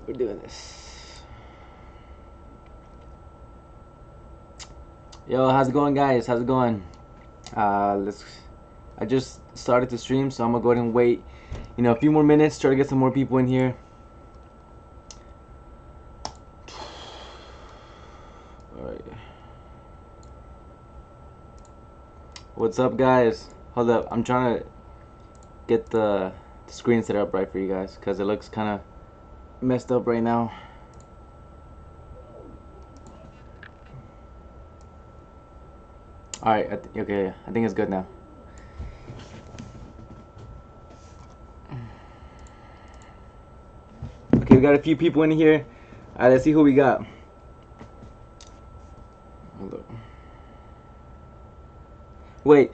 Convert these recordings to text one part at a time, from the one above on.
We're doing this. Yo, how's it going, guys? How's it going? I just started to stream, so I'm gonna go ahead and wait, a few more minutes, try to get some more people in here. Alright. What's up, guys? Hold up, I'm trying to get the screen set up right for you guys, because it looks kind of messed up right now. Alright, okay, I think it's good now. Okay, we got a few people in here. Alright, let's see who we got. Hold up. Wait,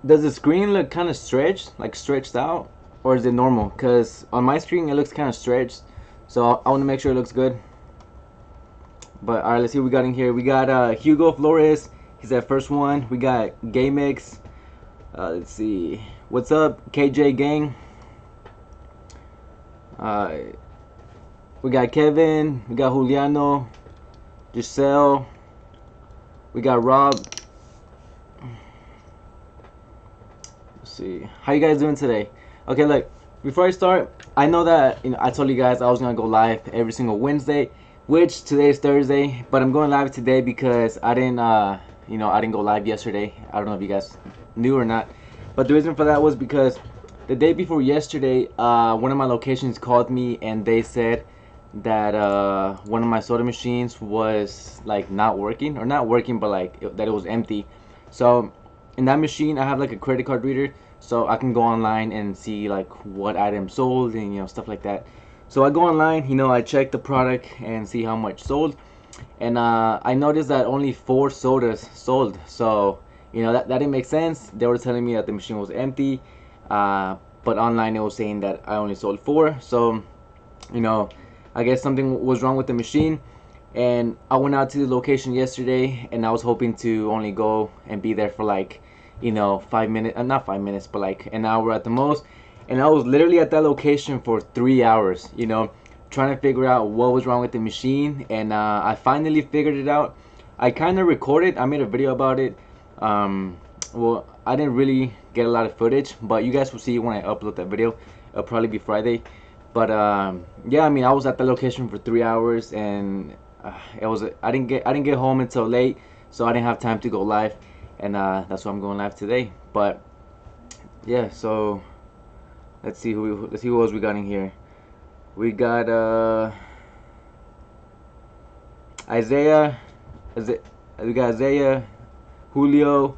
does the screen look kind of stretched, like stretched out? Or is it normal? Because on my screen it looks kind of stretched. So I want to make sure it looks good. But alright, let's see what we got in here. We got Hugo Flores. He's that first one. We got GameX. Let's see. What's up, KJ Gang? We got Kevin. We got Juliano. Giselle. We got Rob. Let's see. How you guys doing today? Okay, look. Before I start, I know that I told you guys I was gonna go live every single Wednesday, which today is Thursday, but I'm going live today because I didn't I didn't go live yesterday. I don't know if you guys knew or not, but the reason for that was because the day before yesterday, one of my locations called me and they said that one of my soda machines was like not working, or not working, but like that it was empty. So in that machine I have like a credit card reader, so I can go online and see like what items sold and stuff like that. So I go online, I check the product and see how much sold, and I noticed that only 4 sodas sold. So that didn't make sense. They were telling me that the machine was empty, but online it was saying that I only sold 4. So I guess something was wrong with the machine, and I went out to the location yesterday and I was hoping to only go and be there for like 5 minutes, not 5 minutes, but like an hour at the most. And I was literally at that location for 3 hours, trying to figure out what was wrong with the machine. And I finally figured it out. I kind of recorded, I made a video about it. Well, I didn't really get a lot of footage, but you guys will see when I upload that video. It'll probably be Friday. But yeah, I was at the location for 3 hours, and I didn't get home until late, so I didn't have time to go live, and that's why I'm going live today. But yeah, so let's see who else we got in here. We got Isaiah. We got Isaiah, Julio.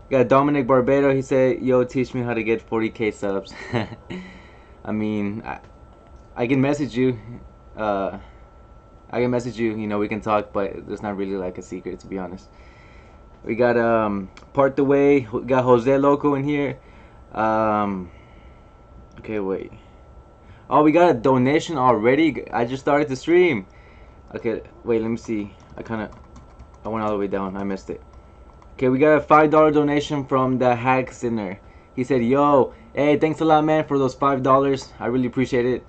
We got Dominic Barbero. He said, "Yo, teach me how to get 40K subs." I can message you. We can talk, but it's not really like a secret, to be honest. We got Part the Way. We got Jose Loco in here. Okay, wait. Oh, we got a donation already. I just started to stream. Okay, wait, let me see. I went all the way down. I missed it. Okay, we got a $5 donation from the Hack Sinner. He said, "Yo, hey, thanks a lot, man, for those $5. I really appreciate it.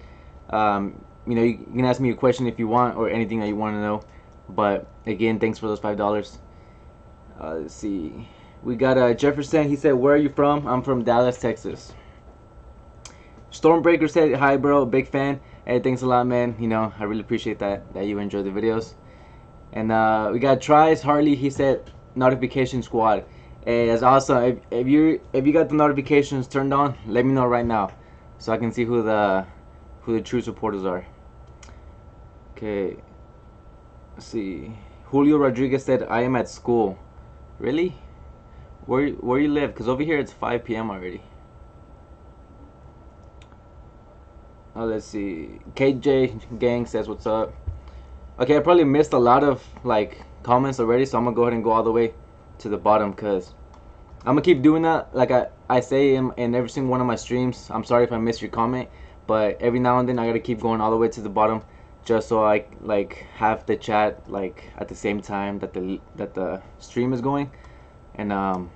You can ask me a question if you want, or anything that you want to know. But again, thanks for those $5. Let's see. We got Jefferson. He said, "Where are you from?" "I'm from Dallas, Texas." Stormbreaker said, "Hi, bro. Big fan." Hey, thanks a lot, man. I really appreciate that you enjoy the videos. And we got Tries Harley. He said, "Notification Squad." Hey, that's awesome. If you got the notifications turned on, let me know right now, so I can see who the true supporters are. Okay, let's see. Julio Rodriguez said, "I am at school." Really? Where you live? Because over here it's 5 p.m. already. Oh, let's see. KJ Gang says, "What's up?" Okay, I probably missed a lot of like comments already, so I'm gonna go ahead and go all the way to the bottom, because I'm gonna keep doing that. Like I say in every single one of my streams. I'm sorry if I missed your comment, but every now and then I gotta keep going all the way to the bottom, just so I like have the chat like at the same time that the stream is going, and I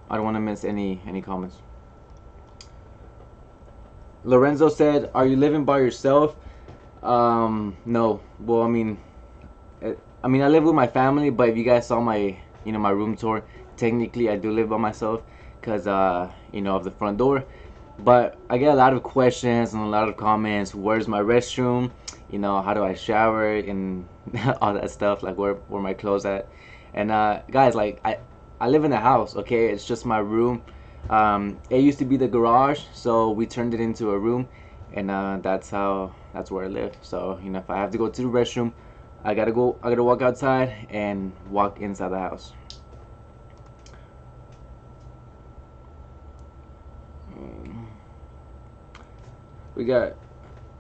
don't want to miss any comments. Lorenzo said, "Are you living by yourself?" No. Well, I mean, I live with my family, but if you guys saw my, my room tour, technically I do live by myself, cause of the front door. But I get a lot of questions and a lot of comments. Where's my restroom? How do I shower and all that stuff? Like where my clothes at? And guys, like I live in a house. Okay, it's just my room. It used to be the garage, so we turned it into a room, and that's where I live. So if I have to go to the restroom, I gotta go. I gotta walk outside and walk inside the house. We got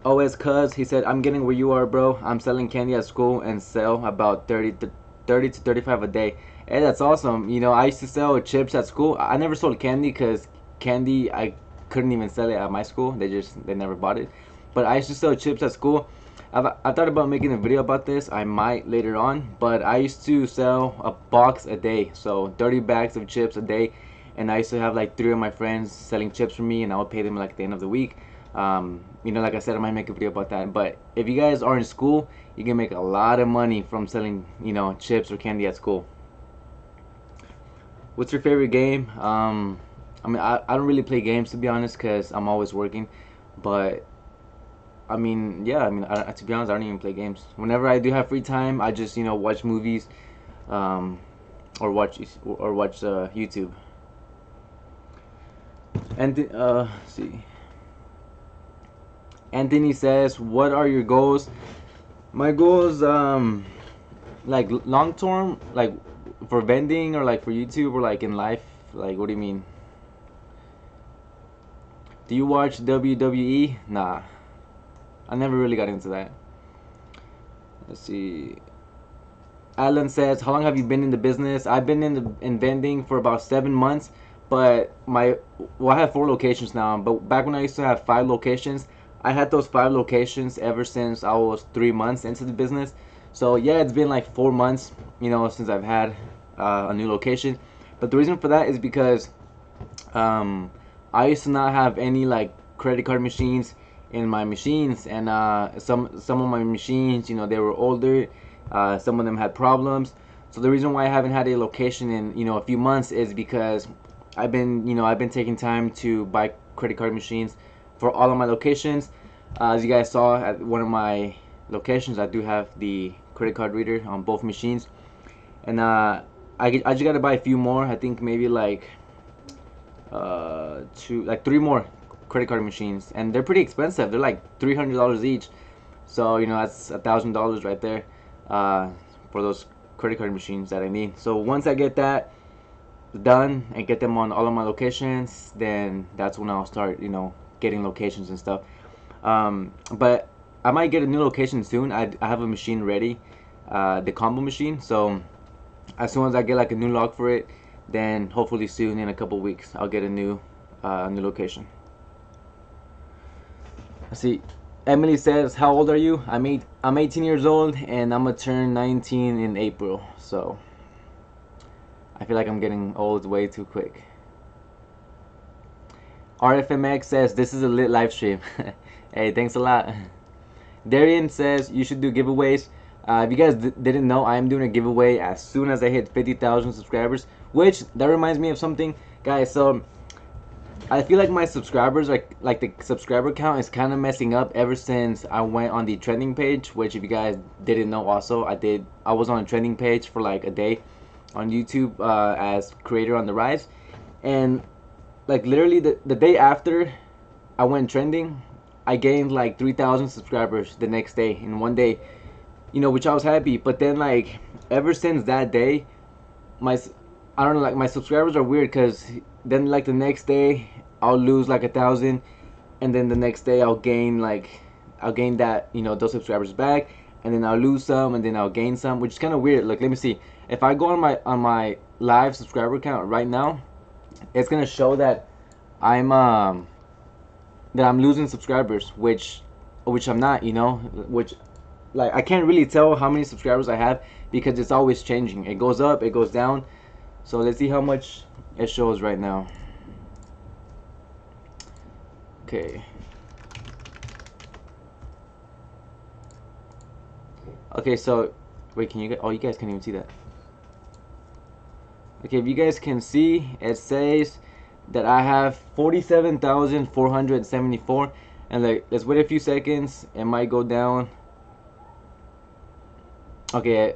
OS Cuz. He said, "I'm getting where you are, bro. I'm selling candy at school and sell about 30 to 35 a day." Hey, that's awesome. I used to sell chips at school. I never sold candy because candy I couldn't even sell it at my school. They never bought it. But I used to sell chips at school. I thought about making a video about this. I might later on, but I used to sell a box a day, so 30 bags of chips a day, and I used to have like 3 of my friends selling chips for me, and I would pay them like at the end of the week. Like I said, I might make a video about that. But if you guys are in school, you can make a lot of money from selling, chips or candy at school. What's your favorite game? I don't really play games, to be honest, because I'm always working. But yeah, to be honest, I don't even play games. Whenever I do have free time, I just, watch movies, um, or watch YouTube. And let's see. Anthony says, "What are your goals?" My goals, like long term, like for vending or like for YouTube or like in life. Like, what do you mean? Do you watch WWE? Nah, I never really got into that. Let's see. Alan says, "How long have you been in the business?" I've been in vending for about 7 months, but I have 4 locations now. But back when I used to have 5 locations, I had those 5 locations ever since I was 3 months into the business. So yeah, it's been like 4 months, since I've had a new location. But the reason for that is because I used to not have any like credit card machines in my machines, and some of my machines, they were older. Some of them had problems. So the reason why I haven't had a location in a few months is because I've been taking time to buy credit card machines for all of my locations. As you guys saw at one of my locations, I do have the credit card reader on both machines, and I just gotta buy a few more. I think maybe like 3 more credit card machines, and they're pretty expensive. They're like $300 each. So that's $1,000 right there, for those credit card machines that I need. So once I get that done and get them on all of my locations, then that's when I'll start getting locations and stuff. But I might get a new location soon. I have a machine ready, the combo machine. So as soon as I get like a new lock for it, then hopefully soon, in a couple weeks, I'll get a new location. Let's see. Emily says, "How old are you?" I'm 18 years old, and I'm gonna turn 19 in April. So I feel like I'm getting old way too quick. RFMX says, "This is a lit live stream." Hey, thanks a lot. Darian says, "You should do giveaways." If you guys didn't know, I am doing a giveaway as soon as I hit 50,000 subscribers. Which, that reminds me of something, guys. So I feel like my subscribers, like the subscriber count, is kind of messing up ever since I went on the trending page. Which, if you guys didn't know, also I was on a trending page for like a day on YouTube, as creator on the rise, and like literally the day after I went trending, I gained like 3,000 subscribers the next day in one day, which I was happy. But then like ever since that day, I don't know, like my subscribers are weird, because then like the next day I'll lose like 1,000, and then the next day I'll gain that those subscribers back, and then I'll lose some, and then I'll gain some, which is kind of weird. Like, let me see. If I go on my live subscriber count right now, it's gonna show that I'm losing subscribers, which I'm not, which, like, I can't really tell how many subscribers I have because it's always changing. It goes up, it goes down. So let's see how much it shows right now. Okay. Okay, so wait, can you get? Oh, you guys can't even see that. Okay, if you guys can see, it says that I have 47,474, and like, let's wait a few seconds. It might go down. Okay,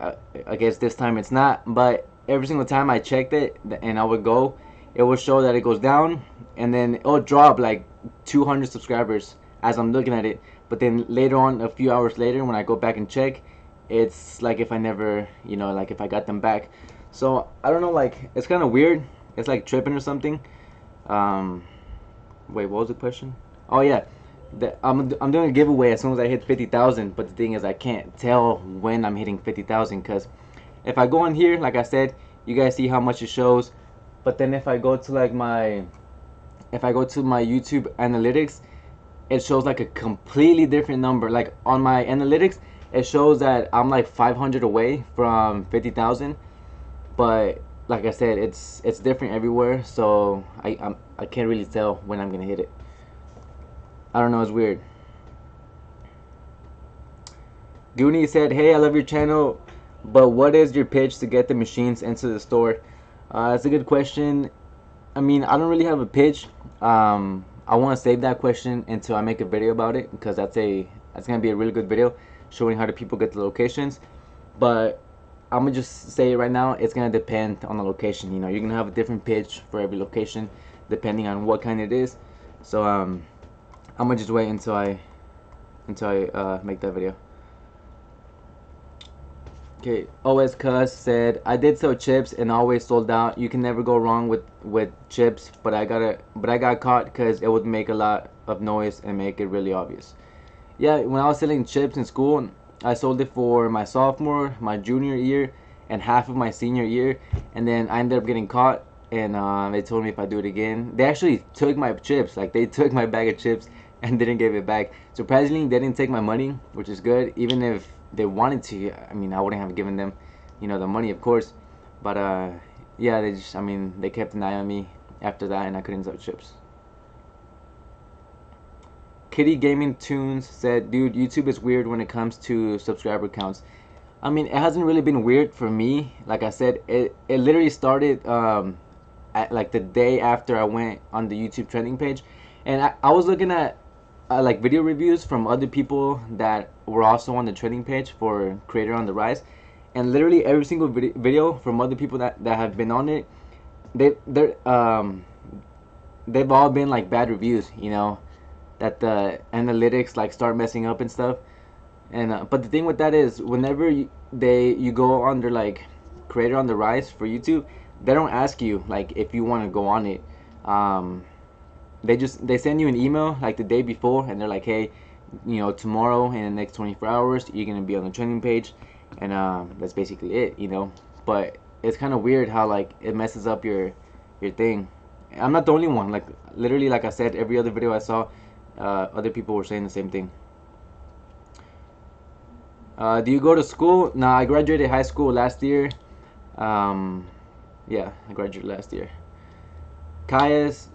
I guess this time it's not, but every single time I checked it and I would go, it would show that it goes down, and then it'll drop like 200 subscribers as I'm looking at it. But then later on, a few hours later, when I go back and check, it's like if I never, like if I got them back. So I don't know, like it's kind of weird. It's like tripping or something. Um, Wait, what was the question? Oh yeah, I'm doing a giveaway as soon as I hit 50,000. But the thing is, I can't tell when I'm hitting 50,000 because if I go on here, like I said, you guys see how much it shows. But then if I go to my YouTube analytics, it shows like a completely different number. Like on my analytics, it shows that I'm like 500 away from 50,000. But like I said, it's different everywhere. So I can't really tell when I'm gonna hit it. I don't know, it's weird. Goonie said, "Hey, I love your channel, but what is your pitch to get the machines into the store?" That's a good question. I mean, I don't really have a pitch. I want to save that question until I make a video about it because that's gonna be a really good video showing how the people get the locations. But I'm gonna just say right now, it's gonna depend on the location. You're gonna have a different pitch for every location depending on what kind it is. So I'm gonna just wait until I make that video. Okay, OS Cuss said, "I did sell chips and always sold out. You can never go wrong with chips, but I got caught because it would make a lot of noise and make it really obvious." Yeah, when I was selling chips in school, I sold it for my sophomore, my junior year, and half of my senior year, and then I ended up getting caught, and they told me if I do it again. They actually took my chips, like they took my bag of chips and didn't give it back. Surprisingly, they didn't take my money, which is good. Even if they wanted to, I mean, I wouldn't have given them, the money, of course. But yeah, they kept an eye on me after that, and I couldn't sell chips. Kitty Gaming Tunes said, "Dude, YouTube is weird when it comes to subscriber counts." I mean, it hasn't really been weird for me. Like I said, it literally started at like the day after I went on the YouTube trending page, and I was looking at like video reviews from other people that were also on the trending page for Creator on the Rise, and literally every single video from other people that have been on it, they've all been like bad reviews, that the analytics like start messing up and stuff. And but the thing with that is, whenever you go under like Creator on the Rise for YouTube, they don't ask you like if you want to go on it. They send you an email like the day before, and they're like, "Hey, tomorrow in the next 24 hours, you're gonna be on the trending page," and that's basically it. But it's kind of weird how like it messes up your thing. I'm not the only one. Like literally, like I said, every other video I saw, other people were saying the same thing. Do you go to school? Nah, I graduated high school last year. Yeah, I graduated last year. Kayas,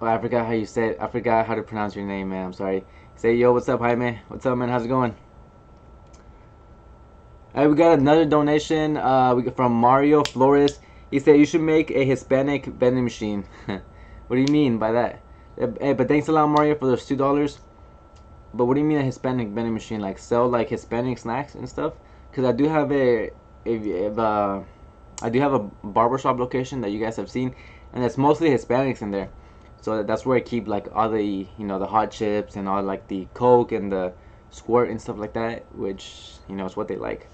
oh, I forgot how you said. I forgot how to pronounce your name, man. I'm sorry. Say, "Yo, what's up, Jaime? What's up, man? How's it going?" Hey, we got another donation. We got from Mario Flores. He said you should make a Hispanic vending machine. What do you mean by that? Hey, but thanks a lot, Mario, for those $2. But what do you mean a Hispanic vending machine? Like sell like Hispanic snacks and stuff? Because I do have I do have a barbershop location that you guys have seen, and it's mostly Hispanics in there. So that's where I keep like all the the hot chips and all like the Coke and the Squirt and stuff like that, which is what they like.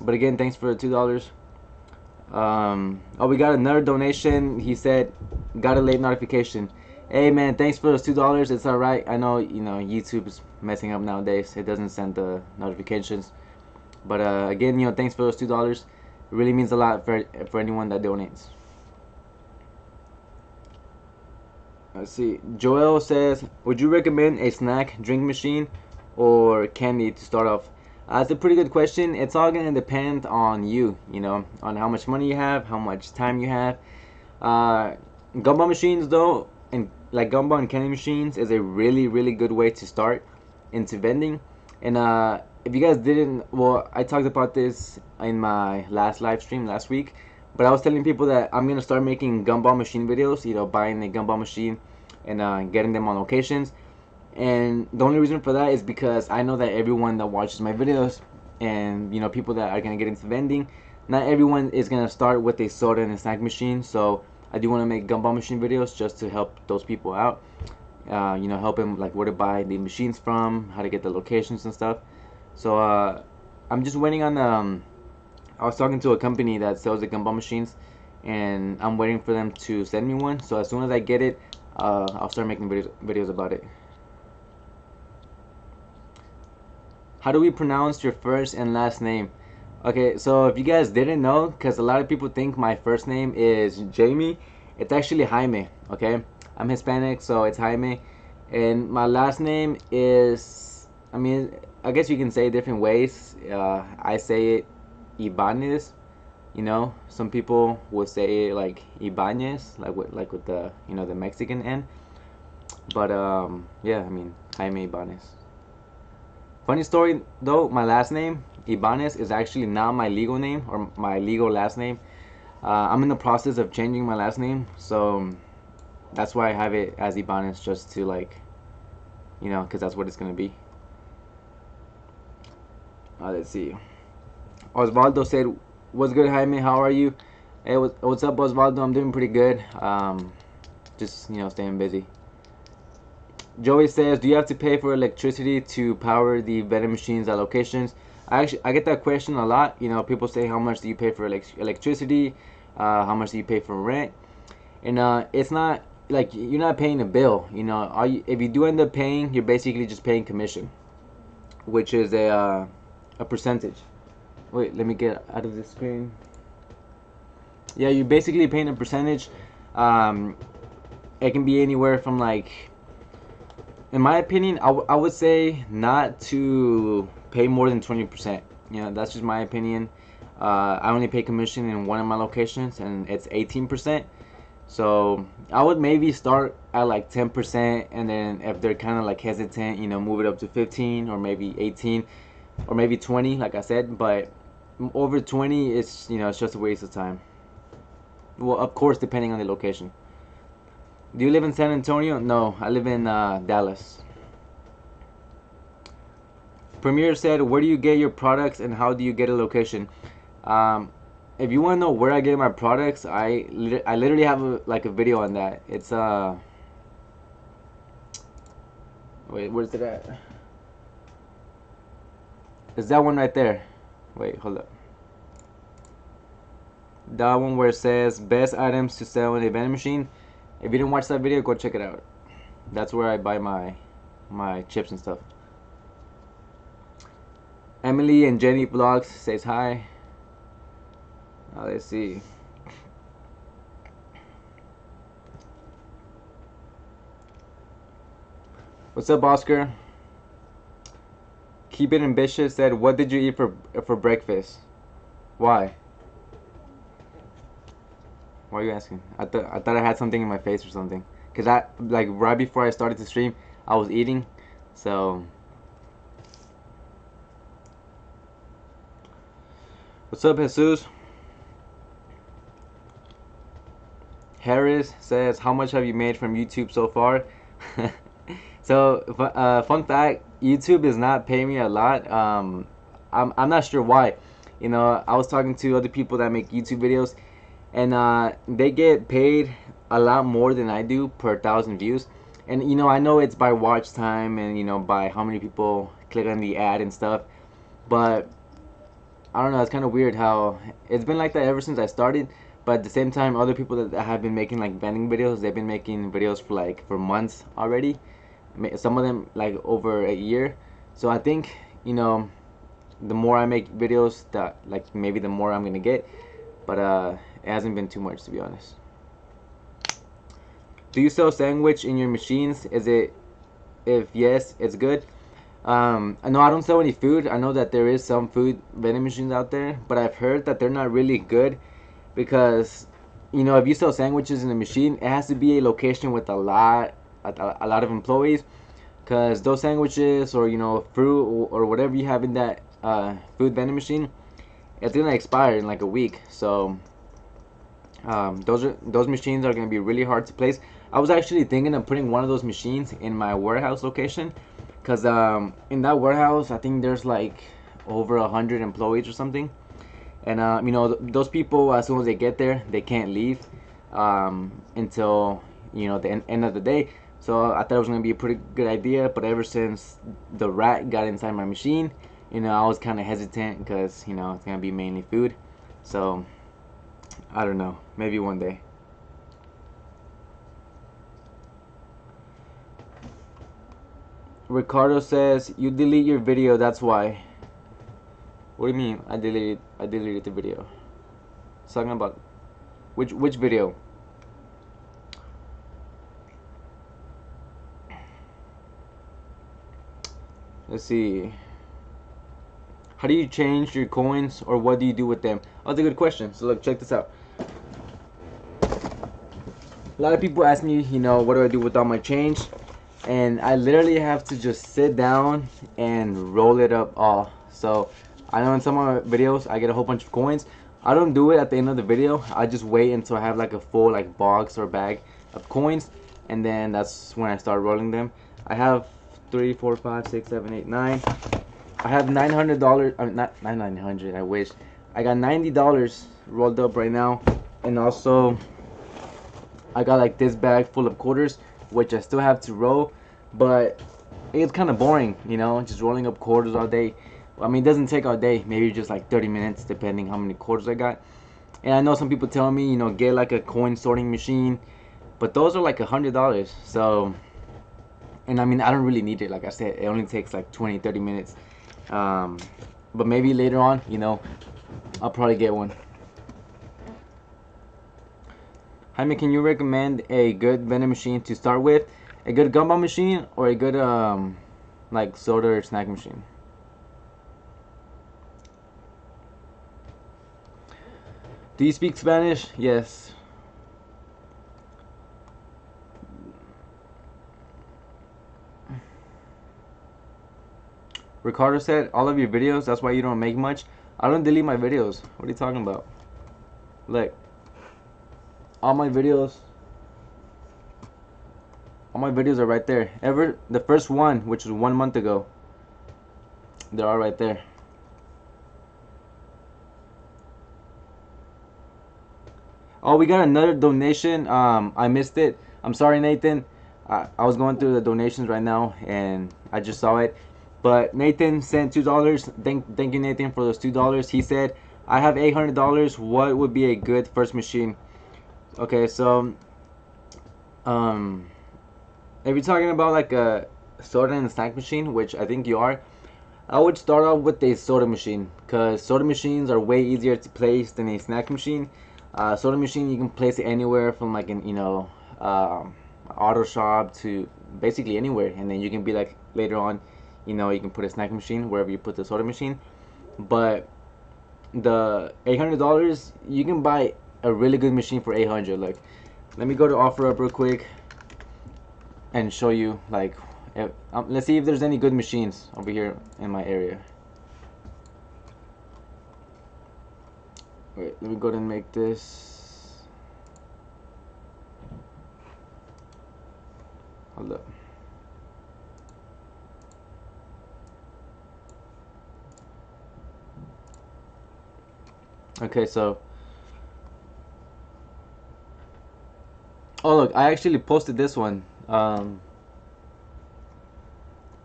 But again, thanks for the $2. Oh, we got another donation. He said, "Got a late notification." Hey man, thanks for those $2. It's alright. I know YouTube is messing up nowadays. It doesn't send the notifications. But again, thanks for those $2. It really means a lot for anyone that donates. Let's see. Joel says, "Would you recommend a snack drink machine or candy to start off?" It's a pretty good question. It's all gonna depend on you, on how much money you have, how much time you have. Gumball machines though, and like gumball and candy machines is a really good way to start into vending. And if you guys didn't, well, I talked about this in my last live stream last week, but I was telling people that I'm gonna start making gumball machine videos. Buying a gumball machine and getting them on locations. And the only reason for that is because I know that everyone that watches my videos, and people that are gonna get into vending, not everyone is gonna start with a soda and a snack machine. So I do want to make gumball machine videos just to help those people out. Help them like where to buy the machines from, how to get the locations and stuff. So I'm just waiting on. I was talking to a company that sells the gumball machines, and I'm waiting for them to send me one. So as soon as I get it, I'll start making videos about it. How do we pronounce your first and last name? Okay, so if you guys didn't know, because a lot of people think my first name is Jaime, it's actually Jaime. Okay, I'm Hispanic, so it's Jaime, and my last name is, I mean, I guess you can say it different ways. I say it Ibanez. Some people would say it like Ibanez, like with the the Mexican end. But yeah, I mean Jaime Ibanez. Funny story though, my last name Ibanez is actually not my legal name or my legal last name. I'm in the process of changing my last name, so that's why I have it as Ibanez, just to because that's what it's gonna be. Let's see. Osvaldo said, "What's good, Jaime? How are you?" Hey, what's up, Osvaldo? I'm doing pretty good. Just staying busy. Joey says, "Do you have to pay for electricity to power the vending machines at locations?" I get that question a lot. People say, "How much do you pay for electricity? How much do you pay for rent?" And it's not like you're not paying a bill. If you do end up paying, you're basically just paying commission, which is a percentage. Wait, let me get out of this screen. Yeah, you're basically paying a percentage. It can be anywhere from in my opinion, I would say not to pay more than 20%. That's just my opinion. I only pay commission in one of my locations, and it's 18%. So I would maybe start at like 10%, and then if they're kind of like hesitant, move it up to 15 or maybe 18 or maybe 20, like I said. But over 20, it's just a waste of time. Well, of course, depending on the location. Do you live in San Antonio? No, I live in Dallas. Premier said, "Where do you get your products and how do you get a location?" If you want to know where I get my products, I literally have a video on that. It's wait, where's it at? It's that one right there. Wait, hold up. That one where it says best items to sell in a vending machine. If you didn't watch that video, go check it out. That's where I buy my chips and stuff. Emily and Jenny Vlogs says hi. Let's see. What's up, Oscar? Keep It Ambitious said, "What did you eat for breakfast?" Why? Why are you asking? I thought I had something in my face or something. Cause right before I started to stream, I was eating. So. What's up, Jesus? Harris says, "How much have you made from YouTube so far?" So, fun fact: YouTube is not paying me a lot. I'm not sure why. I was talking to other people that make YouTube videos, and they get paid a lot more than I do per 1,000 views. And I know it's by watch time and by how many people click on the ad and stuff, but I don't know, it's kind of weird how it's been like that ever since I started. But at the same time, other people that have been making vending videos, they've been making videos for months already. Some of them over a year. So I think the more I make videos, that maybe the more I'm gonna get. But it hasn't been too much, to be honest. Do you sell sandwich in your machines? If yes, it's good. No, I don't sell any food. I know that there is some food vending machines out there, but I've heard that they're not really good because if you sell sandwiches in a machine, it has to be a location with a lot of employees, because those sandwiches or fruit or whatever you have in that food vending machine, it's gonna expire in like a week. So those machines are gonna be really hard to place. I was actually thinking of putting one of those machines in my warehouse location, because in that warehouse I think there's like over 100 employees or something, and those people, as soon as they get there, they can't leave until the end of the day. So I thought it was gonna be a pretty good idea, but ever since the rat got inside my machine, I was kind of hesitant, because it's gonna be mainly food. So I don't know, maybe one day. Ricardo says you delete your video, that's why. What do you mean I deleted the video? It's talking about which video? Let's see. How do you change your coins, or what do you do with them? Oh, that's a good question. So look, check this out. A lot of people ask me, what do I do with all my change? And I literally have to just sit down and roll it up all. So I know in some of my videos I get a whole bunch of coins. I don't do it at the end of the video. I just wait until I have like a full box or bag of coins, and then that's when I start rolling them. I have 3, 4, 5, 6, 7, 8, 9. I have $900. I mean, not 900. I wish. I got $90 rolled up right now, and also I got like this bag full of quarters, which I still have to roll, but it's kind of boring, just rolling up quarters all day. I mean, it doesn't take all day, maybe just like 30 minutes, depending how many quarters I got. And I know some people tell me, get like a coin sorting machine, but those are like $100. So, and I mean, I don't really need it. Like I said, it only takes like 20-30 minutes. But maybe later on, I'll probably get one. Jaime, can you recommend a good vending machine to start with? A good gumball machine, or a good like soda or snack machine? Do you speak Spanish? Yes. Ricardo said, all of your videos, that's why you don't make much. I don't delete my videos. What are you talking about? Look, all my videos are right there. The first one, which was 1 month ago, they're all right there. Oh, we got another donation. I missed it. I'm sorry, Nathan. I was going through the donations right now, and I just saw it. But Nathan sent $2. Thank you, Nathan, for those $2. He said, I have $800. What would be a good first machine? Okay, so if you're talking about like a soda and snack machine, which I think you are, I would start off with a soda machine, because soda machines are way easier to place than a snack machine. Soda machine, you can place it anywhere, from like an auto shop to basically anywhere, and then you can be like later on, you can put a snack machine wherever you put the soda machine. But the $800, you can buy a really good machine for $800. Like, let me go to OfferUp real quick and show you, like, let's see if there's any good machines over here in my area. Wait, let me go ahead and make this. Hold up. Okay, so oh look, I actually posted this one.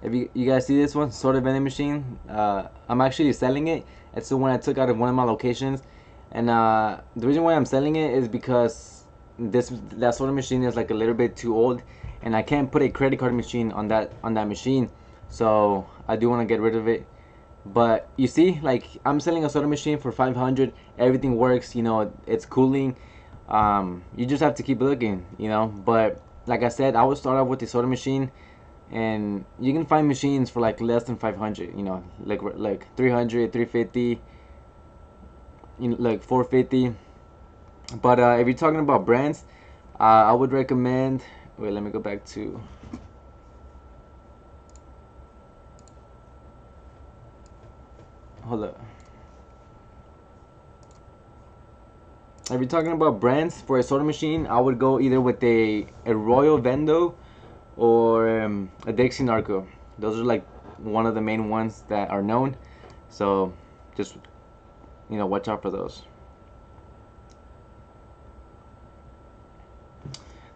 If you guys see this one, soda vending machine, I'm actually selling it. It's the one I took out of one of my locations, and the reason why I'm selling it is because that soda machine is like a little bit too old, and I can't put a credit card machine on that machine, so I do want to get rid of it. But you see, like, I'm selling a soda machine for $500. Everything works, it's cooling. You just have to keep looking, But like I said, I would start off with the soda machine, and you can find machines for like less than 500. Like 300, 350, like 450. But if you're talking about brands, I would recommend. Wait, let me go back to. hold up. If you're talking about brands for a soda machine, I would go either with a Royal Vendo or a Dixie Narco. Those are like one of the main ones that are known. So just watch out for those.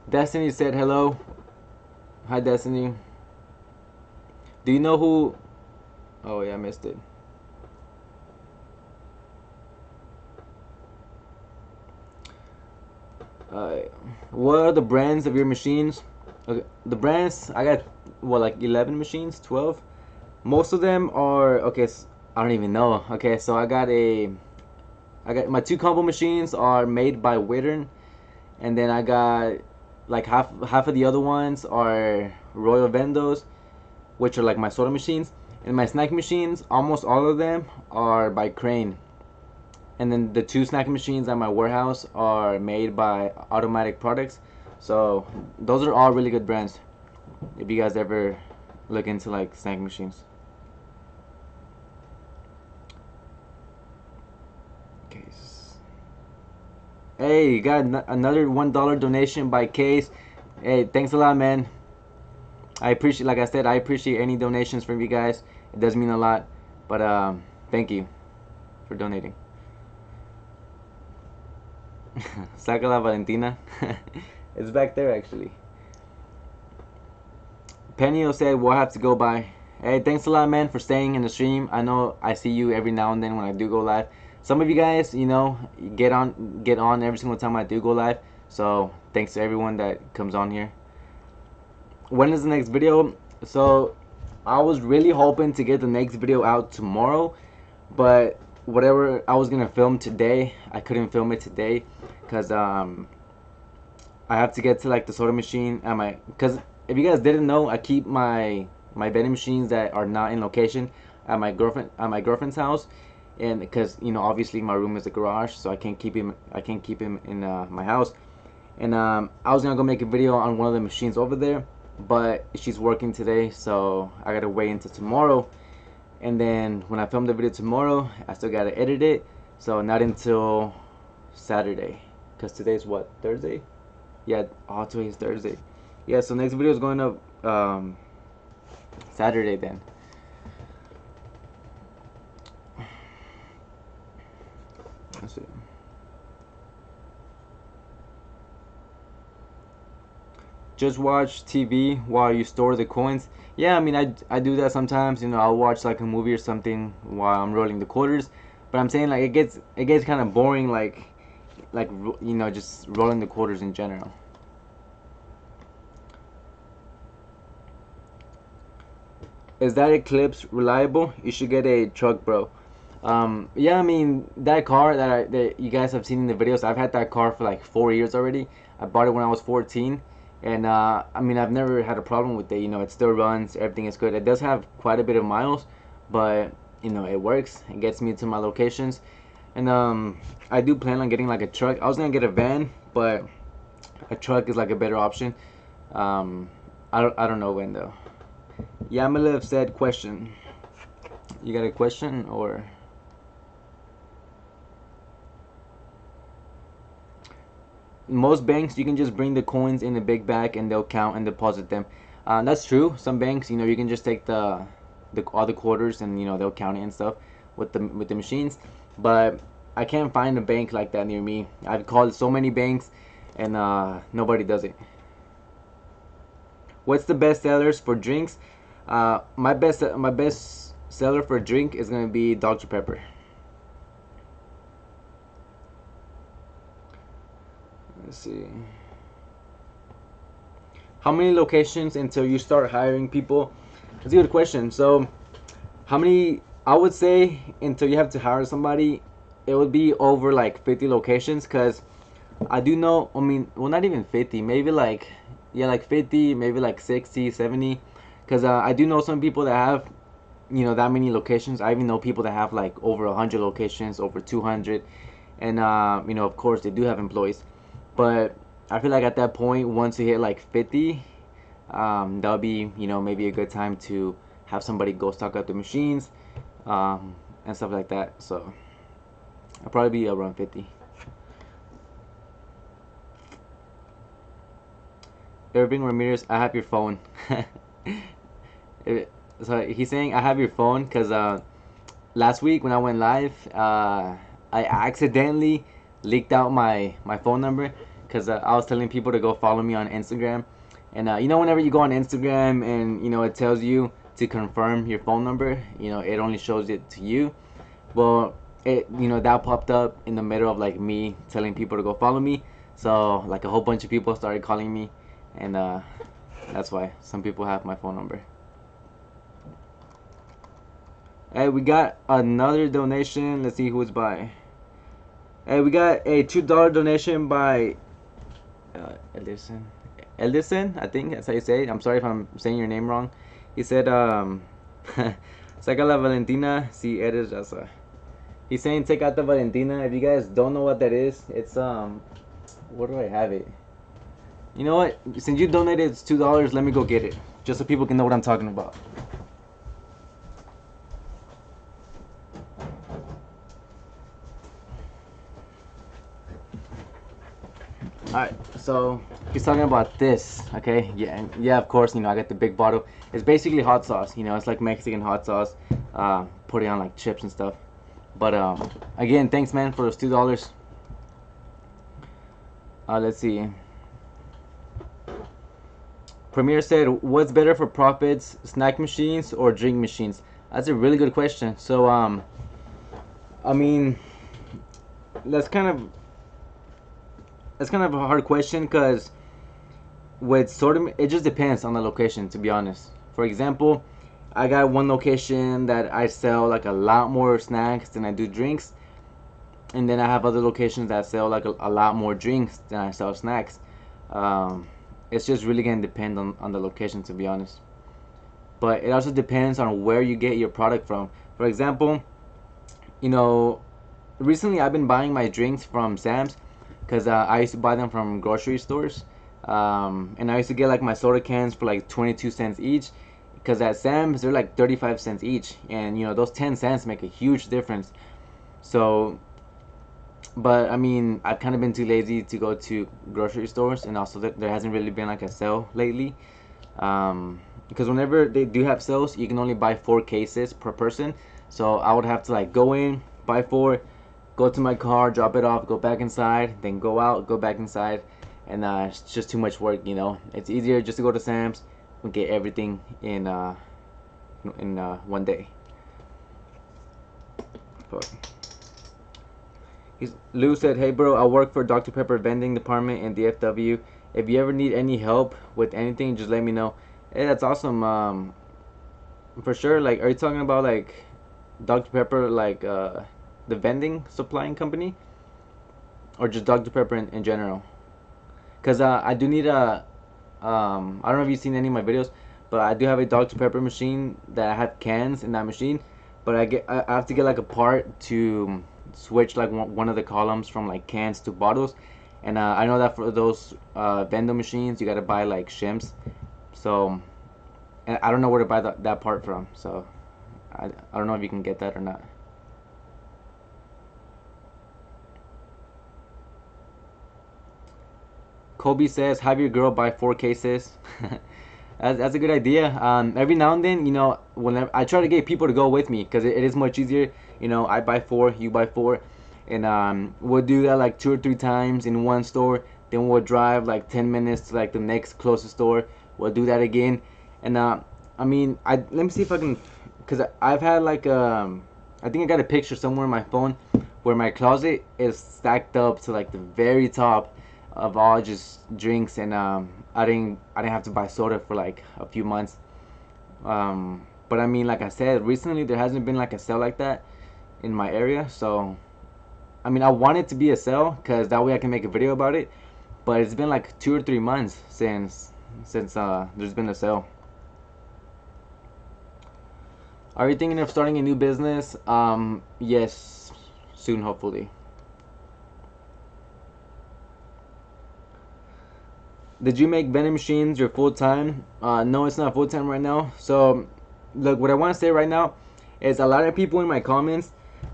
Destiny said hello. Hi Destiny. Do you know who? Oh yeah, I missed it. What are the brands of your machines? Okay, the brands, I got what, like 11 machines, 12. Most of them are okay. I don't even know. Okay, so I got my two combo machines are made by Wittern, and then I got like half of the other ones are Royal Vendos, which are like my soda machines, and my snack machines. Almost all of them are by Crane. And then the two snack machines at my warehouse are made by Automatic Products. So those are all really good brands if you guys ever look into like snack machines. Okay. Hey, you got another $1 donation by Case. Hey, thanks a lot, man. I appreciate, like I said, I appreciate any donations from you guys. It does mean a lot. But thank you for donating. Saca la Valentina. It's back there actually. Penio said we'll have to go by. Hey, thanks a lot, man, for staying in the stream. I know I see you every now and then when I do go live. Some of you guys, get on every single time I do go live. So thanks to everyone that comes on here. When is the next video? So I was really hoping to get the next video out tomorrow, but whatever I was gonna film today, I couldn't film it today because I have to get to like the soda machine at my, because if you guys didn't know, I keep my vending machines that are not in location at my girlfriend's house, and because obviously my room is a garage, so I can't keep him in my house. And I was gonna go make a video on one of the machines over there, but she's working today, so I gotta wait until tomorrow. And then when I film the video tomorrow, I still gotta edit it, so not until Saturday, because today's what, Thursday? Yeah, today's Thursday. Yeah, so next video is going up Saturday then. Let's see. Just watch TV while you store the coins. Yeah, I mean, I do that sometimes. I'll watch like a movie or something while I'm rolling the quarters. But I'm saying like it gets kind of boring, like just rolling the quarters in general. Is that Eclipse reliable? You should get a truck, bro. Yeah, I mean, that car that you guys have seen in the videos, I've had that car for like 4 years already. I bought it when I was 14, and I mean, I've never had a problem with it. It still runs, everything is good. It does have quite a bit of miles, but it works. It gets me to my locations, and I do plan on getting like a truck. I was gonna get a van, but a truck is like a better option. I don't know when though. Yamalev said, question. You got a question or? Most banks, you can just bring the coins in a big bag and they'll count and deposit them. That's true. Some banks, you can just take the all the quarters and they'll count it and stuff with the machines. But I can't find a bank like that near me. I've called so many banks and nobody does it. What's the best sellers for drinks? My best seller for a drink is gonna be Dr. Pepper. Let's see. How many locations until you start hiring people? That's a good question. So, how many? I would say until you have to hire somebody, it would be over like 50 locations. Cause I do know. I mean, well, not even 50. Maybe like, yeah, like 50. Maybe like 60, 70. Cause I do know some people that have, that many locations. I even know people that have like over 100 locations, over 200, and of course they do have employees. But I feel like at that point, once you hit like 50, that'll be maybe a good time to have somebody go stock up the machines, and stuff like that. So I'll probably be around 50. Irving Ramirez, I have your phone. So he's saying I have your phone because last week when I went live, I accidentally leaked out my phone number because I was telling people to go follow me on Instagram, and you know, whenever you go on Instagram and you know it tells you to confirm your phone number, you know it only shows it to you. Well, it, you know, that popped up in the middle of like me telling people to go follow me, so like a whole bunch of people started calling me, and that's why some people have my phone number. Hey, we got another donation. Let's see who it's by. Hey, we got a $2 donation by Edison. Edison, I think that's how you say it. I'm sorry if I'm saying your name wrong. He said, saca la Valentina si eres raza. He's saying take out the Valentina. If you guys don't know what that is, it's where do I have it? You know what? Since you donated $2, let me go get it, just so people can know what I'm talking about. Alright, so he's talking about this, okay? Yeah, and yeah, of course, you know, I got the big bottle. It's basically hot sauce, you know, it's like Mexican hot sauce, put it on like chips and stuff. But again, thanks man for those $2. Let's see. Premier said, what's better for profits, snack machines or drink machines? That's a really good question. So I mean, that's kind of a hard question because with sort of, it just depends on the location, to be honest. For example, I got one location that I sell like a lot more snacks than I do drinks, and then I have other locations that sell like a lot more drinks than I sell snacks. It's just really gonna depend on the location, to be honest. But it also depends on where you get your product from. For example, you know, recently I've been buying my drinks from Sam's because I used to buy them from grocery stores, and I used to get like my soda cans for like 22 cents each, because at Sam's they're like 35 cents each, and you know those 10 cents make a huge difference. So, but I mean, I've kind of been too lazy to go to grocery stores, and also there hasn't really been like a sale lately, because whenever they do have sales, you can only buy 4 cases per person. So I would have to like go in, buy 4, go to my car, drop it off, go back inside, then go out, go back inside, and it's just too much work, you know. It's easier just to go to Sam's and get everything in one day. But Lou said, hey bro, I work for Dr. Pepper vending department in DFW. If you ever need any help with anything, just let me know. Hey, that's awesome. For sure. Like, are you talking about like Dr. Pepper, like the vending supplying company, or just Dr. Pepper in general? Because I do need a I don't know if you've seen any of my videos, but I do have a Dr. Pepper machine that I have cans in that machine, but I have to get like a part to switch like one of the columns from like cans to bottles, and I know that for those vending machines you gotta buy like shims, so and I don't know where to buy that part from, so I don't know if you can get that or not. Kobe says, have your girl buy 4 cases. That's a good idea. Every now and then, you know, whenever I try to get people to go with me, because it is much easier. You know, I buy 4, you buy 4, and we'll do that like 2 or 3 times in one store. Then we'll drive like 10 minutes to like the next closest store. We'll do that again, and I mean, let me see if I can, because I've had like I think I got a picture somewhere on my phone where my closet is stacked up to like the very top of all just drinks, and I didn't have to buy soda for like a few months. But I mean, like I said, recently there hasn't been like a sale like that in my area, so I mean, I want it to be a sale because that way I can make a video about it. But it's been like 2 or 3 months since there's been a sale. Are you thinking of starting a new business? Yes, soon, hopefully. Did you make vending machines your full time? No, it's not full time right now. So, look, what I want to say right now is a lot of people in my comments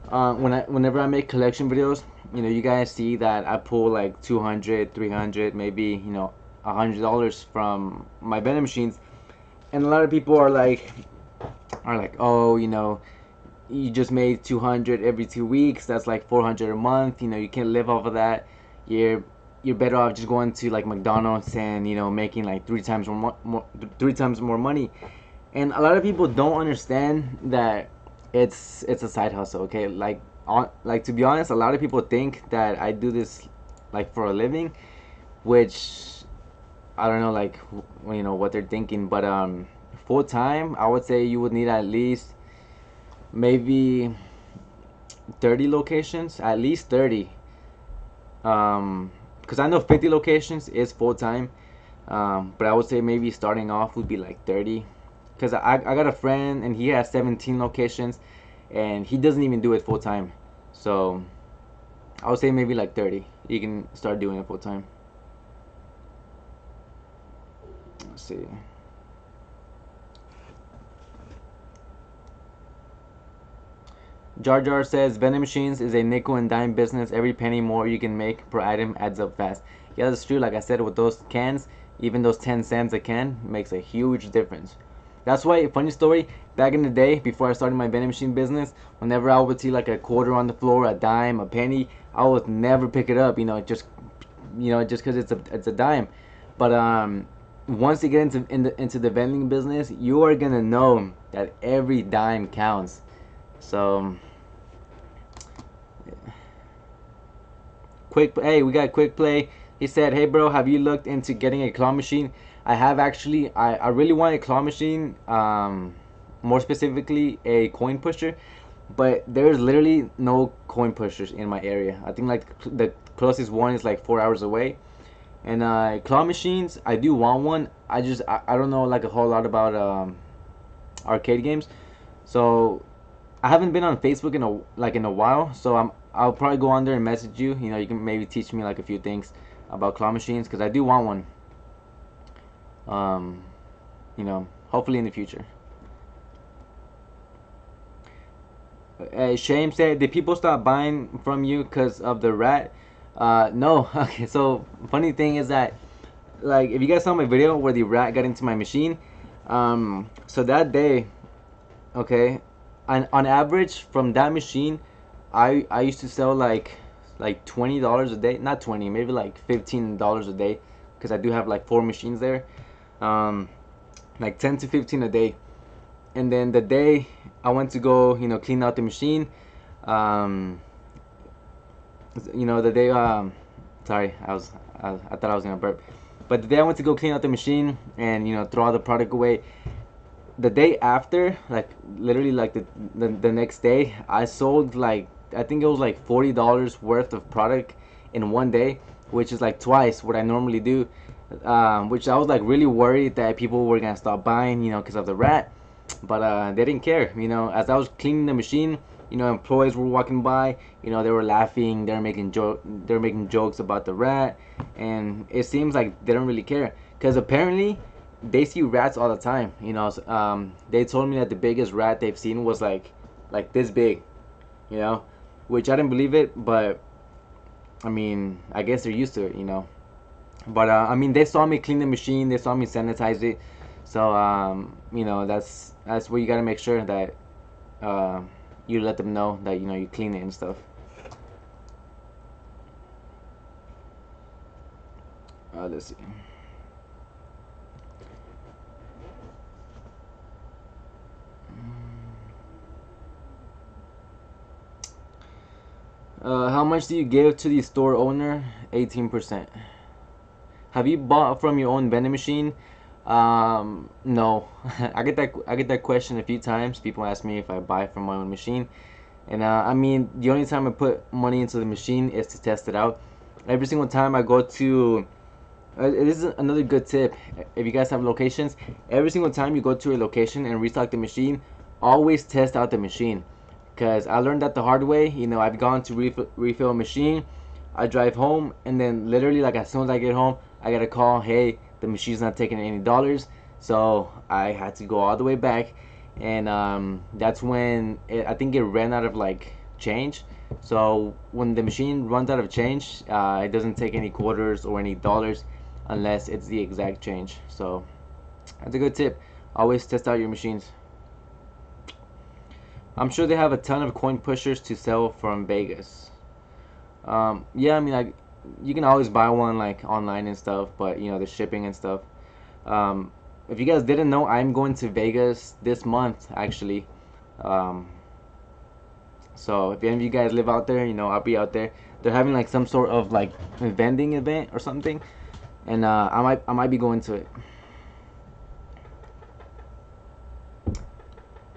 Whenever I make collection videos, you guys see that I pull like 200, 300, maybe $100 from my vending machines, and a lot of people are like, oh, you just made 200 every 2 weeks. That's like 400 a month. You can't live off of that. You're better off just going to like McDonald's and making like three times more money. And a lot of people don't understand that it's a side hustle. Okay, like to be honest, a lot of people think that I do this like for a living, which I don't know, like what they're thinking. But full time, I would say you would need at least maybe 30 locations, at least 30. Because I know 50 locations is full time, but I would say maybe starting off would be like 30. Because I got a friend and he has 17 locations and he doesn't even do it full time. So I would say maybe like 30. You can start doing it full time. Let's see. Jar Jar says vending machines is a nickel and dime business. Every penny more you can make per item adds up fast. Yeah, that's true. Like I said, with those cans, even those 10 cents a can makes a huge difference. That's why, funny story, back in the day, before I started my vending machine business, whenever I would see like a quarter on the floor, a dime, a penny, I would never pick it up, just because it's a dime. But once you get into the vending business, you are gonna know that every dime counts. So, hey, we got quick play. He said, hey bro, have you looked into getting a claw machine? I have actually. I really want a claw machine, more specifically a coin pusher, but there's literally no coin pushers in my area. I think like the closest one is like 4 hours away. And claw machines, I do want one. I don't know like a whole lot about arcade games, so I haven't been on Facebook in a while. So I'll probably go on there and message you. You can maybe teach me like a few things about claw machines because I do want one. Hopefully in the future. Shame said, did people stop buying from you because of the rat? No. Okay, so funny thing is that, like, if you guys saw my video where the rat got into my machine, so that day, okay, on average from that machine, I used to sell like $20 a day, not 20, maybe like $15 a day, because I do have like 4 machines there, like 10 to 15 a day. And then the day I went to go, clean out the machine, the day, sorry, I thought I was gonna burp, but the day I went to go clean out the machine and throw all the product away, the day after, like literally like the next day, I sold like, I think it was like $40 worth of product in one day, which is like twice what I normally do. Which I was like really worried that people were gonna stop buying, because of the rat. But they didn't care. As I was cleaning the machine, employees were walking by. They were laughing. They were making jokes about the rat, and it seems like they don't really care because apparently they see rats all the time. They told me that the biggest rat they've seen was like this big. Which I didn't believe it, but I mean, I guess they're used to it. But I mean, they saw me clean the machine, they saw me sanitize it, so that's where you gotta make sure that you let them know that you clean it and stuff. Let's see. How much do you give to the store owner? 18%. Have you bought from your own vending machine? No. I get that question a few times. People ask me if I buy from my own machine, and I mean, the only time I put money into the machine is to test it out. Every single time I go to, this is another good tip. If you guys have locations, every single time you go to a location and restock the machine, always test out the machine. Because I learned that the hard way. I've gone to refill a machine, I drive home, and then literally like as soon as I get home, I get a call, hey, the machine's not taking any dollars. So I had to go all the way back, and that's when I think it ran out of like change. So when the machine runs out of change, it doesn't take any quarters or any dollars unless it's the exact change. So that's a good tip. Always test out your machines. I'm sure they have a ton of coin pushers to sell from Vegas. Yeah, I mean, like, you can always buy one like online and stuff, but you know, the shipping and stuff. Um, if you guys didn't know, I'm going to Vegas this month actually. Um, so if any of you guys live out there, you know, I'll be out there. They're having like some sort of like vending event or something, and I might be going to it.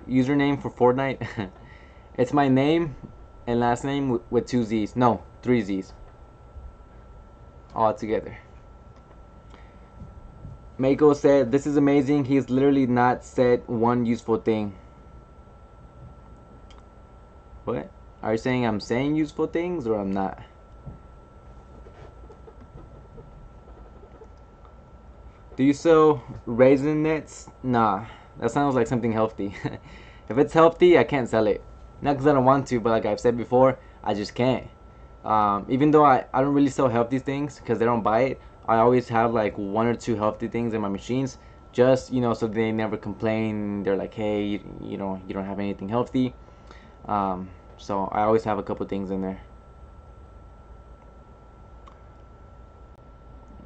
Username for Fortnite. It's my name and last name with two Z's. No, three Z's. All together. Mako said, "This is amazing. He's literally not said one useful thing." What? Are you saying I'm saying useful things or I'm not? Do you sell raisin nets? Nah, that sounds like something healthy. If it's healthy, I can't sell it. Not because I don't want to, but like I've said before, I just can't. Even though I don't really sell healthy things because they don't buy it, I always have like one or two healthy things in my machines. Just, you know, so they never complain. They're like, hey, you don't have anything healthy. So I always have a couple things in there.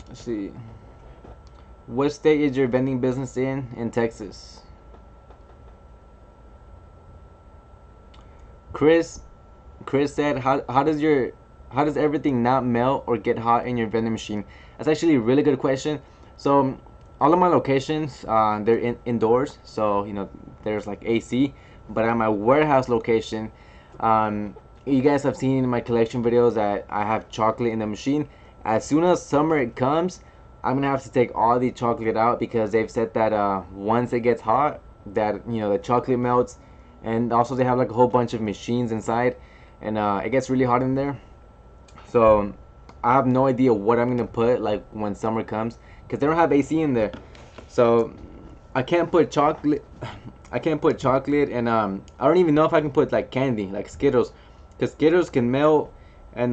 Let's see. What state is your vending business in? In Texas. Chris Chris said, how does everything not melt or get hot in your vending machine? That's actually a really good question. So all of my locations, they're indoors, so you know there's like AC. But at my warehouse location, you guys have seen in my collection videos that I have chocolate in the machine. As soon as summer comes, I'm gonna have to take all the chocolate out because they've said that once it gets hot, that you know the chocolate melts, and also they have like a whole bunch of machines inside, and it gets really hot in there. So I have no idea what I'm gonna put like when summer comes because they don't have AC in there. So I can't put chocolate. I can't put chocolate, and I don't even know if I can put like candy, like Skittles, because Skittles can melt, and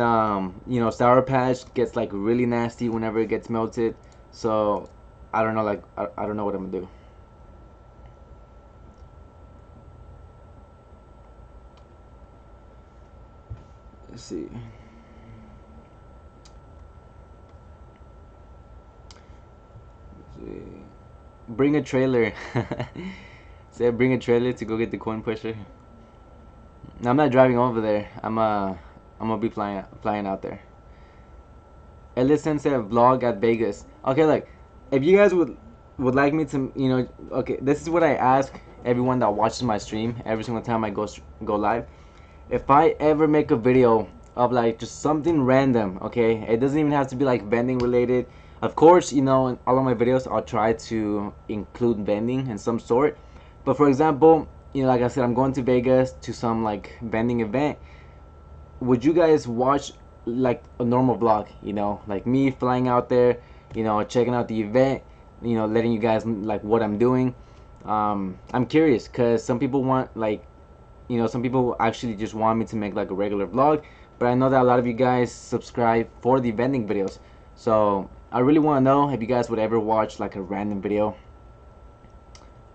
you know Sour Patch gets like really nasty whenever it gets melted. So I don't know, like I don't know what I'm gonna do. Let's see. Let's see. Bring a trailer. Said bring a trailer to go get the coin pusher. No, I'm not driving over there. I'm gonna be flying out there. Ellison said vlog at Vegas. Okay, like if you guys would like me to, you know, okay, this is what I ask everyone that watches my stream every single time I go live. If I ever make a video of like just something random, okay, it doesn't even have to be like vending related. Of course, you know, in all of my videos I'll try to include vending in some sort. But for example, you know, like I said, I'm going to Vegas to some like vending event. Would you guys watch like a normal vlog, you know, like me flying out there, you know, checking out the event, you know, letting you guys like what I'm doing? I'm curious because some people want like, you know, some people actually just want me to make like a regular vlog, but I know that a lot of you guys subscribe for the vending videos. So I really want to know if you guys would ever watch like a random video.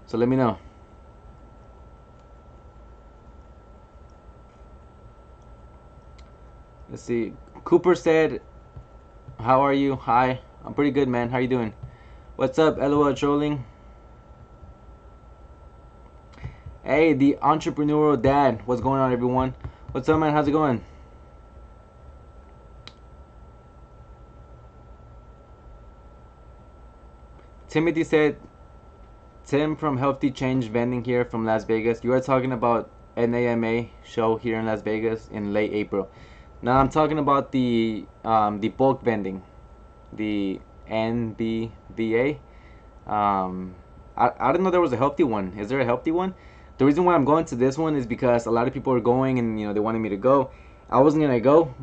So let me know. Let's see. Cooper said, "How are you?" Hi, I'm pretty good, man. How you doing? What's up, LOL trolling? Hey, the entrepreneurial dad. What's going on, everyone? What's up, man? How's it going? Timothy said, Tim from Healthy Change Vending here from Las Vegas. You are talking about NAMA show here in Las Vegas in late April. Now I'm talking about the bulk vending, the NBVA. I didn't know there was a healthy one. Is there a healthy one? The reason why I'm going to this one is because a lot of people are going, and you know they wanted me to go. I wasn't gonna go.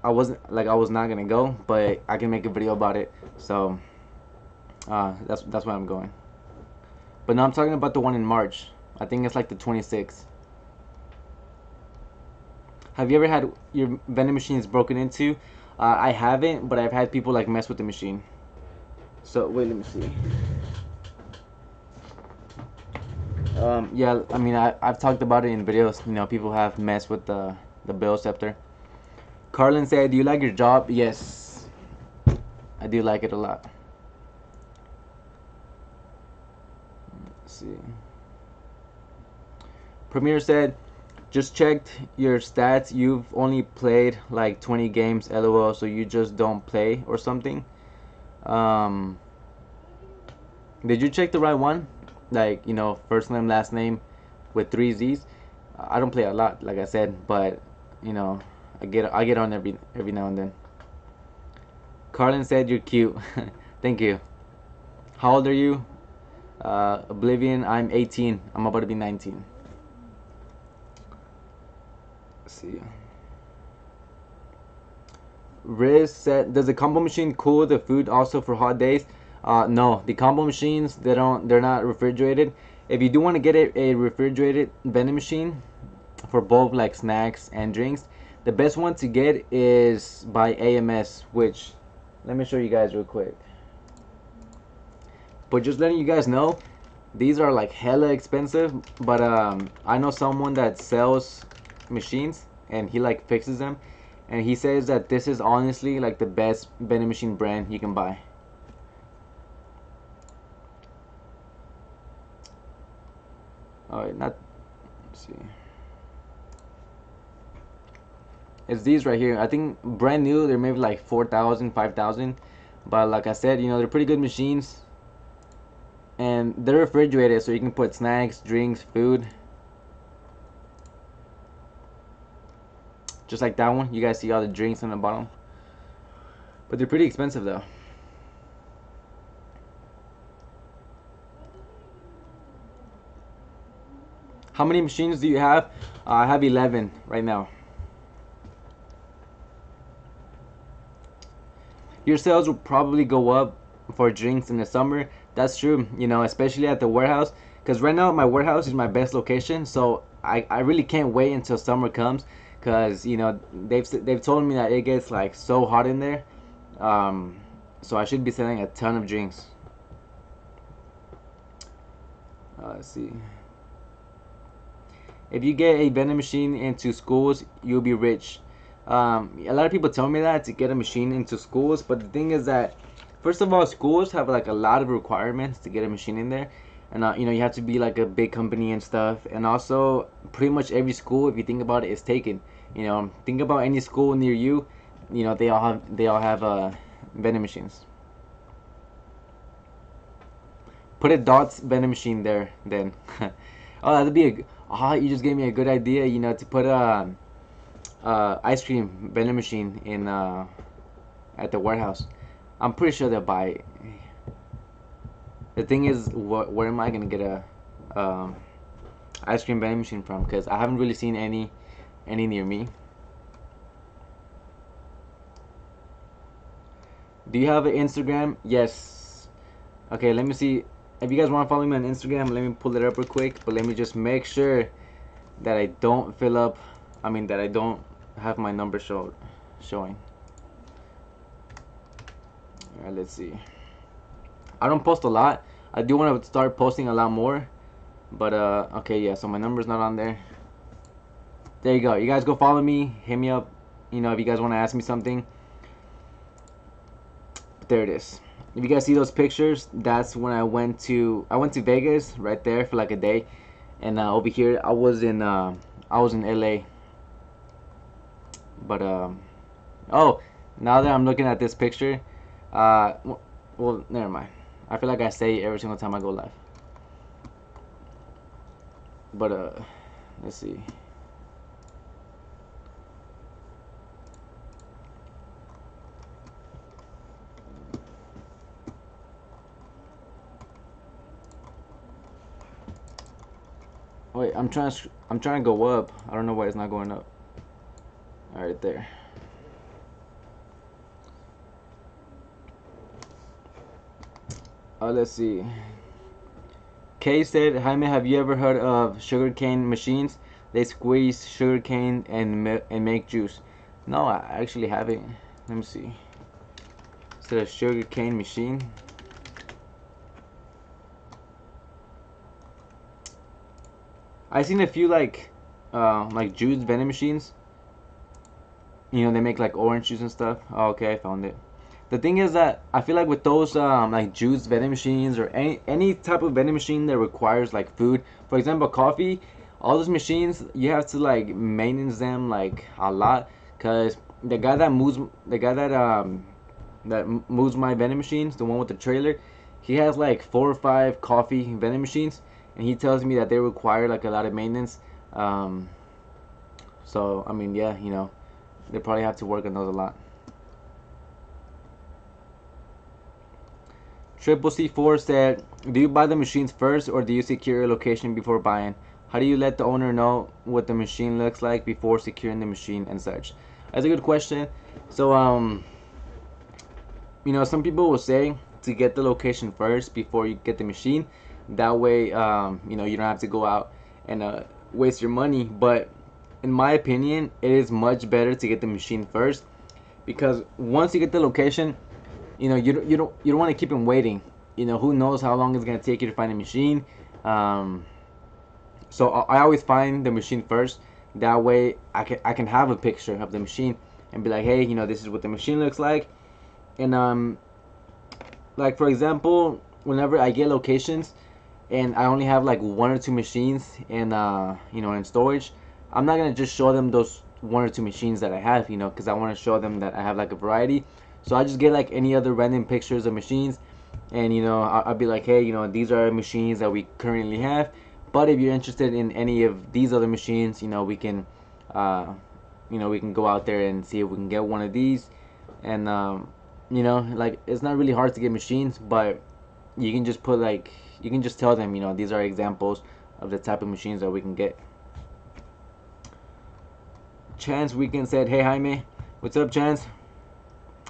I was not gonna go, but I can make a video about it. So that's why I'm going. But now I'm talking about the one in March. I think it's like the 26th. Have you ever had your vending machines broken into? I haven't, but I've had people like mess with the machine. So wait, let me see. Yeah, I mean, I've talked about it in videos. You know, people have messed with the bill scepter. Carlin said, "Do you like your job?" Yes, I do like it a lot. Let's see. Premier said, "Just checked your stats. You've only played like 20 games, lol. So you just don't play or something." Um, did you check the right one? Like, you know, first name, last name with three Z's. I don't play a lot, like I said, but you know, I get on every now and then. Carlin said you're cute. Thank you. How old are you? Oblivion. I'm 18. I'm about to be 19. Let's see. Riz said, "Does the combo machine cool the food also for hot days?" No, the combo machines they're not refrigerated. If you do want to get a refrigerated vending machine for both like snacks and drinks, the best one to get is by AMS, which let me show you guys real quick. But just letting you guys know, these are like hella expensive. But I know someone that sells machines and he like fixes them, and he says that this is honestly like the best vending machine brand you can buy. Alright, not. Let's see. It's these right here. I think brand new they're maybe like 4,000, 5,000. But like I said, you know, they're pretty good machines. And they're refrigerated, so you can put snacks, drinks, food. Just like that one. You guys see all the drinks on the bottom. But they're pretty expensive though. How many machines do you have? I have 11 right now. Your sales will probably go up for drinks in the summer. That's true, you know, especially at the warehouse. Because right now my warehouse is my best location, so I really can't wait until summer comes. Because you know they've told me that it gets like so hot in there, um, so I should be selling a ton of drinks. Let's see. If you get a vending machine into schools, you'll be rich. A lot of people tell me that to get a machine into schools, but the thing is that, first of all, schools have like a lot of requirements to get a machine in there, and you know you have to be like a big company and stuff. And also, pretty much every school, if you think about it, is taken. You know, think about any school near you. You know, they all have vending machines. Put a Dots vending machine there, then. Oh, that'd be a. Oh, you just gave me a good idea. You know, to put a ice cream vending machine in at the warehouse. I'm pretty sure they'll buy it. The thing is, where am I gonna get a ice cream vending machine from? Because I haven't really seen any near me. Do you have an Instagram? Yes. Okay, let me see. If you guys want to follow me on Instagram, let me pull it up real quick. But let me just make sure that I don't fill up. I mean that I don't have my number showing. Alright, let's see. I don't post a lot. I do want to start posting a lot more. But okay, yeah, so my number's not on there. There you go. You guys go follow me, hit me up, you know, if you guys want to ask me something. But there it is. If you guys see those pictures, that's when I went to Vegas right there for like a day. And over here I was in LA. But oh, now that I'm looking at this picture, well, never mind. I feel like I say it every single time I go live. But let's see. Wait, I'm trying to go up. I don't know why it's not going up. All right, there. Let's see. Kay said, "Jaime, have you ever heard of sugarcane machines? They squeeze sugar cane and make juice. No, I actually haven't. Let me see. Is it a sugar cane machine? I've seen a few like juice vending machines. You know, they make like orange juice and stuff. Oh, okay, I found it. The thing is that I feel like with those like juice vending machines or any type of vending machine that requires like food, for example, coffee, all those machines you have to like maintenance them like a lot, cause the guy that moves my vending machines, the one with the trailer, he has like 4 or 5 coffee vending machines, and he tells me that they require like a lot of maintenance. Um, so I mean, yeah, you know, they probably have to work on those a lot. Triple C4 said, "Do you buy the machines first, or do you secure a location before buying? How do you let the owner know what the machine looks like before securing the machine and such?" That's a good question. So, you know, some people will say to get the location first before you get the machine. That way, you know, you don't have to go out and waste your money. But in my opinion, it is much better to get the machine first, because once you get the location, you know, you don't want to keep him waiting. You know, who knows how long it's gonna take you to find a machine. Um, so I always find the machine first. That way I can have a picture of the machine and be like, hey, you know, this is what the machine looks like. And like for example, whenever I get locations and I only have like 1 or 2 machines in you know, in storage, I'm not gonna just show them those 1 or 2 machines that I have, you know, because I want to show them that I have like a variety. So I just get like any other random pictures of machines, and you know, I'll be like, hey, you know, these are machines that we currently have, but if you're interested in any of these other machines, you know, uh, we can go out there and see if we can get one of these. And you know, like, it's not really hard to get machines, but you can just put like, you can just tell them, you know, these are examples of the type of machines that we can get. Chance Weekend said, hey Jaime, what's up, Chance?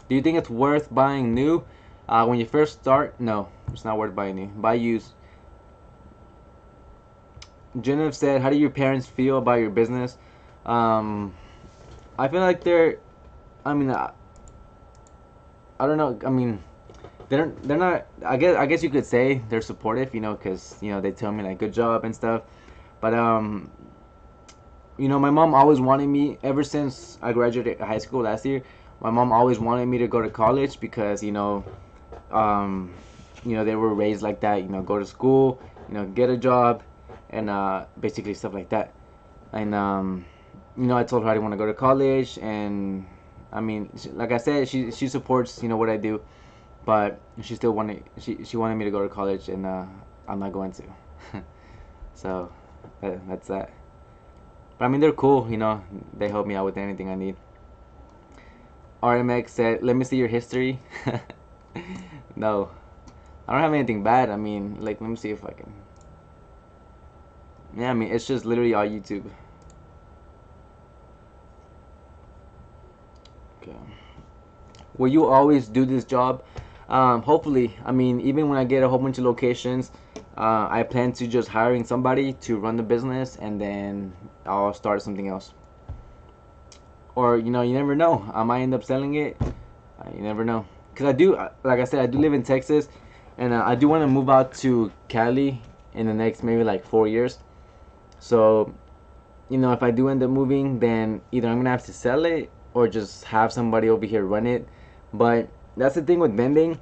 Do you think it's worth buying new? When you first start, no, it's not worth buying new. Buy used. Genevieve said, how do your parents feel about your business? Um, I feel like they're, I mean, I don't know. I mean, they're not. I guess you could say they're supportive, you know, because you know they tell me like good job and stuff. But you know, my mom always wanted me ever since I graduated high school last year. My mom always wanted me to go to college because um, you know, they were raised like that. You know, go to school, you know, get a job, and basically stuff like that. And you know, I told her I didn't want to go to college, and I mean, like I said, she supports, you know, what I do, but she wanted me to go to college, and I'm not going to. So that's that. But I mean, they're cool, you know. They help me out with anything I need. RMX said, "Let me see your history." No, I don't have anything bad. I mean, like, let me see if I can. Yeah, I mean, it's just literally all YouTube. Okay. Will you always do this job? Hopefully. I mean, even when I get a whole bunch of locations, I plan to just hiring somebody to run the business, and then I'll start something else. Or, you know, you never know. I might end up selling it. You never know. Because I do, like I said, I do live in Texas, and I do want to move out to Cali in the next maybe like 4 years. So, you know, if I do end up moving, then either I'm going to have to sell it or just have somebody over here run it. But that's the thing with vending.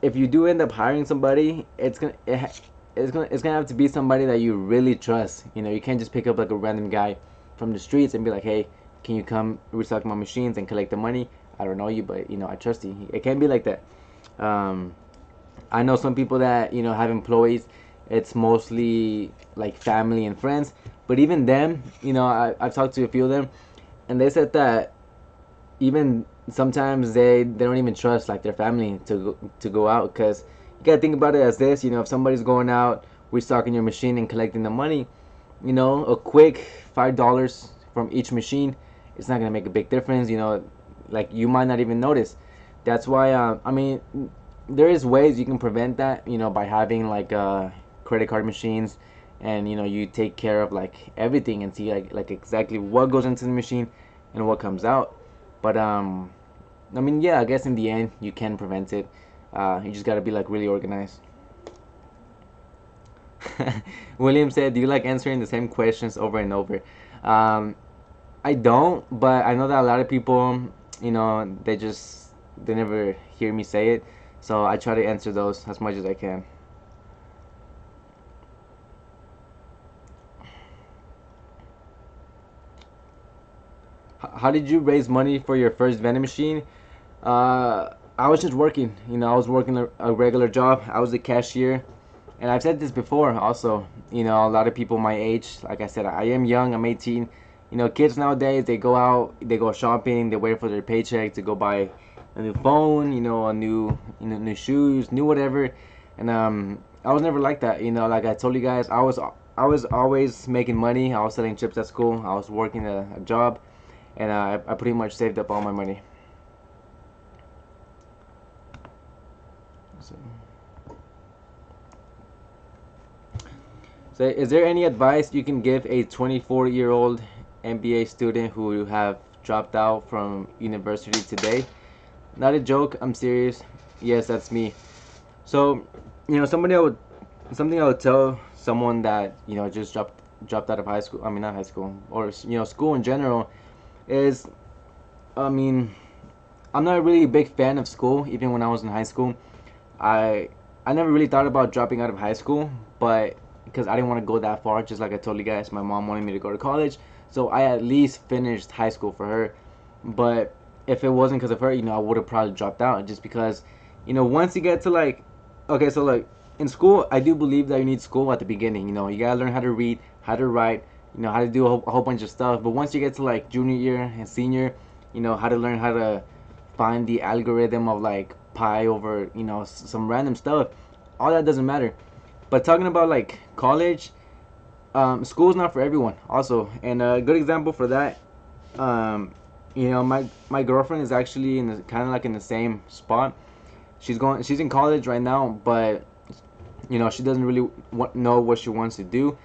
If you do end up hiring somebody, it's gonna have to be somebody that you really trust. You know, you can't just pick up like a random guy from the streets and be like, hey, can you come restock my machines and collect the money? I don't know you, but you know, I trust you. It can't be like that. Um, I know some people that, you know, have employees. It's mostly like family and friends, but even them, you know, I've talked to a few of them, and they said that even sometimes they don't even trust like their family to go out, because you gotta think about it as this, you know, if somebody's going out restocking your machine and collecting the money, you know, a quick $5 from each machine, it's not gonna make a big difference, you know, like you might not even notice. That's why I mean, there is ways you can prevent that, you know, by having like credit card machines and you take care of like everything and see like exactly what goes into the machine and what comes out. But I mean, yeah, I guess in the end you can prevent it. You just gotta be like really organized. William said, "Do you like answering the same questions over and over?" Um, I don't, but I know that a lot of people, they never hear me say it, so I try to answer those as much as I can. How did you raise money for your first vending machine? I was just working. I was working a regular job. I was a cashier, and I've said this before. Also, a lot of people my age, like I said, I am young. I'm 18. Kids nowadays they go out, they go shopping, they wait for their paycheck to go buy a new phone, a new, new shoes, new whatever. And I was never like that. Like I told you guys, I was always making money. I was selling chips at school. I was working a job, and I pretty much saved up all my money. So, is there any advice you can give a 24-year-old MBA student who have dropped out from university today? Not a joke. I'm serious. Yes, that's me. So, something I would tell someone that just dropped out of high school. I mean, not high school, or school in general, is, I mean, I'm not really a big fan of school. Even when I was in high school, I I never really thought about dropping out of high school, but because I didn't want to go that far, just like I told you guys, my mom wanted me to go to college, so I at least finished high school for her. But if it wasn't because of her, I would have probably dropped out just because, once you get to like, okay, so like in school, I do believe that you need school at the beginning. You gotta learn how to read, how to write, how to do a whole bunch of stuff. But once you get to like junior year and senior, how to learn how to find the algorithm of like pi over some random stuff, all that doesn't matter. But talking about like college, school is not for everyone also, and a good example for that, um, my girlfriend is actually in the kind of like in the same spot. She's in college right now, but she doesn't really know what she wants to do.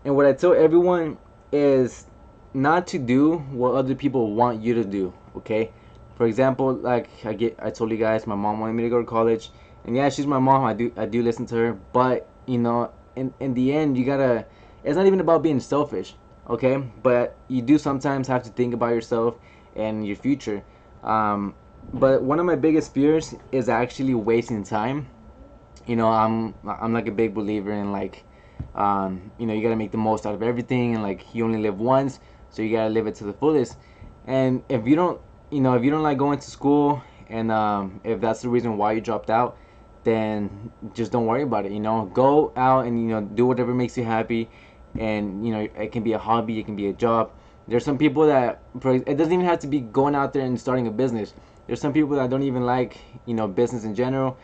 And what I tell everyone is not to do what other people want you to do. Okay, for example, like I told you guys, my mom wanted me to go to college, and yeah, she's my mom. I do listen to her, but in the end, you gotta. It's not even about being selfish, okay? But you do sometimes have to think about yourself and your future. But one of my biggest fears is actually wasting time. I'm like a big believer in like, you gotta make the most out of everything, and like you only live once, so you gotta live it to the fullest. And if you don't like going to school, and if that's the reason why you dropped out, then just don't worry about it. Go out and do whatever makes you happy, and it can be a hobby, it can be a job. There's some people that it doesn't even have to be going out there and starting a business. There's some people that don't even like business in general.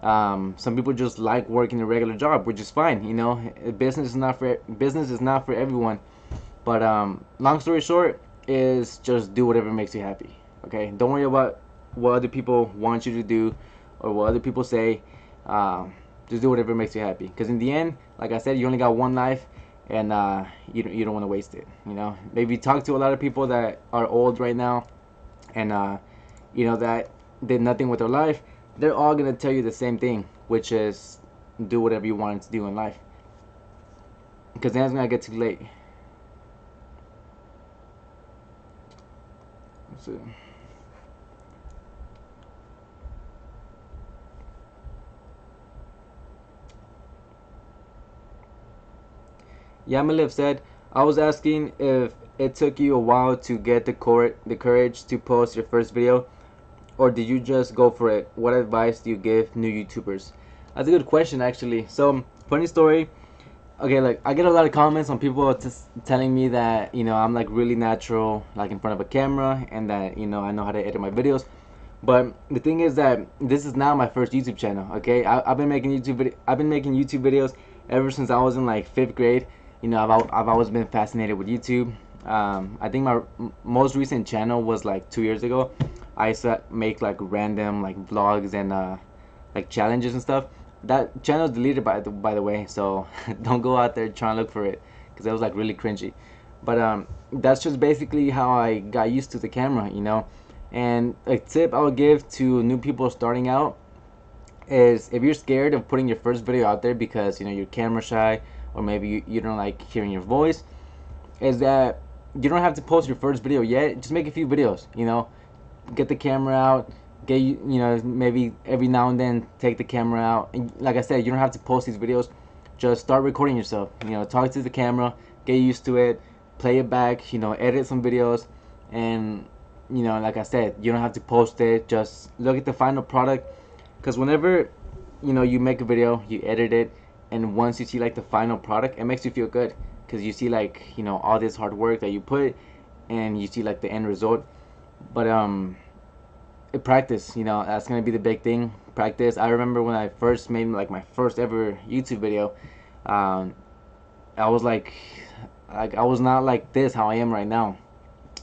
Some people just like working a regular job, which is fine. Business is not for everyone. But long story short is just do whatever makes you happy. Okay, don't worry about what other people want you to do or what other people say. Just do whatever makes you happy. Because in the end, like I said, you only got one life, and you don't want to waste it. Maybe talk to a lot of people that are old right now, and that did nothing with their life. They're all gonna tell you the same thing, which is do whatever you want to do in life. Because then it's gonna get too late. So. Yamalev said, I was asking if it took you a while to get the courage to post your first video, or did you just go for it? What advice do you give new YouTubers? That's a good question, actually. So, funny story. Okay, like I get a lot of comments on people just telling me that I'm like really natural, like in front of a camera, and that I know how to edit my videos. But the thing is that this is not my first YouTube channel. Okay, I've been making YouTube videos ever since I was in like fifth grade. I've always been fascinated with YouTube. I think my most recent channel was like 2 years ago. I used to make like random like vlogs and like challenges and stuff. That channel is deleted by the way, so don't go out there trying to look for it because it was like really cringy. But that's just basically how I got used to the camera, you know. And a tip I would give to new people starting out is if you're scared of putting your first video out there because you know you're camera shy or maybe you don't like hearing your voice, is that you don't have to post your first video yet. Just make a few videos, you know, get the camera out, get you know, maybe every now and then take the camera out, and like I said, you don't have to post these videos. Just start recording yourself, you know, talk to the camera, get used to it, play it back, you know, edit some videos, and you know, like I said, you don't have to post it. Just look at the final product, because whenever you know you make a video, you edit it, and once you see like the final product, it makes you feel good because you see like, you know, all this hard work that you put, and you see like the end result. But practice, you know, that's gonna be the big thing. Practice. I remember when I first made like my first ever YouTube video, I was like I was not like this how I am right now,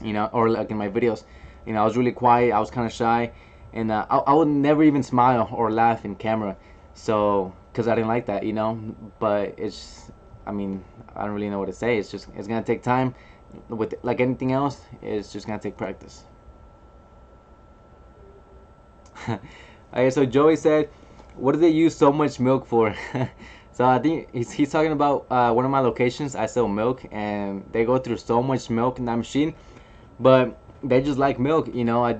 you know, or like in my videos, you know, I was really quiet, I was kind of shy, and I would never even smile or laugh in camera, so because I didn't like that, you know. But it's, I mean, I don't really know what to say. It's just, it's gonna take time. With like anything else, it's just gonna take practice. Okay, so Joey said, what do they use so much milk for? So I think he's talking about one of my locations. I sell milk, and they go through so much milk in that machine, but they just like milk, you know. I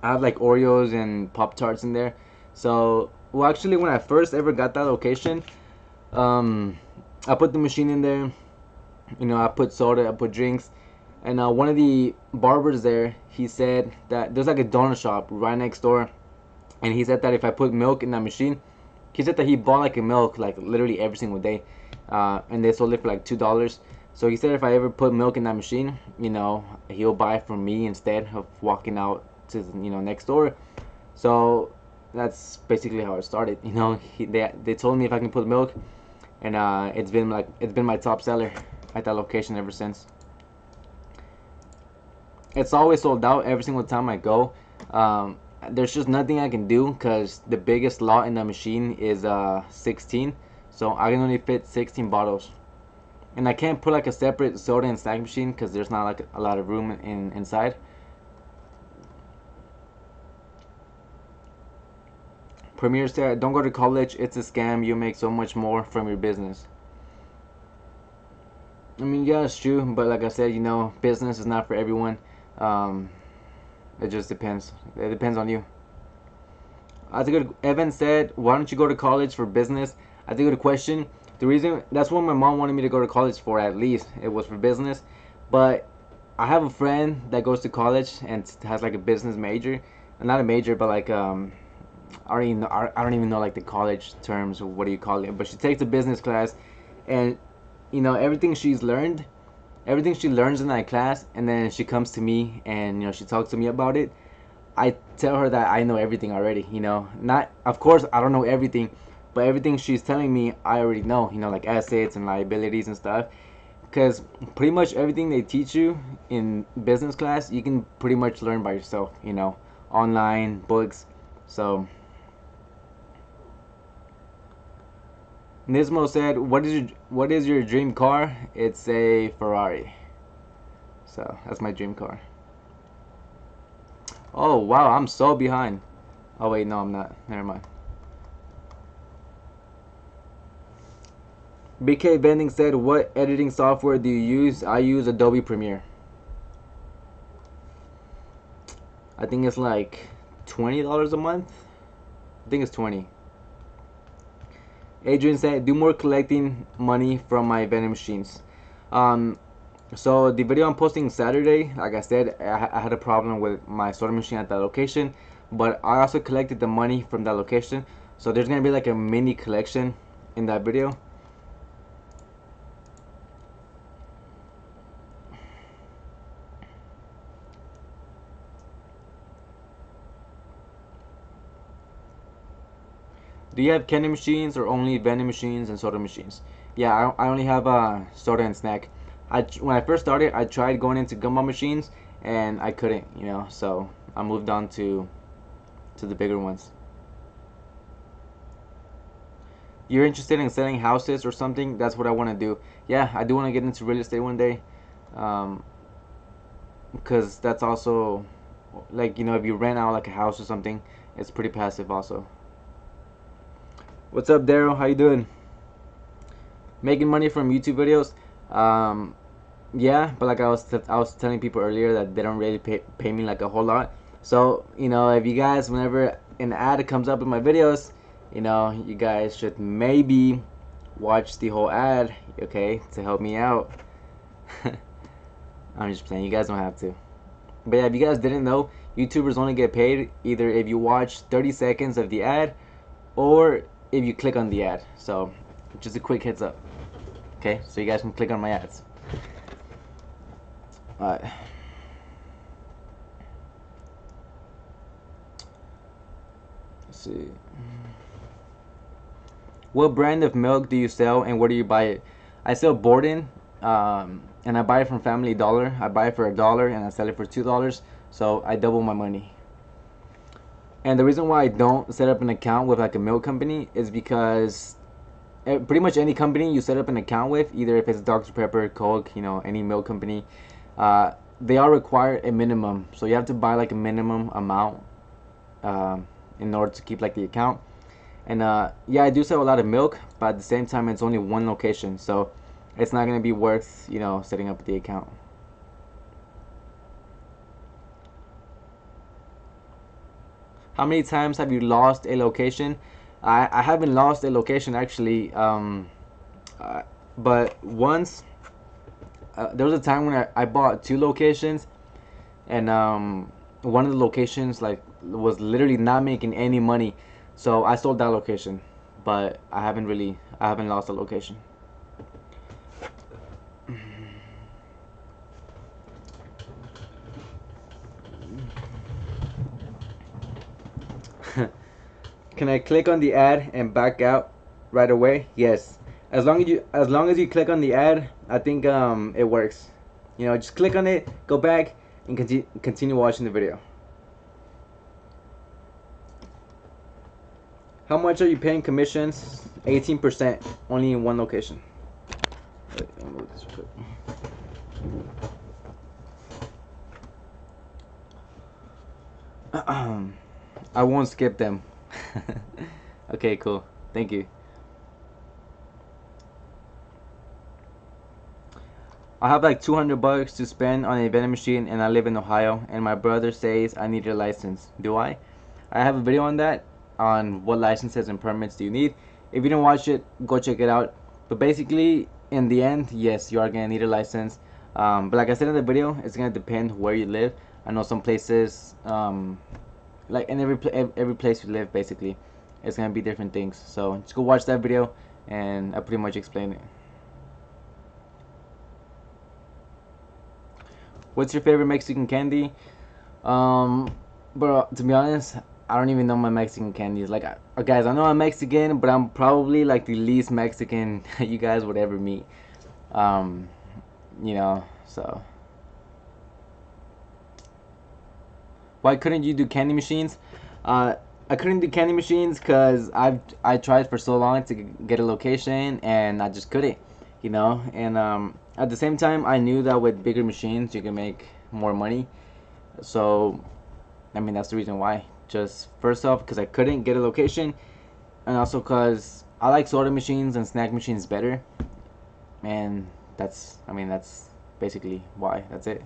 have like Oreos and Pop Tarts in there. So, well, actually, when I first ever got that location, I put the machine in there. You know, I put soda, I put drinks, and one of the barbers there, he said that there's like a donut shop right next door, and he said that if I put milk in that machine, he said that he bought like a milk like literally every single day, and they sold it for like $2. So he said if I ever put milk in that machine, you know, he'll buy it from me instead of walking out to, you know, next door. So that's basically how it started. You know, they told me if I can put milk, and it's been my top seller at that location ever since. It's always sold out every single time I go. There's just nothing I can do because the biggest lot in the machine is 16, so I can only fit 16 bottles, and I can't put like a separate soda and snack machine because there's not like a lot of room inside. Premier said, don't go to college, it's a scam, you make so much more from your business. I mean, yeah, it's true, but like I said, you know, business is not for everyone. It just depends. It depends on you. I think Evan said, why don't you go to college for business? I think good question. The reason, that's what my mom wanted me to go to college for, at least. It was for business. But I have a friend that goes to college and has like a business major. Not a major, but like, I don't even know like the college terms, or what do you call it? But she takes a business class, and you know, everything she learns in that class, and then she comes to me and, you know, she talks to me about it. I tell her that I know everything already, you know. Not, of course, I don't know everything, but everything she's telling me, I already know, you know, like assets and liabilities and stuff. Because pretty much everything they teach you in business class, you can pretty much learn by yourself, you know, online, books. So, Nismo said, what is your dream car? It's a Ferrari. So that's my dream car. Oh wow, I'm so behind. Oh wait, no, I'm not. Never mind. BK Vending said, what editing software do you use? I use Adobe Premiere. I think it's like $20 a month. I think it's 20. Adrian said, do more collecting money from my vending machines. So the video I'm posting Saturday, like I said, I had a problem with my soda machine at that location, but I also collected the money from that location. So there's gonna be like a mini collection in that video. Do you have candy machines or only vending machines and soda machines? Yeah, I only have soda and snack. When I first started, I tried going into gumball machines, and I couldn't, you know, so I moved on to the bigger ones. you're interested in selling houses or something, that's what I want to do. Yeah, I do want to get into real estate one day, because that's also like, you know, if you rent out like a house or something, it's pretty passive also. What's up, Daryl? How you doing? Making money from YouTube videos? Um, yeah, but like I was telling people earlier that they don't really pay me like a whole lot. So, you know, if you guys, whenever an ad comes up in my videos, you know, you guys should maybe watch the whole ad, okay, to help me out. I'm just playing. You guys don't have to. But yeah, if you guys didn't know, YouTubers only get paid either if you watch 30 seconds of the ad or if you click on the ad. So, just a quick heads up. Okay, so you guys can click on my ads. Alright. Let's see. What brand of milk do you sell and where do you buy it? I sell Borden, and I buy it from Family Dollar. I buy it for $1 and I sell it for $2. So I double my money. And the reason why I don't set up an account with like a milk company is because pretty much any company you set up an account with, either if it's Dr. Pepper, Coke, you know, any milk company, they all require a minimum. So you have to buy like a minimum amount in order to keep like the account. And yeah, I do sell a lot of milk, but at the same time, it's only one location, so it's not gonna be worth, you know, setting up the account. How many times have you lost a location? I haven't lost a location actually, but once there was a time when I bought 2 locations, and one of the locations like was literally not making any money, so I sold that location. But I haven't lost a location. Can I click on the ad and back out right away? Yes. As long as you click on the ad, I think it works. You know, just click on it, go back, and continue watching the video. How much are you paying commissions? 18%, only in one location. Wait, let me move this real quick. I won't skip them. Okay, cool. Thank you. I have like $200 to spend on a vending machine, and I live in Ohio, and my brother says I need a license. Do I? I have a video on that, on what licenses and permits do you need. If you didn't watch it, go check it out. But basically, in the end, yes, you are gonna need a license. But like I said in the video, it's gonna depend where you live. I know some places, like in every place you live, basically, it's gonna be different things. So just go watch that video, and I pretty much explain it. What's your favorite Mexican candy? Bro, to be honest, I don't even know my Mexican candies. Like, guys, I know I'm Mexican, but I'm probably like the least Mexican you guys would ever meet. You know, so. Why couldn't you do candy machines? I couldn't do candy machines because I tried for so long to get a location, and I just couldn't, you know. And at the same time, I knew that with bigger machines you can make more money. So, I mean, that's the reason why. Just first off, because I couldn't get a location, and also because I like soda machines and snack machines better. And that's, I mean, that's basically why. That's it.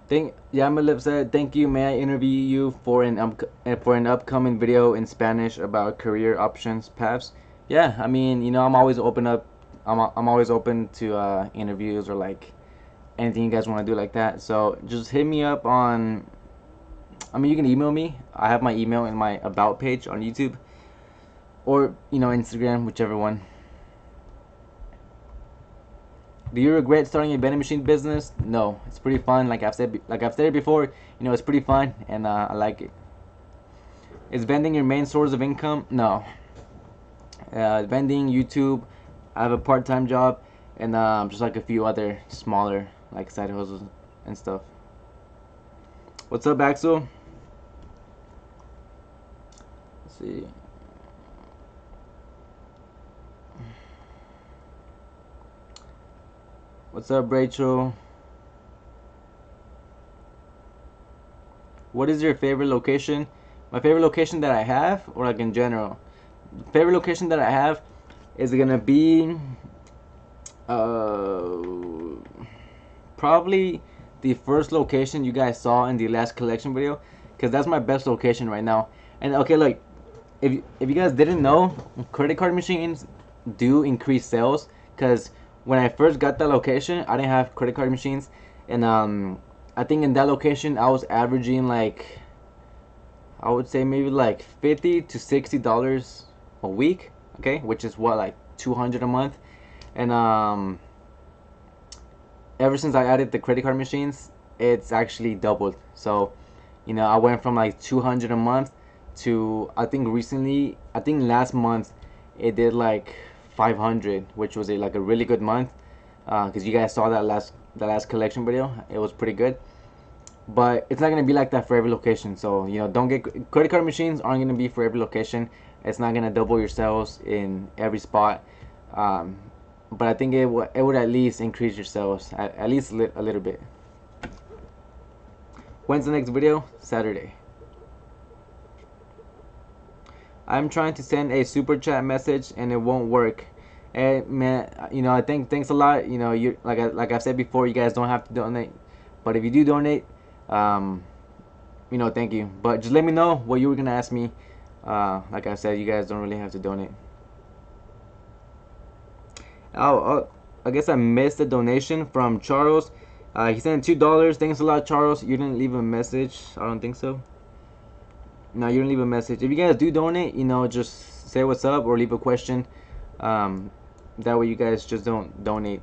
Jaime said, "Thank you. May I interview you for an upcoming video in Spanish about career options paths?" Yeah, I mean, you know, I'm always open up. I'm always open to interviews or like anything you guys want to do like that. So just hit me up on. I mean, you can email me. I have my email in my about page on YouTube, or you know, Instagram, whichever one. Do you regret starting a vending machine business? No, it's pretty fun. Like I've said before, you know, it's pretty fun, and I like it. Is vending your main source of income? No. Vending, YouTube. I have a part-time job, and just like a few other smaller like side hustles and stuff. What's up, Axel? Let's see. What's up, Rachel? What is your favorite location? My favorite location that I have, or like in general? Favorite location that I have is gonna be uh, probably the first location you guys saw in the last collection video, because that's my best location right now. And okay, like if you guys didn't know, credit card machines do increase sales, because when I first got that location, I didn't have credit card machines, and I think in that location I was averaging like, I would say maybe like $50 to $60 a week, okay, which is what, like 200 a month. And ever since I added the credit card machines, it's actually doubled. So, I went from like 200 a month to, I think recently, I think last month, it did like 500, which was like a really good month. Because you guys saw that last collection video, it was pretty good. But it's not gonna be like that for every location. So don't get, credit card machines aren't gonna be for every location. It's not gonna double your sales in every spot. But I think it would at least increase your sales at least a little bit. When's the next video? Saturday. I'm trying to send a super chat message and it won't work. And man, I think thanks a lot. You like I've said before, you guys don't have to donate, but if you do donate, thank you. But just let me know what you were gonna ask me. Like I said, you guys don't really have to donate. Oh, I guess I missed a donation from Charles. He sent $2. Thanks a lot, Charles. You didn't leave a message. I don't think so. No, you didn't leave a message. If you guys do donate, just say what's up or leave a question. That way you guys just don't donate.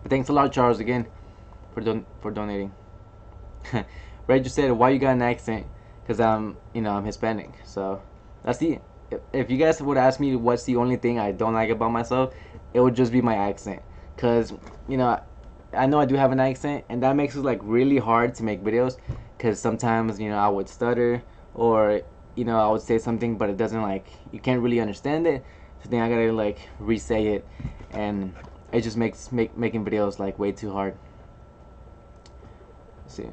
But thanks a lot, Charles, again for donating. Ray just said, why you got an accent? Because I'm Hispanic. So that's the, if you guys would ask me what's the only thing I don't like about myself, it would just be my accent. Because I know I do have an accent, and that makes it like really hard to make videos. Because sometimes I would stutter, or I would say something but it doesn't, like, you can't really understand it. So then I gotta like re-say it, and it just makes making videos like way too hard. Let's see.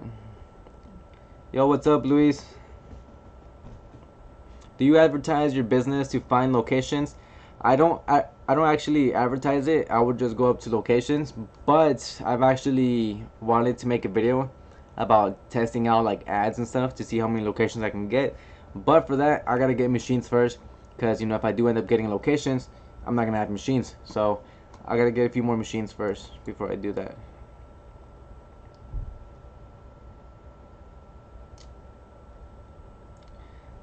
Yo, what's up, Luis? Do you advertise your business to find locations? I don't actually advertise it. I would just go up to locations, but I've actually wanted to make a video about testing out like ads and stuff to see how many locations I can get. But for that, I gotta get machines first, because if I do end up getting locations, I'm not gonna have machines. So I gotta get a few more machines first before I do that.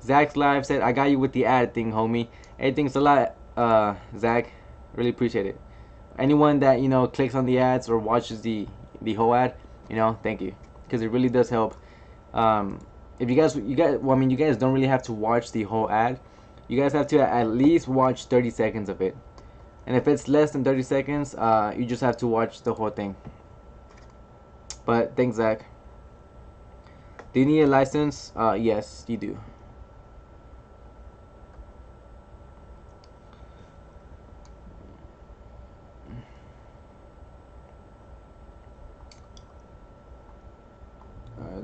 Zach's live said, I got you with the ad thing, homie. Hey, thanks a lot, Zach. Really appreciate it. Anyone that clicks on the ads or watches the whole ad, thank you, because it really does help. If you guys, well, I mean, you guys don't really have to watch the whole ad. You guys have to at least watch 30 seconds of it. And if it's less than 30 seconds, you just have to watch the whole thing. But thanks, Zach. Do you need a license? Yes, you do.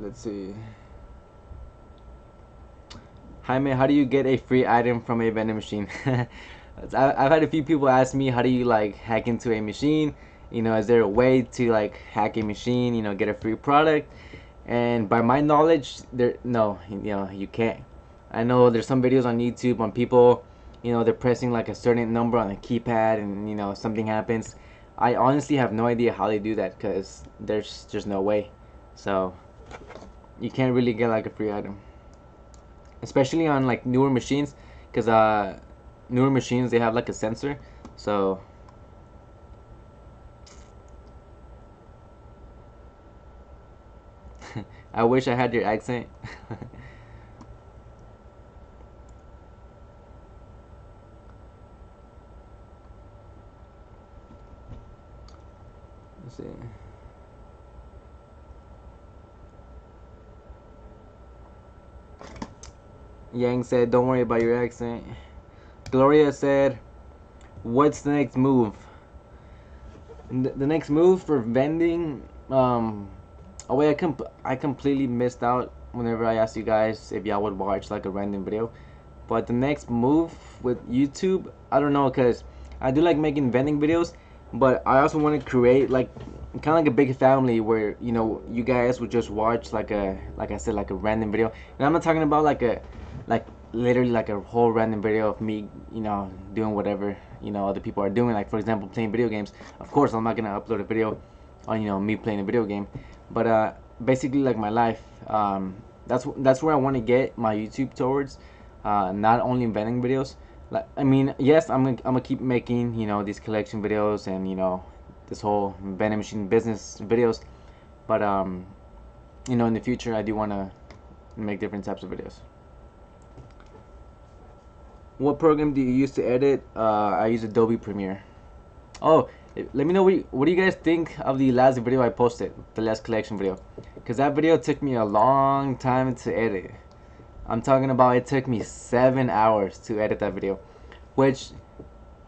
Let's see. Jaime, how do you get a free item from a vending machine? I've had a few people ask me, how do you like hack into a machine? Is there a way to like hack a machine, get a free product? And by my knowledge, no, you can't. I know there's some videos on YouTube on people, they're pressing like a certain number on a keypad, and something happens. I honestly have no idea how they do that, because there's just no way. So you can't really get like a free item, especially on like newer machines, because newer machines, they have like a sensor. So I wish I had your accent. Let's see. Yang said, don't worry about your accent. Gloria said, what's the next move? The next move for vending. Oh wait, I completely missed out whenever I asked you guys if y'all would watch like a random video. But the next move with YouTube, I don't know, cause I do like making vending videos, but I also want to create like kind of like a big family where you guys would just watch like I said, like a random video. And I'm not talking about like literally like a whole random video of me doing whatever other people are doing, like for example playing video games. Of course I'm not gonna upload a video on me playing a video game, but basically like my life. That's where I want to get my YouTube towards, not only vending videos. Like, I mean, yes, I'm gonna keep making these collection videos and this whole vending machine business videos, but in the future I do want to make different types of videos. What program do you use to edit? I use Adobe Premiere. Oh, let me know what do you guys think of the last video I posted, the last collection video, because that video took me a long time to edit. I'm talking about it took me 7 hours to edit that video, which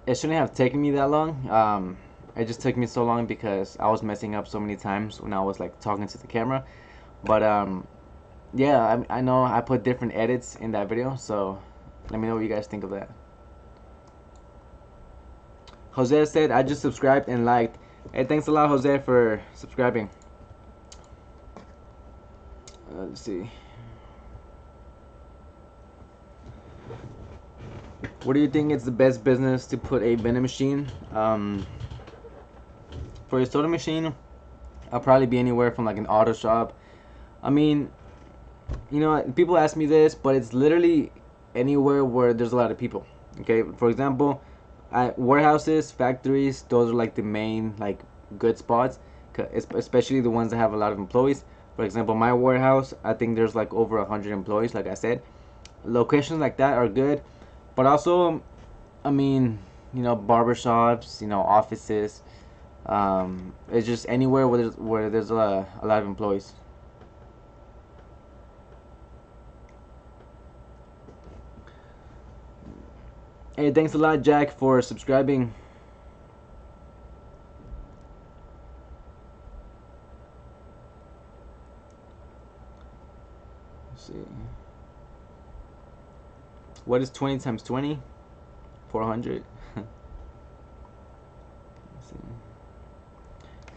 it shouldn't have taken me that long. It just took me so long because I was messing up so many times when I was like talking to the camera. But yeah, I know I put different edits in that video, so let me know what you guys think of that. Jose said, I just subscribed and liked. Hey, thanks a lot, Jose, for subscribing. Let's see. What do you think is the best business to put a vending machine? For a soda machine, I'll probably be anywhere from like an auto shop. I mean, people ask me this, but it's literally anywhere where there's a lot of people. Okay, for example, at warehouses, factories, those are like the main like good spots, especially the ones that have a lot of employees. For example, my warehouse, I think there's like over 100 employees. Like I said, locations like that are good, but also, I mean, barbershops, offices. It's just anywhere where there's a lot of employees. Hey, thanks a lot, Jack, for subscribing. Let's see. What is 20 times 20? 400.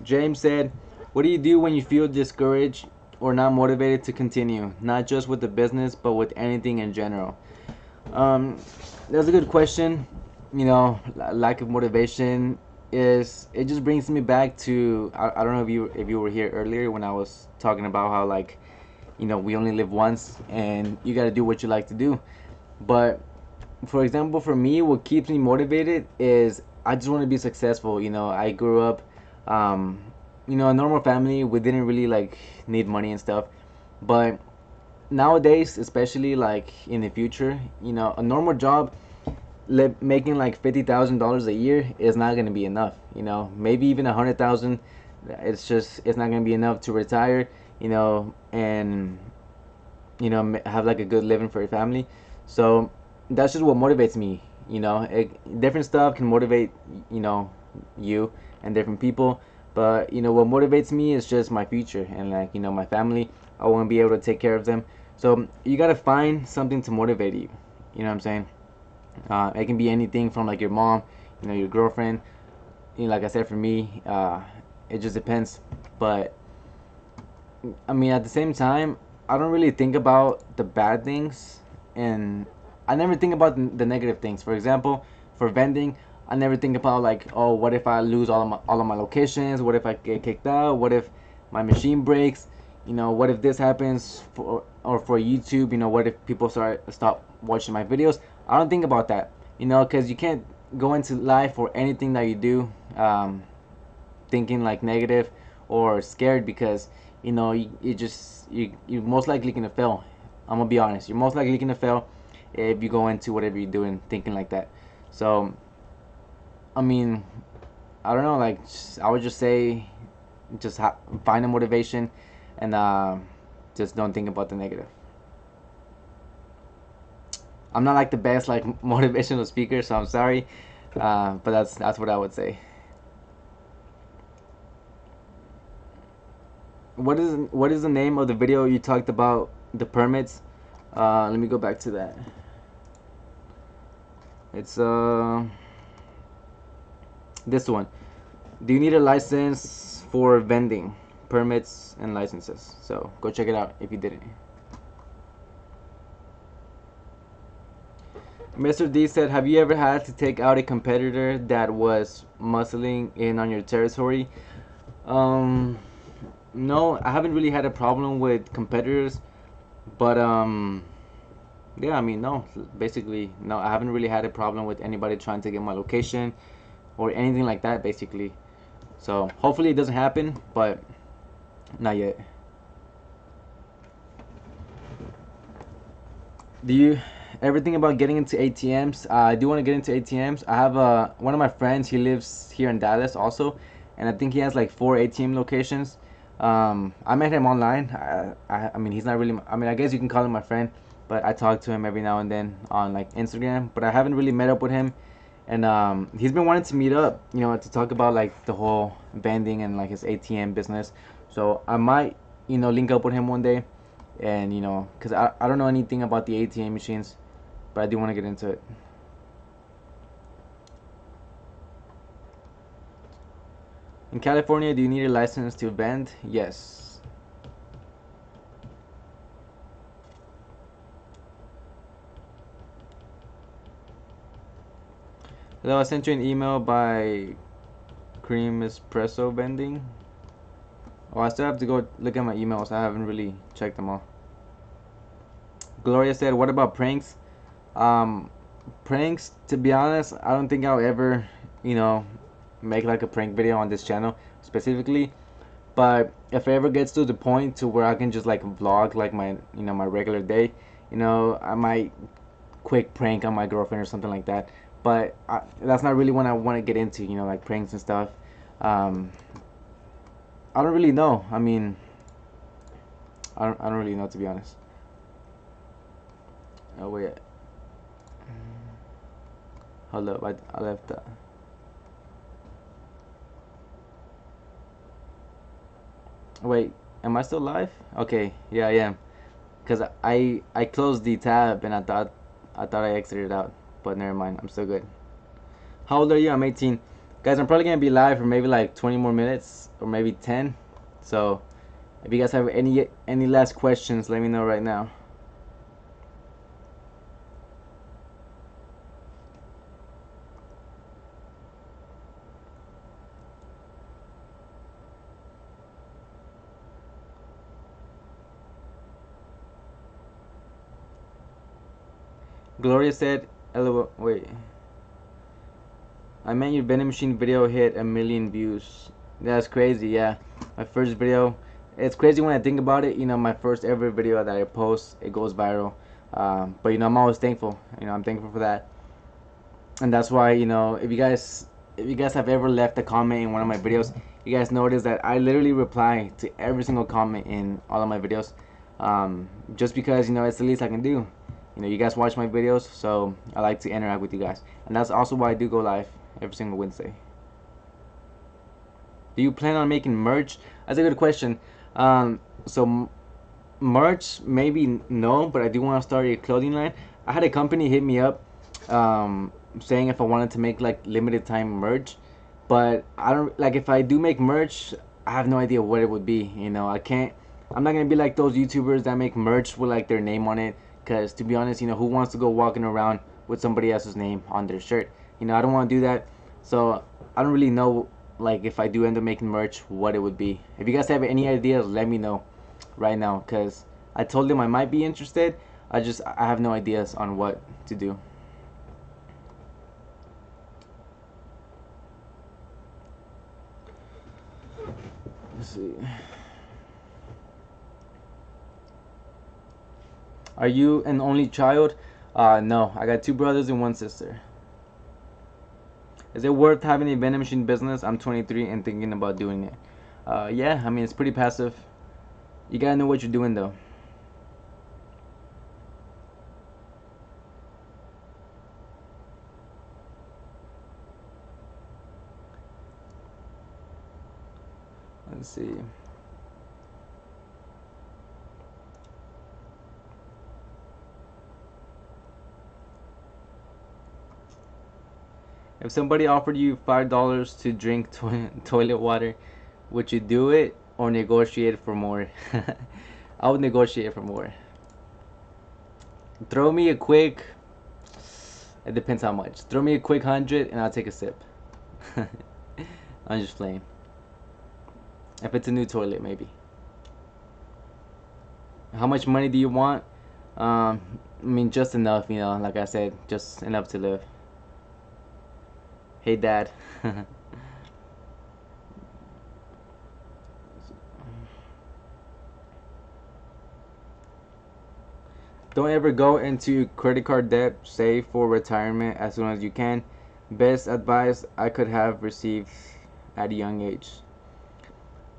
James said, what do you do when you feel discouraged or not motivated to continue? Not just with the business, but with anything in general. That's a good question. Lack of motivation it just brings me back to I don't know if you were here earlier when I was talking about how like we only live once and you got to do what you like to do. But for example, for me, what keeps me motivated is I just want to be successful. I grew up a normal family. We didn't really like need money and stuff, but nowadays, especially like in the future, a normal job making like $50,000 a year is not gonna be enough. Maybe even 100,000. It's not gonna be enough to retire. And have like a good living for your family. So that's just what motivates me. Different stuff can motivate you and different people, but what motivates me is just my future and like my family. I want to be able to take care of them. So you gotta find something to motivate you. You know what I'm saying? It can be anything from like your mom, your girlfriend. Like I said, for me, it just depends. But I mean, at the same time, I don't really think about the bad things, and I never think about the negative things. For example, for vending, I never think about like, oh, what if I lose all of my locations? What if I get kicked out? What if my machine breaks? What if this happens for YouTube? What if people stop watching my videos? I don't think about that. Because you can't go into life or anything that you do thinking like negative or scared, because you're most likely gonna fail. I'm gonna be honest. You're most likely gonna fail if you go into whatever you're doing thinking like that. So, I mean, I don't know. Like, I would just say, just find a motivation, and just don't think about the negative. I'm not like the best like motivational speaker, so I'm sorry, but that's what I would say. What is the name of the video you talked about the permits? Let me go back to that. It's this one. Do you need a license for vending? Permits and licenses. So go check it out if you didn't. Mr. D said, have you ever had to take out a competitor that was muscling in on your territory? Um, no, I haven't really had a problem with competitors, but yeah, I mean, no, basically, no, I haven't really had a problem with anybody trying to get my location or anything like that, basically. So hopefully it doesn't happen, but not yet. Do you ever think about getting into ATMs? I do want to get into ATMs. I have one of my friends. He lives here in Dallas also, and I think he has like 4 ATM locations. I met him online. I mean, he's not really. I mean, I guess you can call him my friend, but I talk to him every now and then on like Instagram. But I haven't really met up with him, and he's been wanting to meet up, to talk about like the whole vending and like his ATM business. So I might, link up with him one day, and because I don't know anything about the ATM machines, but I do want to get into it. In California, do you need a license to vend? Yes. Hello, I sent you an email by Cream Espresso Vending. Oh, I still have to go look at my emails. I haven't really checked them all. Gloria said, what about pranks? Um, Pranks, to be honest, I don't think I'll ever, you know, make like a prank video on this channel specifically. But if it ever gets to the point to where I can just like vlog like my regular day, I might quick prank on my girlfriend or something like that. But that's not really what I want to get into, like pranks and stuff. Um, I don't really know. I mean, I don't really know, to be honest. Oh wait, hold up, I left that. Wait, am I still live? Okay, yeah, I am. Cause I closed the tab and I thought I exited out, but never mind. I'm still good. How old are you? I'm 18. Guys, I'm probably gonna be live for maybe like 20 more minutes or maybe 10. So if you guys have any last questions, let me know right now. Gloria said, "LOL, wait. I meant your vending machine video hit 1 million views. That's crazy, yeah. My first video. It's crazy when I think about it. My first ever video that I post, it goes viral. But I'm always thankful. I'm thankful for that. And that's why if you guys have ever left a comment in one of my videos, you guys notice that I literally reply to every single comment in all of my videos. Just because it's the least I can do. You guys watch my videos, so I like to interact with you guys, and that's also why I do go live every single Wednesday. Do you plan on making merch? That's a good question. So merch, maybe no, but I do want to start a clothing line. I had a company hit me up, saying if I wanted to make like limited time merch, but I don't like if I do make merch. I have no idea what it would be. I can't. I'm not gonna be like those YouTubers that make merch with like their name on it. Because to be honest, who wants to go walking around with somebody else's name on their shirt? I don't want to do that. So I don't really know, like, if I do end up making merch, what it would be. If you guys have any ideas, let me know right now. Because I told them I might be interested. I have no ideas on what to do. Let's see. Are you an only child? No, I got 2 brothers and 1 sister. Is it worth having a vending machine business? I'm 23 and thinking about doing it. Yeah, I mean, it's pretty passive. You gotta know what you're doing though. Let's see. If somebody offered you $5 to drink toilet water, would you do it or negotiate for more? I would negotiate for more. Throw me a quick. It depends how much. Throw me a quick 100 and I'll take a sip. I'm just playing. If it's a new toilet, maybe. How much money do you want? I mean, just enough, you know. Like I said, just enough to live. Hey, Dad. Don't ever go into credit card debt. Save for retirement as soon as you can. Best advice I could have received at a young age.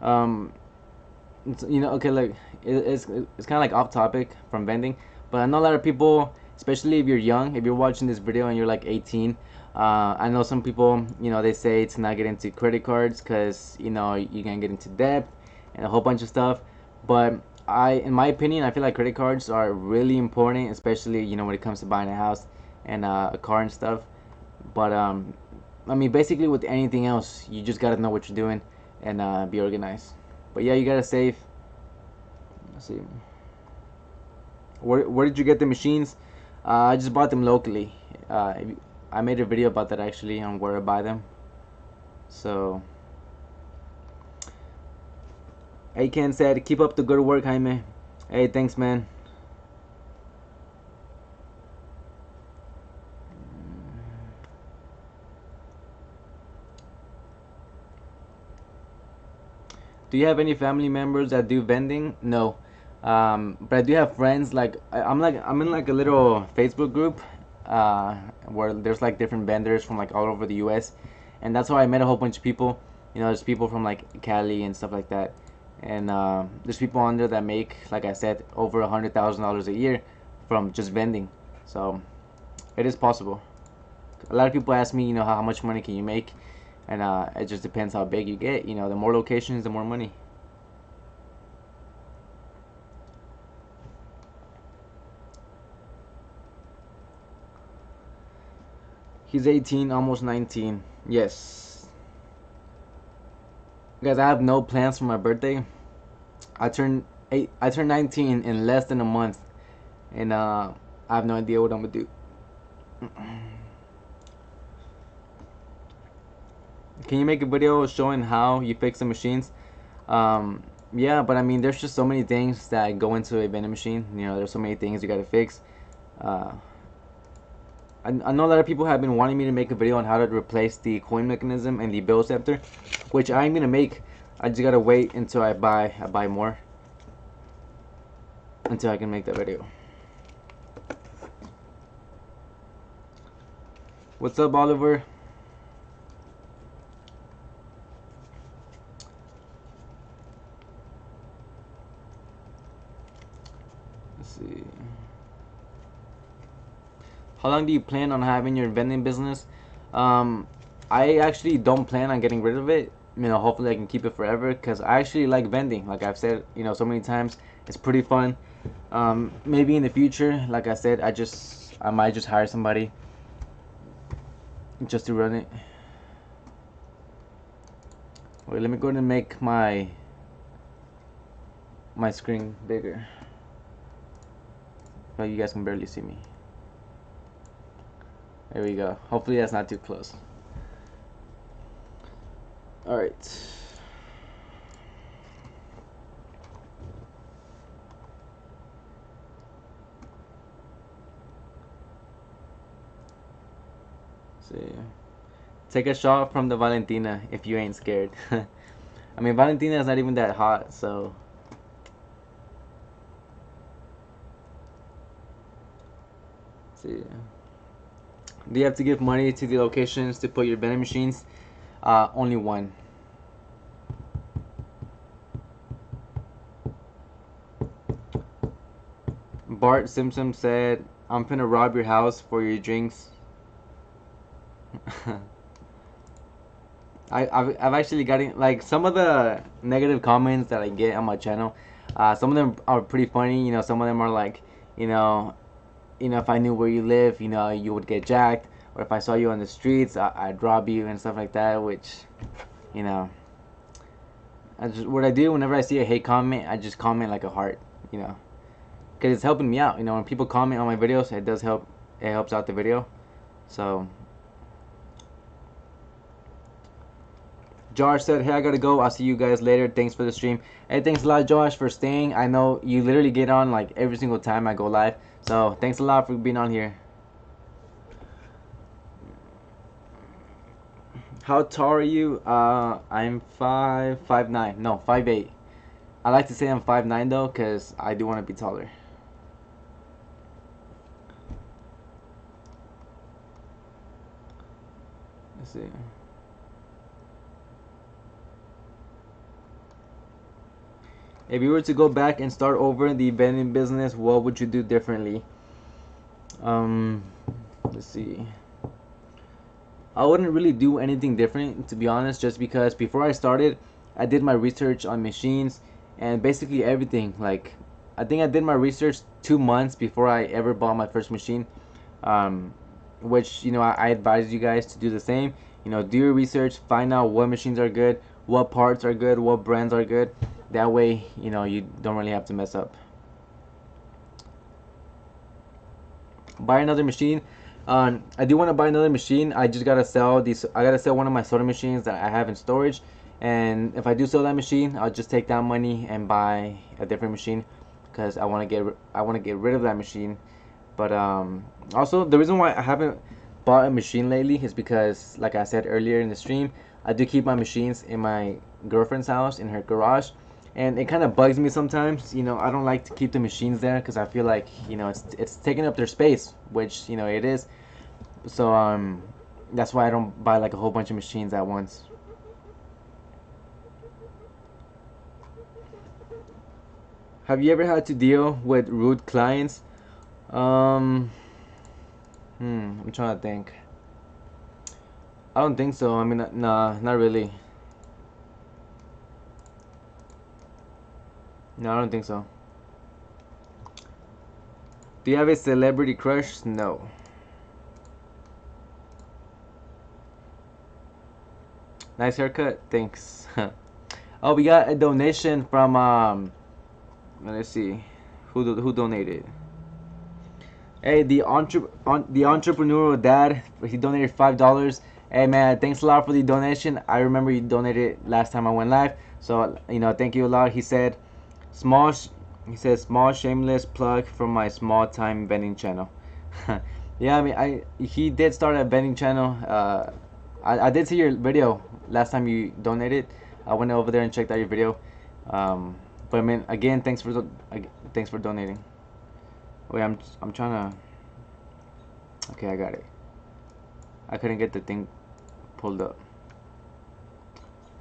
Um, you know, okay, like it's kind of like off topic from vending, but I know a lot of people, especially if you're young, if you're watching this video and you're like 18. I know some people, you know, they say to not get into credit cards because you know you can get into debt and a whole bunch of stuff. But in my opinion, I feel like credit cards are really important, especially you know when it comes to buying a house and a car and stuff. But I mean, basically with anything else, you just gotta know what you're doing and be organized. But yeah, you gotta save. Let's see. Where did you get the machines? I just bought them locally. I made a video about that actually on where I buy them. So, Ken said, "Keep up the good work, Jaime." Hey, thanks, man. Do you have any family members that do vending? No. But I do have friends. Like I'm in like a little Facebook group where there's like different vendors from like all over the U.S. And that's how I met a whole bunch of people. You know, there's people from like Cali and stuff like that. And there's people on there that make, like I said, over $100,000 a year from just vending. So it is possible. A lot of people ask me, you know, how much money can you make? And it just depends how big you get. You know, the more locations, the more money. He's 18, almost 19. Yes. Guys, I have no plans for my birthday. I turned 19 in less than a month, and I have no idea what I'm gonna do. Can you make a video showing how you fix the machines? Yeah, but I mean, there's just so many things that go into a vending machine. You know, there's so many things you gotta fix. I know a lot of people have been wanting me to make a video on how to replace the coin mechanism and the bill acceptor, which I'm gonna make. I just gotta wait until I buy more until I can make that video. What's up, Oliver? Let's see. How long do you plan on having your vending business? I actually don't plan on getting rid of it. You know, hopefully I can keep it forever because I actually like vending. Like I've said, you know, so many times, it's pretty fun. Maybe in the future, like I said, I might just hire somebody just to run it. Wait, let me go ahead and make my screen bigger. But you guys can barely see me. There we go. Hopefully that's not too close. Alright. See. Take a shot from the Valentina if you ain't scared. I mean, Valentina is not even that hot, so. Let's see. Do you have to give money to the locations to put your vending machines? Only one. Bart Simpson said, "I'm gonna rob your house for your drinks." I've actually gotten like some of the negative comments that I get on my channel. Some of them are pretty funny. Some of them are like, you know, if I knew where you live, you would get jacked, or if I saw you on the streets, I'd rob you and stuff like that. Which, you know, what I do whenever I see a hate comment, I just comment like a heart, you know, because it's helping me out. When people comment on my videos, it does help. It helps out the video. So Josh said, "Hey, I gotta go. I'll see you guys later. Thanks for the stream." Hey, thanks a lot, Josh, for staying. I know you literally get on like every single time I go live. So thanks a lot for being on here. How tall are you? I'm 5'9". No, 5'8". I like to say I'm 5'9" though, cause I do want to be taller. Let's see. If you were to go back and start over the vending business, what would you do differently? Let's see. I wouldn't really do anything different, to be honest, just because before I started, I did my research on machines and basically everything. Like, I think I did my research 2 months before I ever bought my first machine. Which, I advise you guys to do the same. Do your research, find out what machines are good, what parts are good, what brands are good. That way, you don't really have to mess up. Buy another machine. I do want to buy another machine. I just gotta sell these. I gotta sell one of my soda machines that I have in storage. And if I do sell that machine, I'll just take that money and buy a different machine, because I want to get rid of that machine. But also the reason why I haven't bought a machine lately is because, like I said earlier in the stream, I do keep my machines in my girlfriend's house in her garage, and it kind of bugs me sometimes. I don't like to keep the machines there because I feel like it's taking up their space, which it is. So that's why I don't buy like a whole bunch of machines at once. Have you ever had to deal with rude clients? I'm trying to think. I don't think so. I mean, nah, not really. No, I don't think so. Do you have a celebrity crush? No. Nice haircut. Thanks. Oh, we got a donation from let's see, who donated. Hey, the entrepreneurial dad. He donated $5. Hey man, thanks a lot for the donation. I remember you donated last time I went live, so thank you a lot. He said, he says small shameless plug from my small time vending channel. Yeah, I mean, he did start a vending channel. I did see your video last time you donated. I went over there and checked out your video. But I mean, again, thanks for donating. Wait, I'm trying to. Okay, I got it. I couldn't get the thing pulled up.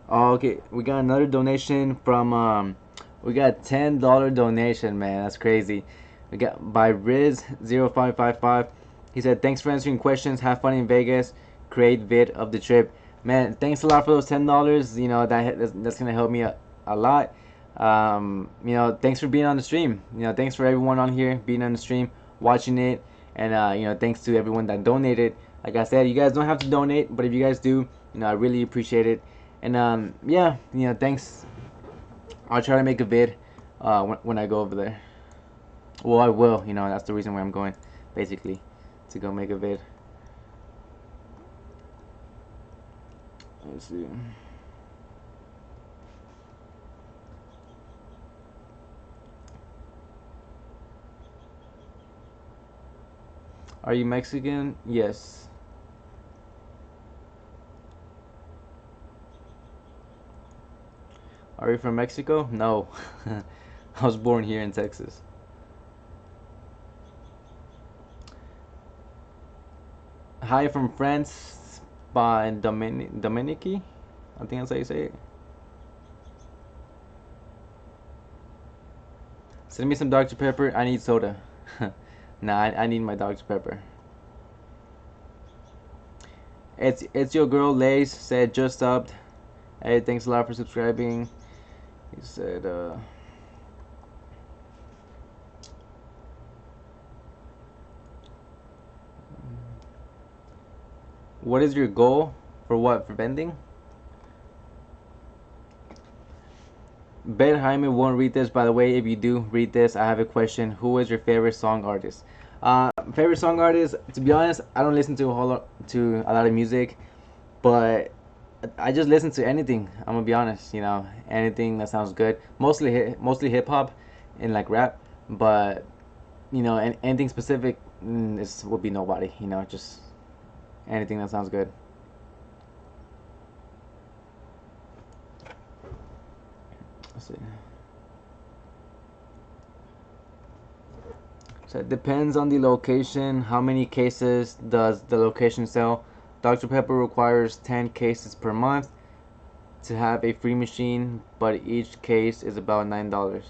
Oh, okay, we got another donation from we got $10 donation, man. That's crazy. We got by Riz0555. He said, "Thanks for answering questions. Have fun in Vegas. Create vid of the trip." Man, thanks a lot for those $10. That's gonna help me a lot. Thanks for being on the stream. Thanks for everyone on here being on the stream, watching it, and thanks to everyone that donated. Like I said, you guys don't have to donate, but if you guys do, I really appreciate it. And yeah, thanks. I'll try to make a vid when I go over there. Well, I will. That's the reason why I'm going, basically, to go make a vid. Let's see. Are you Mexican? Yes. Are you from Mexico? No. I was born here in Texas. Hi from France by Dominici. I think that's how you say it. Send me some Dr. Pepper. I need soda. Nah, I need my Dr. Pepper. It's your girl Lace said just subbed. Hey, thanks a lot for subscribing. He said, what is your goal for what? For vending? Bet Jaime won't read this. By the way, if you do read this, I have a question. Who is your favorite song artist? Favorite song artist? To be honest, I don't listen to a lot of music, but I just listen to anything. I'm gonna be honest. Anything that sounds good. Mostly hip hop and like rap, but anything specific is would be nobody. Just anything that sounds good. Let's see. So it depends on the location. How many cases does the location sell? Dr. Pepper requires 10 cases per month to have a free machine, but each case is about $9.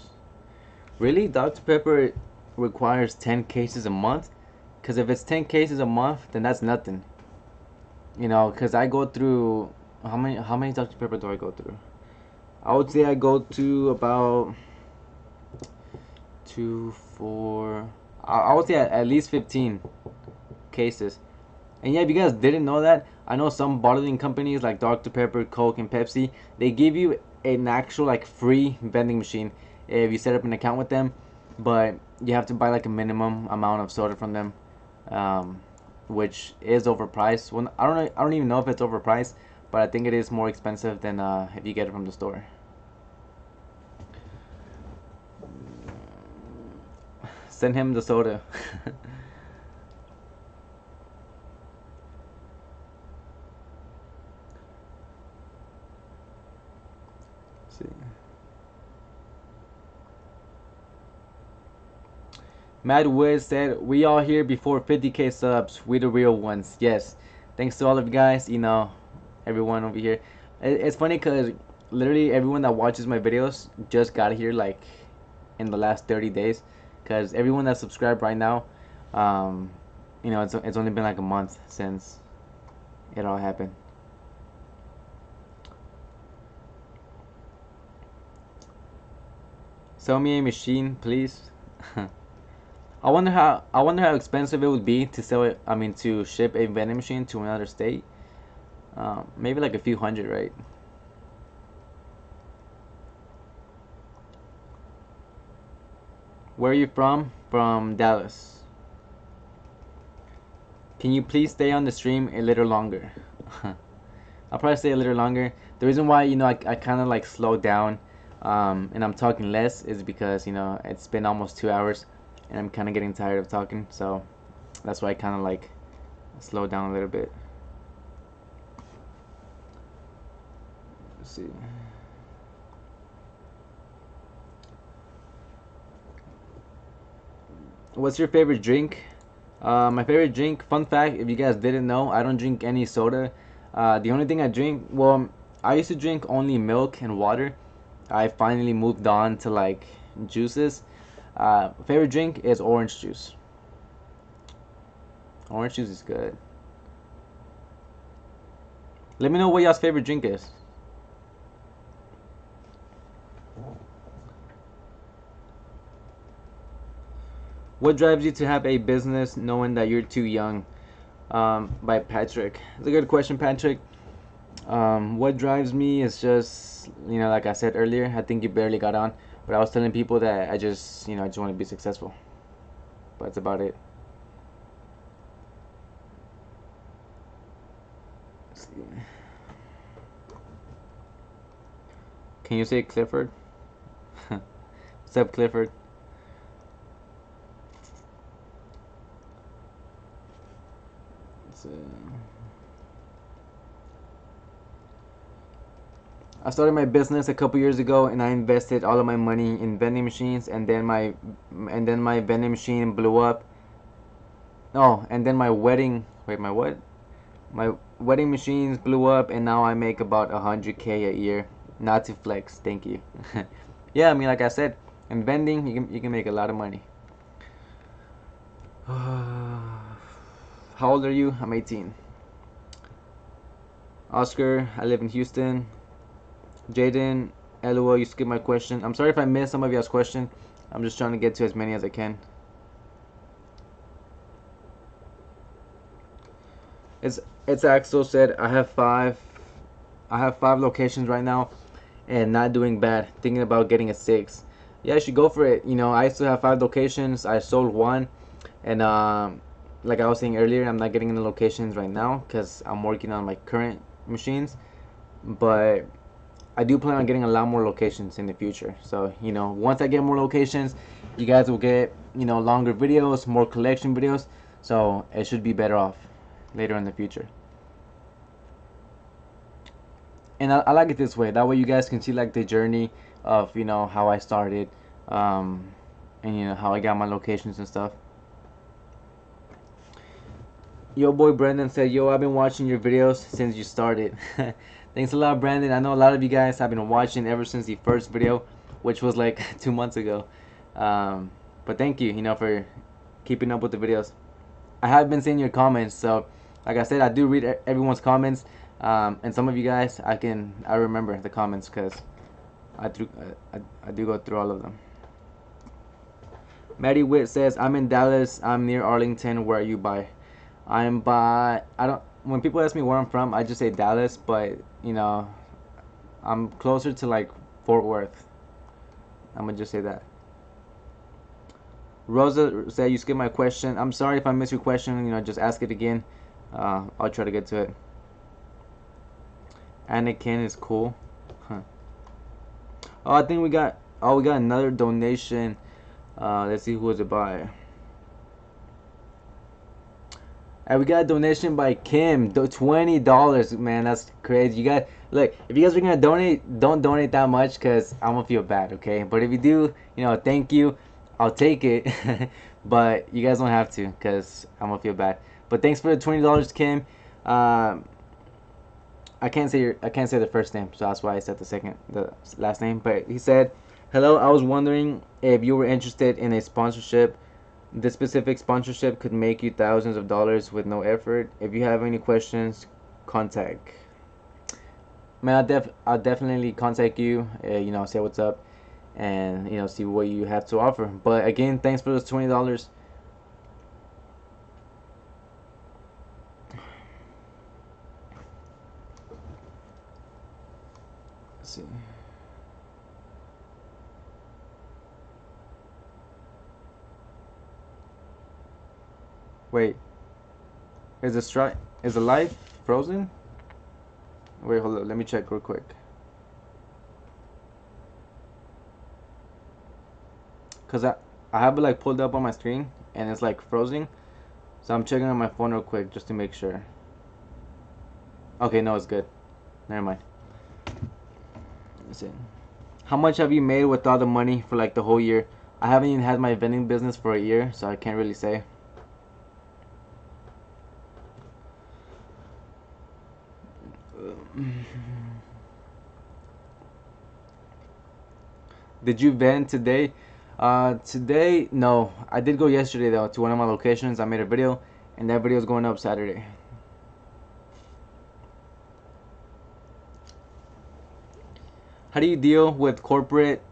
Really? Dr. Pepper requires 10 cases a month? Because if it's 10 cases a month, then that's nothing. Because I go through. How many Dr. Pepper do I go through? I would say I go to about 2, 4. I would say at least 15 cases. And yeah, if you guys didn't know that, I know some bottling companies like Dr. Pepper, Coke, and Pepsi, they give you an actual like free vending machine if you set up an account with them, but you have to buy like a minimum amount of soda from them, um, which is overpriced. Well, I don't even know if it's overpriced, but I think it is more expensive than if you get it from the store. Send him the soda. See. Mad Wiz said, "We all here before 50K subs. We the real ones." Yes. Thanks to all of you guys. Everyone over here. It's funny because literally everyone that watches my videos just got here like in the last 30 days. Because everyone that's subscribed right now, um, it's only been like a month since it all happened. Sell me a machine, please. I wonder how expensive it would be to sell it. I mean, to ship a vending machine to another state. Maybe like a few hundred, right? Where are you from? From Dallas. Can you please stay on the stream a little longer? I'll probably stay a little longer. The reason why I kind of like slowed down, and I'm talking less is because it's been almost 2 hours, and I'm kind of getting tired of talking. So that's why I kind of like slowed down a little bit. Let's see. What's your favorite drink? My favorite drink, fun fact, if you guys didn't know, I don't drink any soda. The only thing I drink, well, I used to drink only milk and water. I finally moved on to like juices. Favorite drink is orange juice. Orange juice is good. Let me know what y'all's favorite drink is. What drives you to have a business knowing that you're too young? By Patrick. It's a good question, Patrick. What drives me is just, like I said earlier, I think you barely got on, but I was telling people that I just want to be successful. But that's about it. Let's see. Can you say Clifford? What's up, Clifford? Let's see. I started my business a couple years ago, and I invested all of my money in vending machines, and then my vending machine blew up. Oh, and then my wedding. Wait, my what? My wedding machines blew up, and now I make about 100K a year. Not to flex, thank you. Yeah, I mean, like I said, in vending, you can make a lot of money. How old are you? I'm 18. Oscar, I live in Houston. Jaden, LOL, you skipped my question. I'm sorry if I missed some of y'all's question. I'm just trying to get to as many as I can. It's Axel said I have five locations right now and not doing bad. Thinking about getting a six. Yeah, you should go for it. You know, I still have five locations. I sold one, and like I was saying earlier, I'm not getting in the locations right now because I'm working on my current machines. But I do plan on getting a lot more locations in the future. So, you know, once I get more locations, you guys will get, you know, longer videos, more collection videos. So it should be better off later in the future. And I like it this way. That way you guys can see like the journey of, you know, how I started, um, and you know how I got my locations and stuff. Yo, boy Brandon said, "Yo, I've been watching your videos since you started." Thanks a lot, Brandon. I know a lot of you guys have been watching ever since the first video, which was like 2 months ago. But thank you, you know, for keeping up with the videos. I have been seeing your comments, so like I said, I do read everyone's comments, and some of you guys, I remember the comments because I do go through all of them. Maddie Witt says, "I'm in Dallas. I'm near Arlington. Where are you by?" I'm by. I don't. When people ask me where I'm from, I just say Dallas, but you know, I'm closer to like Fort Worth. I'm gonna just say that. Rosa said, "You skipped my question. I'm sorry if I missed your question. You know, just ask it again. I'll try to get to it." Anakin is cool. Huh. Oh, I think we got. Oh, we got another donation. Let's see who was it by. And we got a donation by Kim. $20, man. That's crazy. You guys, look, if you guys are gonna donate, don't donate that much because I'm gonna feel bad, okay? But if you do, you know, thank you. I'll take it. But you guys don't have to because I'm gonna feel bad. But thanks for the $20, Kim. I can't say the first name, so that's why I said the last name. But he said, "Hello, I was wondering if you were interested in a sponsorship. This specific sponsorship could make you thousands of dollars with no effort. If you have any questions, contact." Man, I'll definitely contact you. You know, say what's up, and you know, see what you have to offer. But again, thanks for those $20. Let's see. Wait, is the life frozen? Wait, hold up. Let me check real quick. Cause I have it like pulled up on my screen and it's like frozen. So I'm checking on my phone real quick just to make sure. Okay, no, it's good. Never mind. Let's see. How much have you made with all the money for like the whole year? I haven't even had my vending business for a year, so I can't really say. Did you vend today? Today, no. I did go yesterday though to one of my locations. I made a video, and that video is going up Saturday. How do you deal with corporate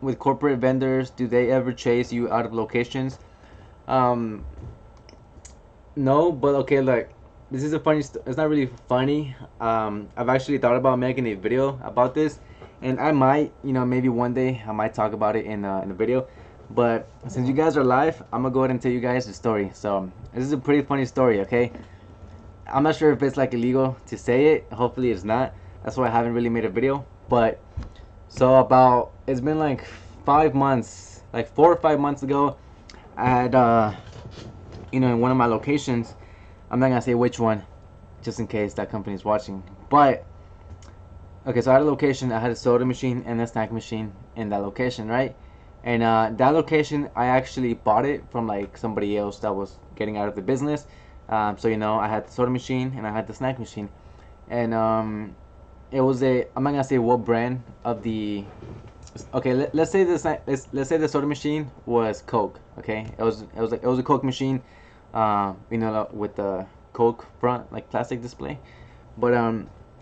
vendors? Do they ever chase you out of locations? Um, no, but okay, look, this is a funny. It's not really funny. I've actually thought about making a video about this, and I might, you know, maybe one day I might talk about it in a video. But since you guys are live, I'm gonna go ahead and tell you guys the story. So this is a pretty funny story, okay? I'm not sure if it's like illegal to say it. Hopefully it's not. That's why I haven't really made a video. But so about it's been like 5 months, like 4 or 5 months ago, I had you know, in one of my locations. I'm not gonna say which one, just in case that company is watching. But okay, so I had a location. I had a soda machine and a snack machine in that location, right? And that location, I actually bought it from like somebody else that was getting out of the business. So you know, I had the soda machine and I had the snack machine, and it was I'm not gonna say what brand of the. Okay, let's say let's say the soda machine was Coke. Okay, it was a Coke machine, you know, with the Coke front like plastic display. But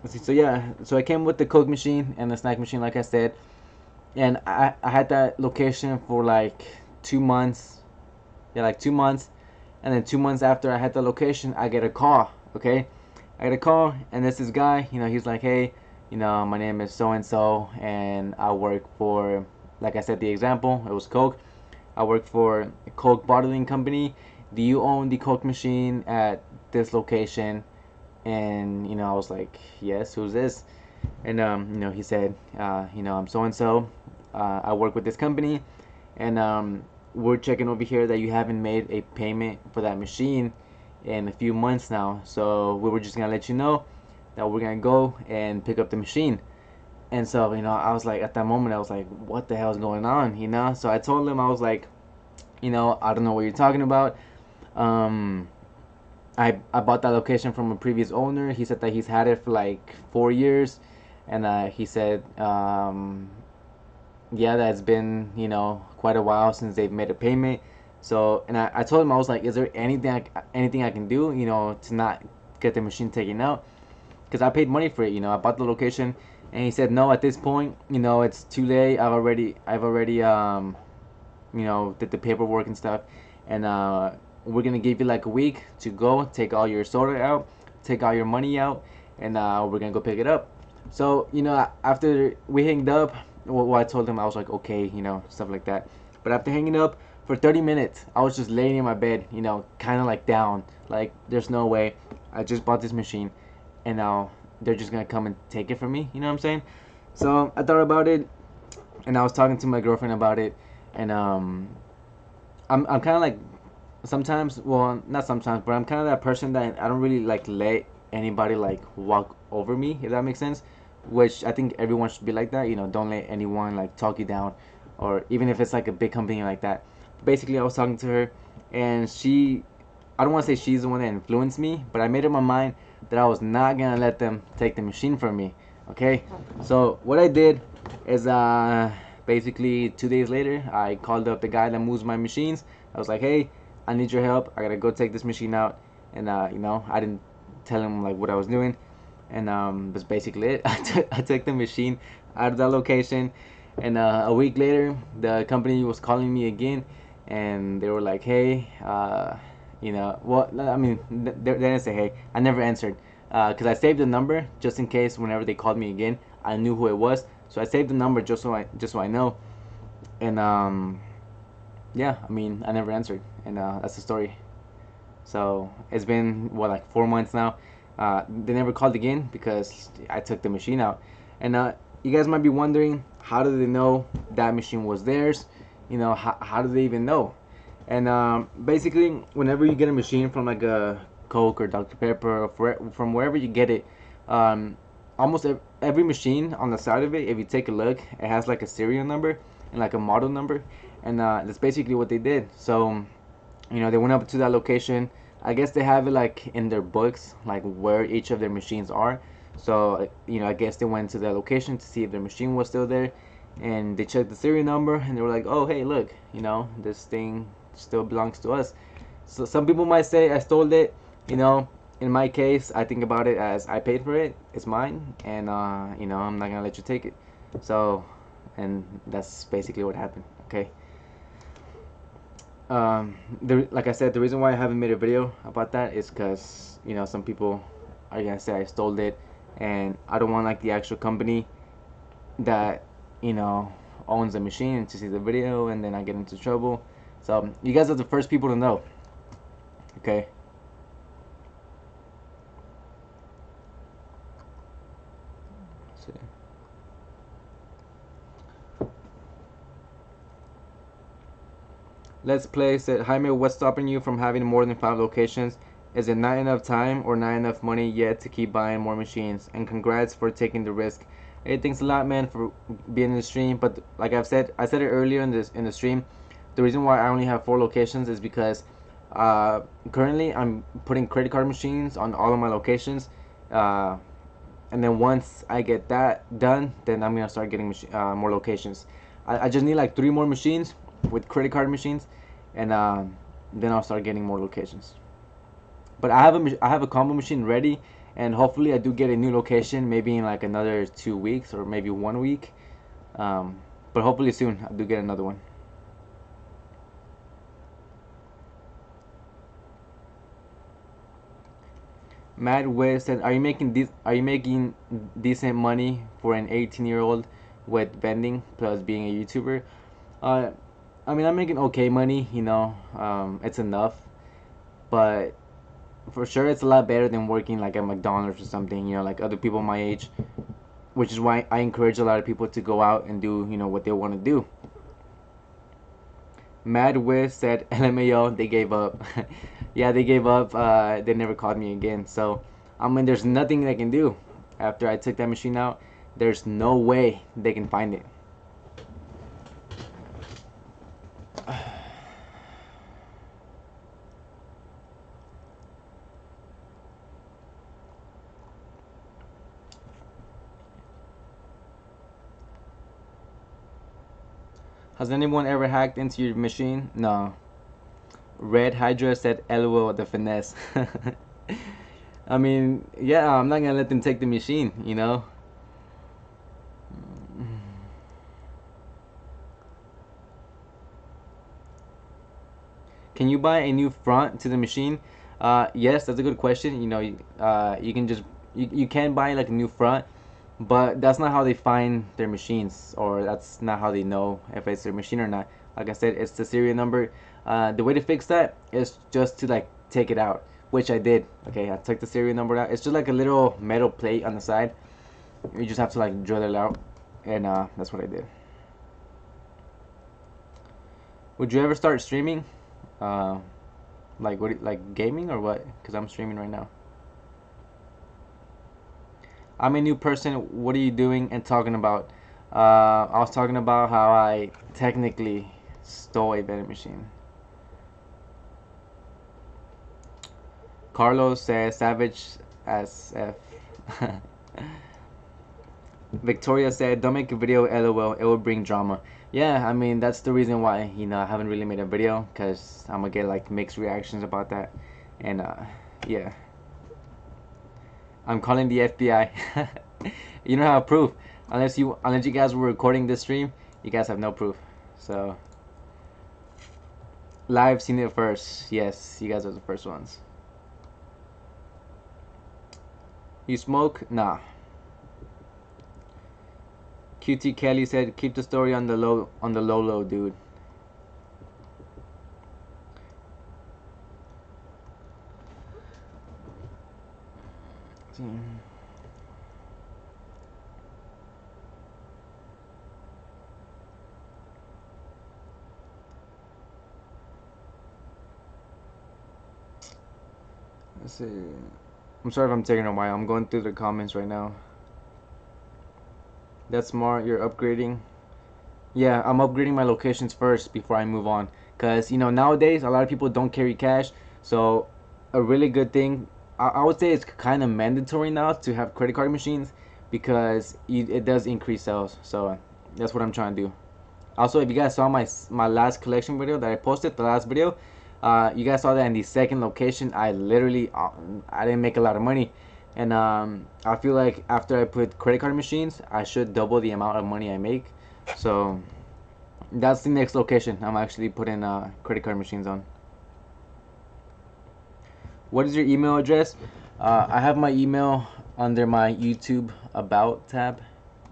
So yeah, so I came with the Coke machine and the snack machine, like I said, and I had that location for like 2 months. Yeah, like 2 months, and then 2 months after I had the location, I get a call. Okay, I get a call, and this guy, he's like, hey, my name is so and so, and I work for, like I said, the example, it was Coke. I work for a Coke bottling company. Do you own the Coke machine at this location? And I was like, yes. Who's this? And he said, I'm so and so. I work with this company, and we're checking over here that you haven't made a payment for that machine in a few months now. So we were just gonna let you know that we're gonna go and pick up the machine. And so I was like, at that moment, I was like, what the hell is going on? So I told him, I was like, I don't know what you're talking about. Um, I bought that location from a previous owner. He said that he's had it for like 4 years, and he said, yeah, that's been quite a while since they've made a payment. So, and I told him, I was like, is there anything I can do, to not get the machine taken out? Because I paid money for it. I bought the location, and he said, no, at this point, it's too late. I've already did the paperwork and stuff, and we're gonna give you like a week to go take all your soda out, take all your money out, and we're gonna go pick it up. So after we hanged up, well, I told him, I was like, okay, stuff like that. But after hanging up for 30 minutes, I was just laying in my bed, kind of like down, like there's no way. I just bought this machine, and now they're just gonna come and take it from me. You know what I'm saying? So I thought about it, and I was talking to my girlfriend about it, and I'm kind of like, sometimes, well, not sometimes, but I'm kind of that person that I don't really like let anybody like walk over me, if that makes sense. Which I think everyone should be like that. Don't let anyone like talk you down, or even if it's like a big company like that. Basically, I was talking to her, and I don't want to say she's the one that influenced me, but I made up my mind that I was not gonna let them take the machine from me. Okay, so what I did is basically 2 days later, I called up the guy that moves my machines. I was like, hey, I need your help. I gotta go take this machine out, and I didn't tell him like what I was doing, and that's basically it. I took the machine out of that location, and a week later, the company was calling me again, and they were like, hey, well, I mean, they didn't say hey. I never answered, because I saved the number just in case whenever they called me again, I knew who it was. So I saved the number just so I know, and yeah, I mean, I never answered, and that's the story. So it's been what, like 4 months now. They never called again because I took the machine out, and you guys might be wondering, how do they know that machine was theirs? How do they even know? And basically, whenever you get a machine from like a Coke or Dr. Pepper, or from wherever you get it, um, almost every machine on the side of it, if you take a look, it has like a serial number and like a model number, and that's basically what they did. So they went up to that location. I guess they have it like in their books, like where each of their machines are. So I guess they went to that location to see if their machine was still there, and they checked the serial number, and they were like, oh, hey, look, this thing still belongs to us. So some people might say I stole it. In my case, I think about it as I paid for it. It's mine, and I'm not gonna let you take it. So, and that's basically what happened. Okay. Like I said, the reason why I haven't made a video about that is because some people are gonna say I stole it, and I don't want like the actual company that owns the machine to see the video, and then I get into trouble. So you guys are the first people to know. Okay. Let's see. Let's play said, Jaime, what's stopping you from having more than 5 locations? Is it not enough time or not enough money yet to keep buying more machines? And congrats for taking the risk. Hey, thanks a lot, man, for being in the stream. But like I said it earlier in the stream. The reason why I only have 4 locations is because currently I'm putting credit card machines on all of my locations, and then once I get that done, then I'm gonna start getting more locations. I just need like 3 more machines with credit card machines, and then I'll start getting more locations. But I have a combo machine ready, and hopefully I do get a new location, maybe in like another 2 weeks or maybe 1 week. But hopefully soon I do get another one. Matt West said, Are you making decent money for an 18-year-old with vending plus being a YouTuber?" Uh, I mean, I'm making okay money. It's enough, but for sure it's a lot better than working like at McDonald's or something. Like other people my age, which is why I encourage a lot of people to go out and do what they want to do. Mad Wiz said, LMAO, they gave up. Yeah, they gave up. They never called me again. So, I mean, there's nothing they can do. After I took that machine out, there's no way they can find it. Has anyone ever hacked into your machine? No. Red Hydra said, LOL, the finesse. I mean, yeah, I'm not gonna let them take the machine. Can you buy a new front to the machine? Yes, that's a good question. You can just you can buy like a new front, but that's not how they find their machines, or that's not how they know if it's their machine or not. Like I said, it's the serial number. The way to fix that is just to like take it out, which I did. Okay, I took the serial number out. It's just like a little metal plate on the side. You just have to like drill it out, and that's what I did. Would you ever start streaming? Uh, like what? Like gaming or what? Because I'm streaming right now. I'm a new person. What are you doing and talking about? I was talking about how I technically stole a vending machine. Carlos says Savage as F. Victoria said, "Don't make a video, LOL. It will bring drama." Yeah, I mean that's the reason why I haven't really made a video, because I'm gonna get like mixed reactions about that, and yeah, I'm calling the FBI. You don't have proof unless you guys were recording this stream. You guys have no proof. So live seen it first. Yes, you guys are the first ones. You smoke? Nah. QT Kelly said, "Keep the story on the low, dude." Let's see. I'm sorry if I'm taking a while. I'm going through the comments right now. That's smart. You're upgrading. Yeah, I'm upgrading my locations first before I move on. Because, nowadays, a lot of people don't carry cash. So, a really good thing, I would say it's kind of mandatory now to have credit card machines, because it does increase sales. So, that's what I'm trying to do. Also, if you guys saw my last collection video that I posted, the last video, you guys saw that in the second location, I literally, I didn't make a lot of money. And I feel like after I put credit card machines, I should double the amount of money I make. So that's the next location I'm actually putting credit card machines on. What is your email address? I have my email under my YouTube About tab,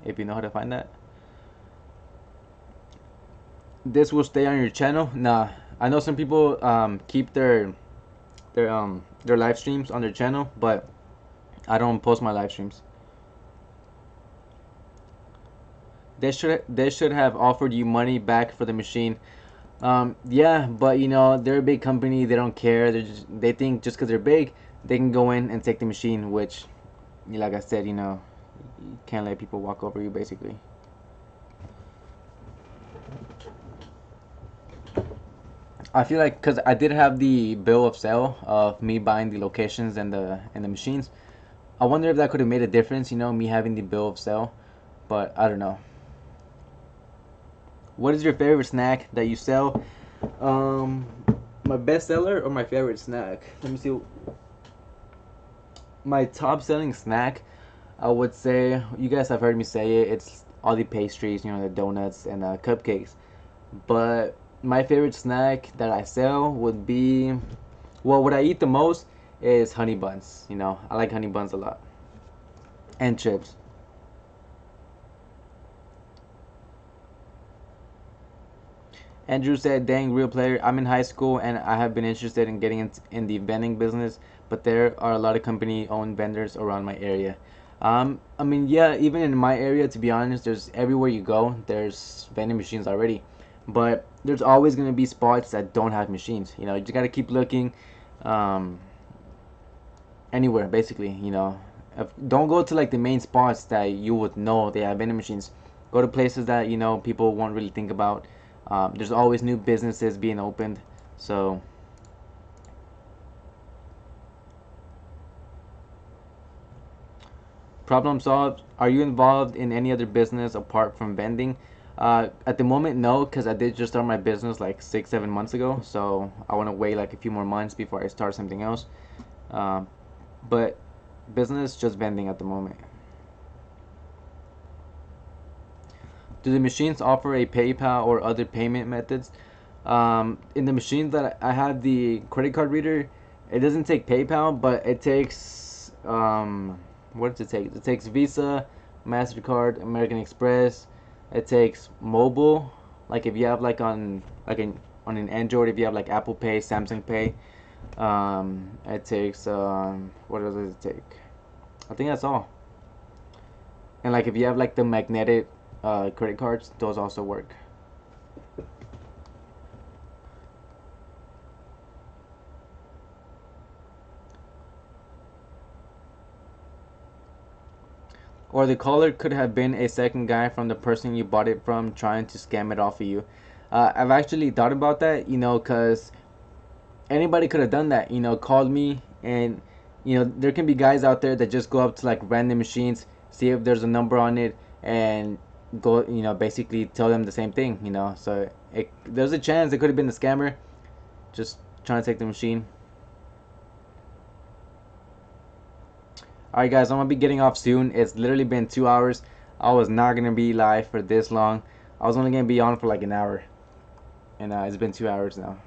if you know how to find that. This will stay on your channel? Nah, I know some people keep their live streams on their channel, but I don't post my live streams. They should have offered you money back for the machine. Yeah, but they're a big company. They don't care. They think just because they're big, they can go in and take the machine. Which, like I said, you can't let people walk over you, basically. I feel like, because I did have the bill of sale of me buying the locations and the machines. I wonder if that could have made a difference, me having the bill of sale. But I don't know. What is your favorite snack that you sell? My best seller or my favorite snack? Let me see. My top selling snack, I would say, you guys have heard me say it. It's all the pastries, the donuts and cupcakes. But my favorite snack that I sell would be, well, what I eat the most is honey buns. I like honey buns a lot, and chips. Andrew said, "Dang, real player. I'm in high school and I have been interested in getting in the vending business, but there are a lot of company-owned vendors around my area." I mean, yeah, even in my area, to be honest, there's everywhere you go, there's vending machines already, but there's always gonna be spots that don't have machines. You just gotta keep looking, um, anywhere basically. Don't go to like the main spots that you would know they have vending machines. Go to places that people won't really think about. There's always new businesses being opened, so problem solved. Are you involved in any other business apart from vending? At the moment, no, because I did just start my business like 6, 7 months ago, so I want to wait like a few more months before I start something else. Um, but business just vending at the moment. Do the machines offer a PayPal or other payment methods? In the machines that I have the credit card reader, it doesn't take PayPal, but it takes what does it take? It takes Visa, Mastercard, American Express. It takes mobile, like if you have on an Android, if you have like Apple Pay, Samsung Pay. It takes what does it take? I think that's all. And like if you have like the magnetic credit cards, those also work. Or the caller could have been a second guy from the person you bought it from trying to scam it off of you. I've actually thought about that, because anybody could have done that, called me, and, there can be guys out there that just go up to like random machines, see if there's a number on it, and go, basically tell them the same thing, So there's a chance it could have been the scammer just trying to take the machine. Alright guys, I'm gonna be getting off soon. It's literally been 2 hours. I was not gonna be live for this long. I was only gonna be on for like an hour. And it's been 2 hours now.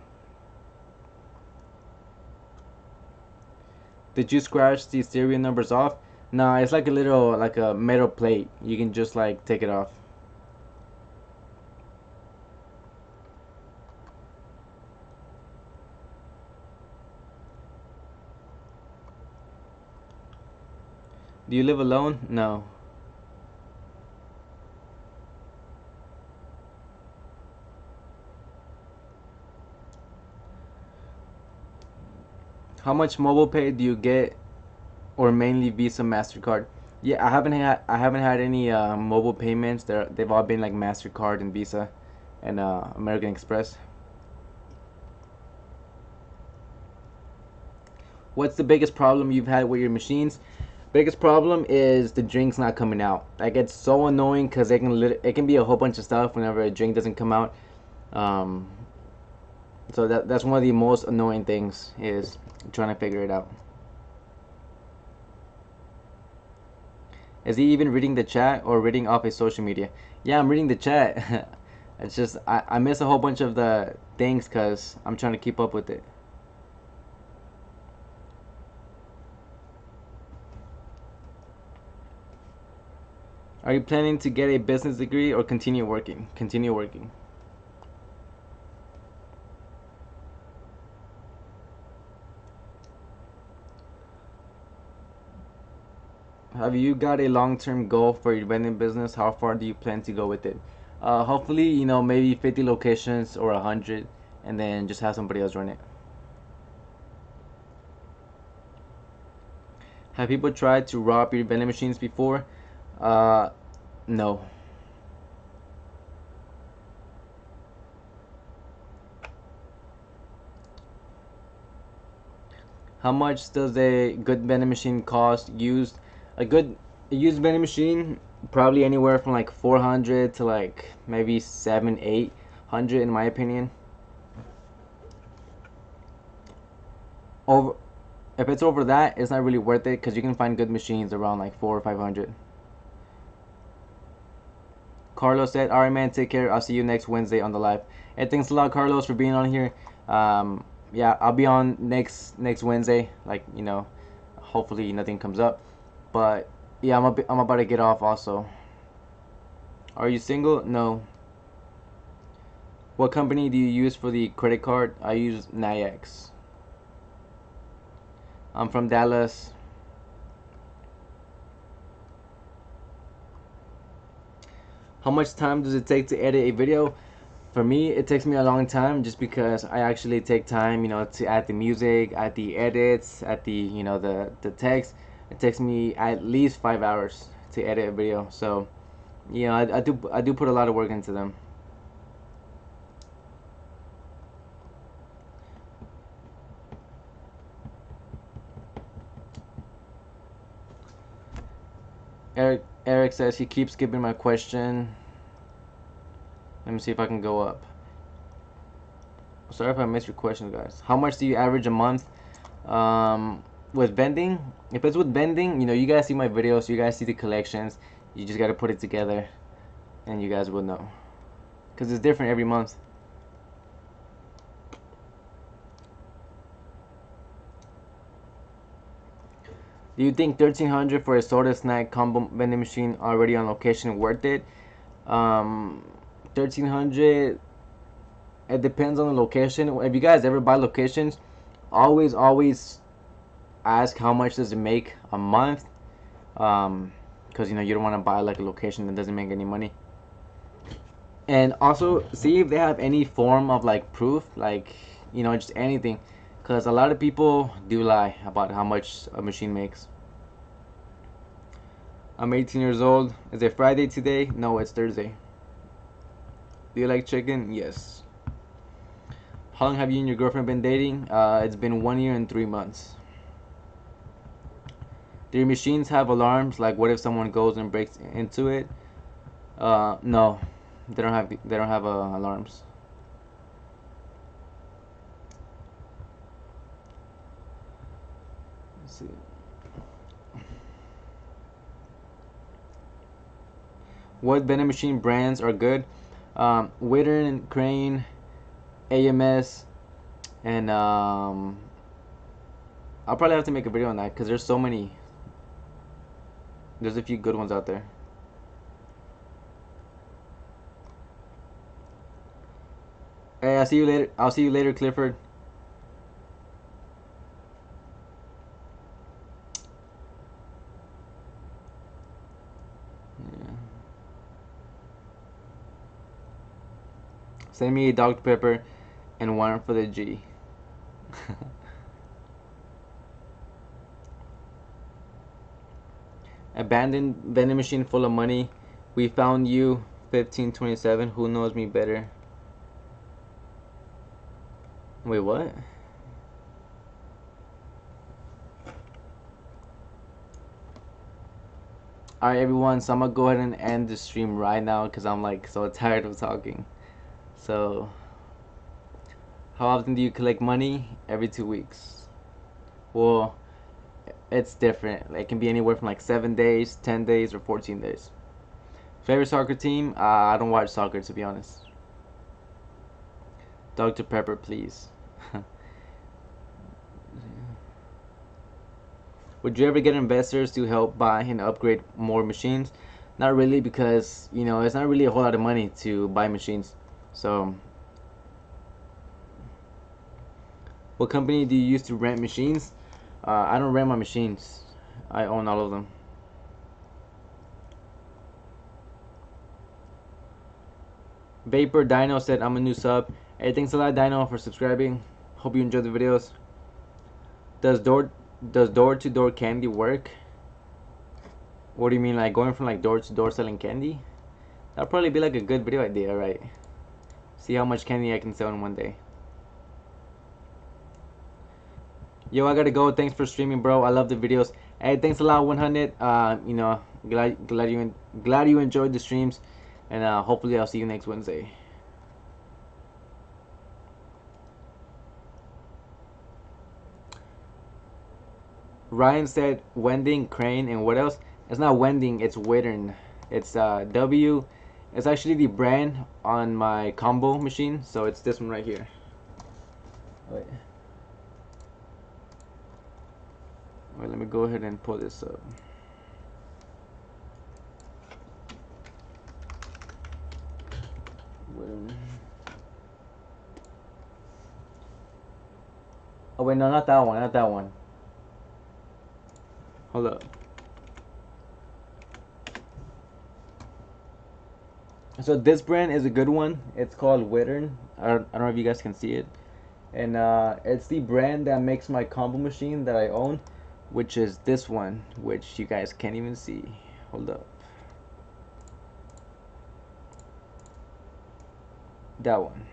Did you scratch the serial numbers off? Nah, it's like a little, like a metal plate. You can just like take it off. Do you live alone? No. How much mobile pay do you get, or mainly Visa, Mastercard? Yeah, I haven't had any mobile payments. They've all been like Mastercard and Visa, and American Express. What's the biggest problem you've had with your machines? Biggest problem is the drinks not coming out. That gets so annoying because it can be a whole bunch of stuff whenever a drink doesn't come out. Um, so that's one of the most annoying things is trying to figure it out. Is he even reading the chat or reading off his social media? Yeah, I'm reading the chat. It's just I miss a whole bunch of the things because I'm trying to keep up with it. Are you planning to get a business degree or continue working? Continue working. Have you got a long-term goal for your vending business? How far do you plan to go with it? Hopefully, maybe 50 locations or 100, and then just have somebody else run it. Have people tried to rob your vending machines before? Uh, no. How much does a good vending machine cost used? A used vending machine, probably anywhere from like 400 to like maybe 7, 800 in my opinion. Over If it's over that, it's not really worth it because you can find good machines around like 400 or 500. Carlos said, "All right, man, take care. I'll see you next Wednesday on the live." Hey, thanks a lot, Carlos, for being on here. Yeah, I'll be on next Wednesday. Like, hopefully nothing comes up. But yeah, I'm about to get off also. Are you single? No. What company do you use for the credit card? I use Nayax. I'm from Dallas. How much time does it take to edit a video? For me, it takes me a long time just because I actually take time, to add the music, add the edits, add the text. It takes me at least 5 hours to edit a video. So, I do put a lot of work into them. Eric says he keeps skipping my question. Let me see if I can go up. Sorry if I missed your question, guys. How much do you average a month with vending? If it's with vending, you guys see my videos, you guys see the collections. You just got to put it together, and you guys will know. Because it's different every month. Do you think 1300 for a soda snack combo vending machine already on location worth it? 1300, it depends on the location. If you guys ever buy locations, always ask how much does it make a month, because you don't want to buy like a location that doesn't make any money. And also see if they have any form of like proof, like just anything, because a lot of people do lie about how much a machine makes. I'm 18 years old. Is it Friday today? No, it's Thursday. Do you like chicken? Yes. How long have you and your girlfriend been dating? It's been 1 year and 3 months. Do your machines have alarms? Like, what if someone goes and breaks into it? No, they don't have alarms. Let's see. What vending machine brands are good? Witter and Crane, AMS, and I'll probably have to make a video on that because there's so many. There's a few good ones out there. Hey, I'll see you later. I'll see you later, Clifford. Yeah. Send me a Dr. Pepper and one for the G. Abandoned vending machine full of money. We found you. 1527. Who knows me better? Wait, what? Alright, everyone, so I'm gonna go ahead and end the stream right now because I'm like so tired of talking. So, how often do you collect money? Every 2 weeks. Well, it's different. It can be anywhere from like 7 days, 10 days, or 14 days. Favorite soccer team? I don't watch soccer, to be honest. Dr. Pepper, please. Would you ever get investors to help buy and upgrade more machines? Not really, because it's not really a whole lot of money to buy machines. So, what company do you use to rent machines? I don't rent my machines. I own all of them. Vapor Dino said, I'm a new sub. Hey, thanks a lot, Dino, for subscribing. Hope you enjoyed the videos. Does door-to-door candy work? What do you mean, like going from like door to door selling candy? That'll probably be like a good video idea, right? See how much candy I can sell in one day. Yo, I gotta go. Thanks for streaming, bro. I love the videos. Hey, thanks a lot, 100. Glad you enjoyed the streams, and hopefully I'll see you next Wednesday. Ryan said vending, crane, and what else? It's not vending, it's Wittern. It's W. It's actually the brand on my combo machine, so it's this one right here. Wait. Wait, let me go ahead and pull this up. Oh wait, no, not that one, not that one. Hold up. So this brand is a good one. It's called Wittern. I don't know if you guys can see it. And it's the brand that makes my combo machine that I own, which is this one, which you guys can't even see. Hold up. That one.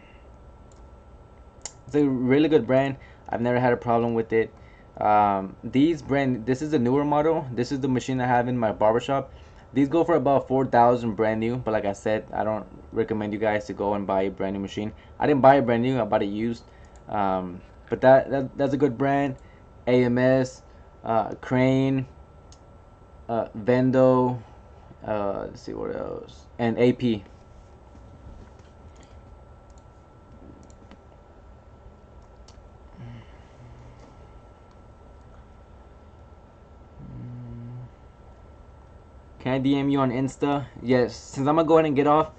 It's a really good brand. I've never had a problem with it. This is the newer model. This is the machine I have in my barbershop. These go for about 4,000 brand new, but like I said, I don't recommend you guys to go and buy a brand new machine. I didn't buy it brand new, I bought it used. But that's a good brand. AMS, Crane, Vendo, let's see what else, and AP. Can I DM you on Insta? Yes. Since I'm gonna go ahead and get off,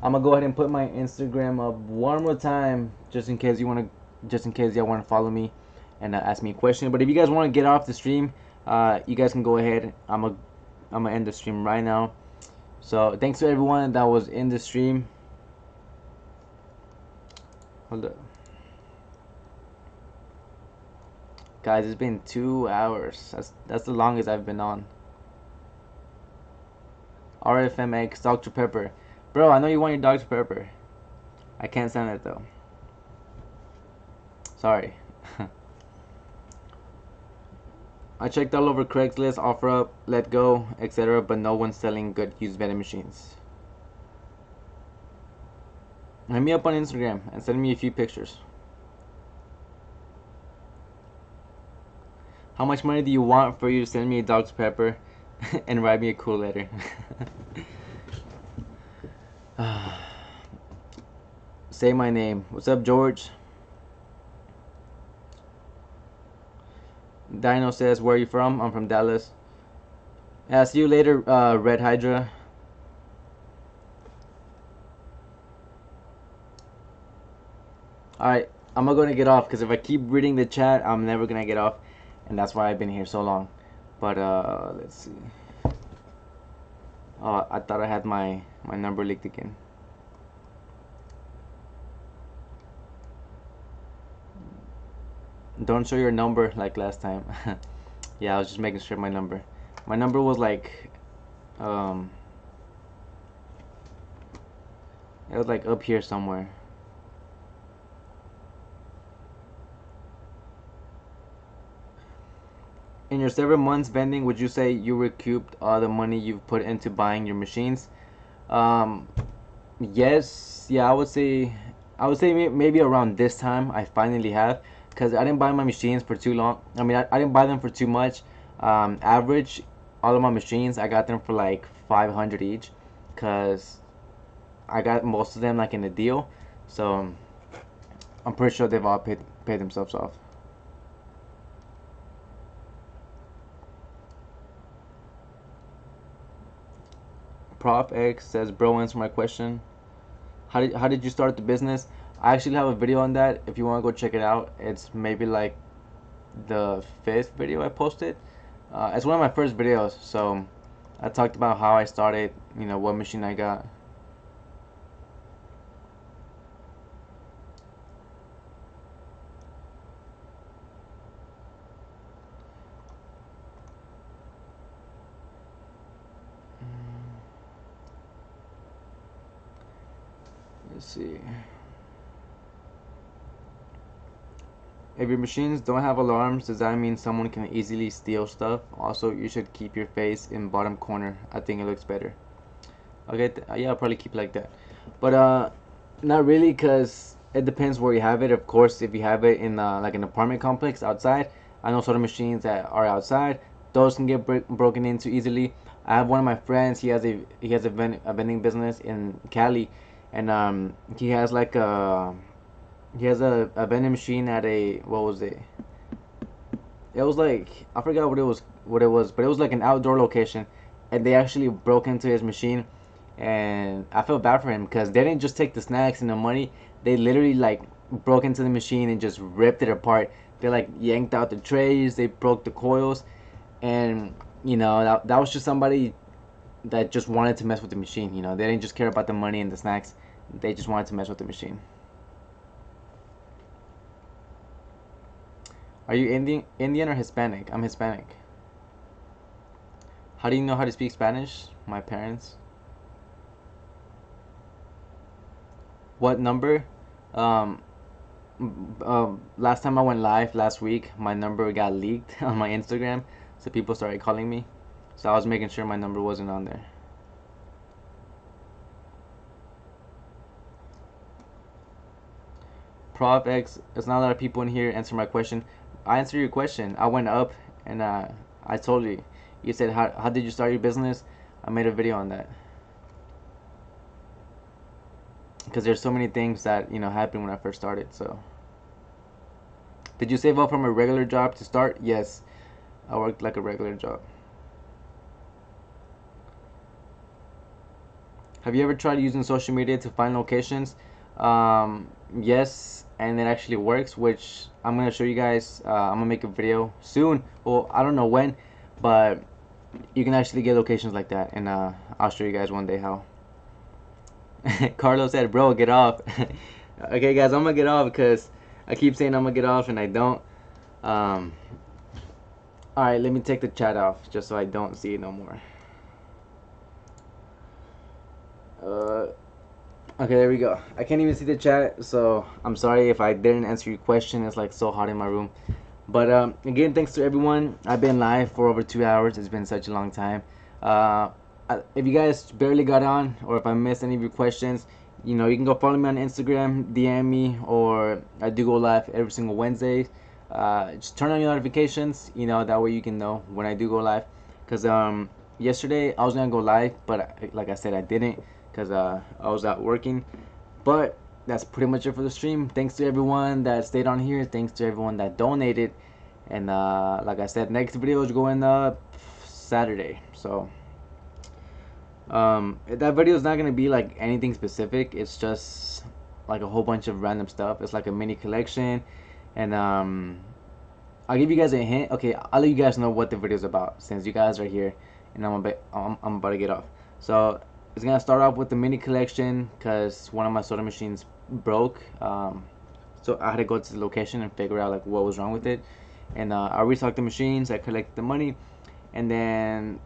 I'm gonna go ahead and put my Instagram up one more time, just in case y'all wanna follow me and ask me a question. But if you guys wanna get off the stream, you guys can go ahead. I'm gonna end the stream right now. So thanks to everyone that was in the stream. Hold up, guys. It's been 2 hours. That's the longest I've been on. RFMX, Dr. Pepper. Bro, I know you want your Dr. Pepper. I can't stand it though. Sorry. I checked all over Craigslist, OfferUp, Let Go, etc., but no one's selling good used vending machines. Hit me up on Instagram and send me a few pictures. How much money do you want for you to send me a Dr. Pepper and write me a cool letter? Say my name. What's up, George? Dino says, where are you from? I'm from Dallas. Yeah, see you later, Red Hydra. Alright, I'm not gonna get off because if I keep reading the chat, I'm never gonna get off, and that's why I've been here so long. But let's see. Oh, I thought I had my number leaked again. Don't show your number like last time. Yeah, I was just making sure my number. My number was like, it was like up here somewhere. In your 7 months vending, would you say you recouped all the money you've put into buying your machines? Yes, yeah, I would say maybe around this time I finally have, because I didn't buy my machines for too long. I mean, I didn't buy them for too much. Average, all of my machines, I got them for like 500 each, because I got most of them like in a deal. So I'm pretty sure they've all paid themselves off. Prof X says, bro, answer my question. How did you start the business? I actually have a video on that. If you want to go check it out, it's maybe like the 5th video I posted. It's one of my first videos, so I talked about how I started, you know, what machine I got. Let's see. If your machines don't have alarms, does that mean someone can easily steal stuff? Also, you should keep your face in bottom corner. I think it looks better. Okay, yeah, I'll probably keep it like that. But not really, because it depends where you have it. Of course, if you have it in like an apartment complex outside, I know soda machines that are outside, those can get broken into easily. I have one of my friends. He has a vending business in Cali, and he has like a vending machine at a, what was it? It was like, I forgot what it was, but it was like an outdoor location, and they actually broke into his machine, and I felt bad for him because they didn't just take the snacks and the money. They literally like broke into the machine and just ripped it apart. They like yanked out the trays, they broke the coils, and that was just somebody that just wanted to mess with the machine. They didn't just care about the money and the snacks. They just wanted to mess with the machine. Are you Indian or Hispanic? I'm Hispanic. How do you know how to speak Spanish? My parents. What number? Um, Last time I went live last week, my number got leaked on my Instagram, so people started calling me. So I was making sure my number wasn't on there. Prof X, there's not a lot of people in here. Answer my question. I answered your question. I went up and I told you. You said, how did you start your business? I made a video on that. Because there's so many things that happened when I first started. So, did you save up from a regular job to start? Yes, I worked like a regular job. Have you ever tried using social media to find locations? Yes, and it actually works, which I'm gonna show you guys. I'm gonna make a video soon. Well, I don't know when, but you can actually get locations like that, and I'll show you guys one day how. Carlos said, "Bro, get off." Okay, guys, I'm gonna get off because I keep saying I'm gonna get off and I don't. Um, all right, let me take the chat off just so I don't see it no more. Okay, there we go. I can't even see the chat, so I'm sorry if I didn't answer your question. It's like so hot in my room. But again, thanks to everyone. I've been live for over 2 hours. It's been such a long time. If you guys barely got on, or if I missed any of your questions, you can go follow me on Instagram, DM me, or I do go live every single Wednesday. Just turn on your notifications. That way you can know when I do go live. Cause yesterday I was gonna go live, but like I said, I didn't because I was out working. But that's pretty much it for the stream. Thanks to everyone that stayed on here. Thanks to everyone that donated. And like I said, next video is going up Saturday. So that video is not gonna be like anything specific. It's just like a whole bunch of random stuff. It's like a mini collection, and I'll give you guys a hint. Okay, I'll let you guys know what the video is about since you guys are here, and I'm about to get off. So it's gonna start off with the mini collection because one of my soda machines broke. So I had to go to the location and figure out like what was wrong with it, and I restocked the machines. I collected the money, and then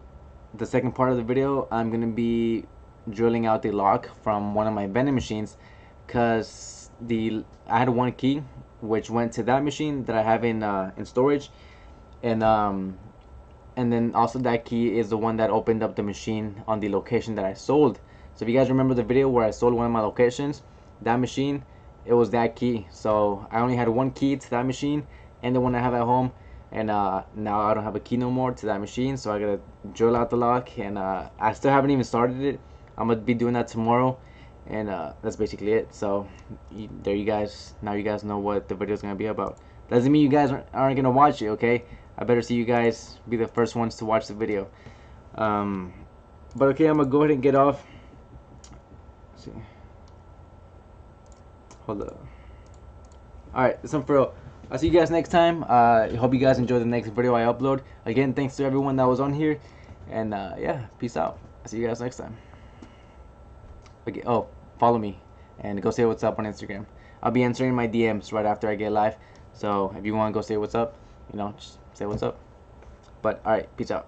the second part of the video, I'm gonna be drilling out the lock from one of my vending machines, cause I had one key which went to that machine that I have in storage, and then also that key is the one that opened up the machine on the location that I sold. So if you guys remember the video where I sold one of my locations, that machine, it was that key. So I only had one key to that machine and the one I have at home, and now I don't have a key no more to that machine, so I gotta drill out the lock, and I still haven't even started it. I'm gonna be doing that tomorrow, and that's basically it. So there you guys, now you guys know what the video is gonna be about. Doesn't mean you guys aren't gonna watch it, okay? I better see you guys be the first ones to watch the video. But okay, I'm gonna go ahead and get off. Let's see, hold up. Alright, this one for real. I'll see you guys next time. I hope you guys enjoy the next video I upload. Again, thanks to everyone that was on here. And yeah, peace out. I'll see you guys next time. Okay, oh, follow me and go say what's up on Instagram. I'll be answering my DMs right after I get live. So if you want to go say what's up, just say what's up. But alright, peace out.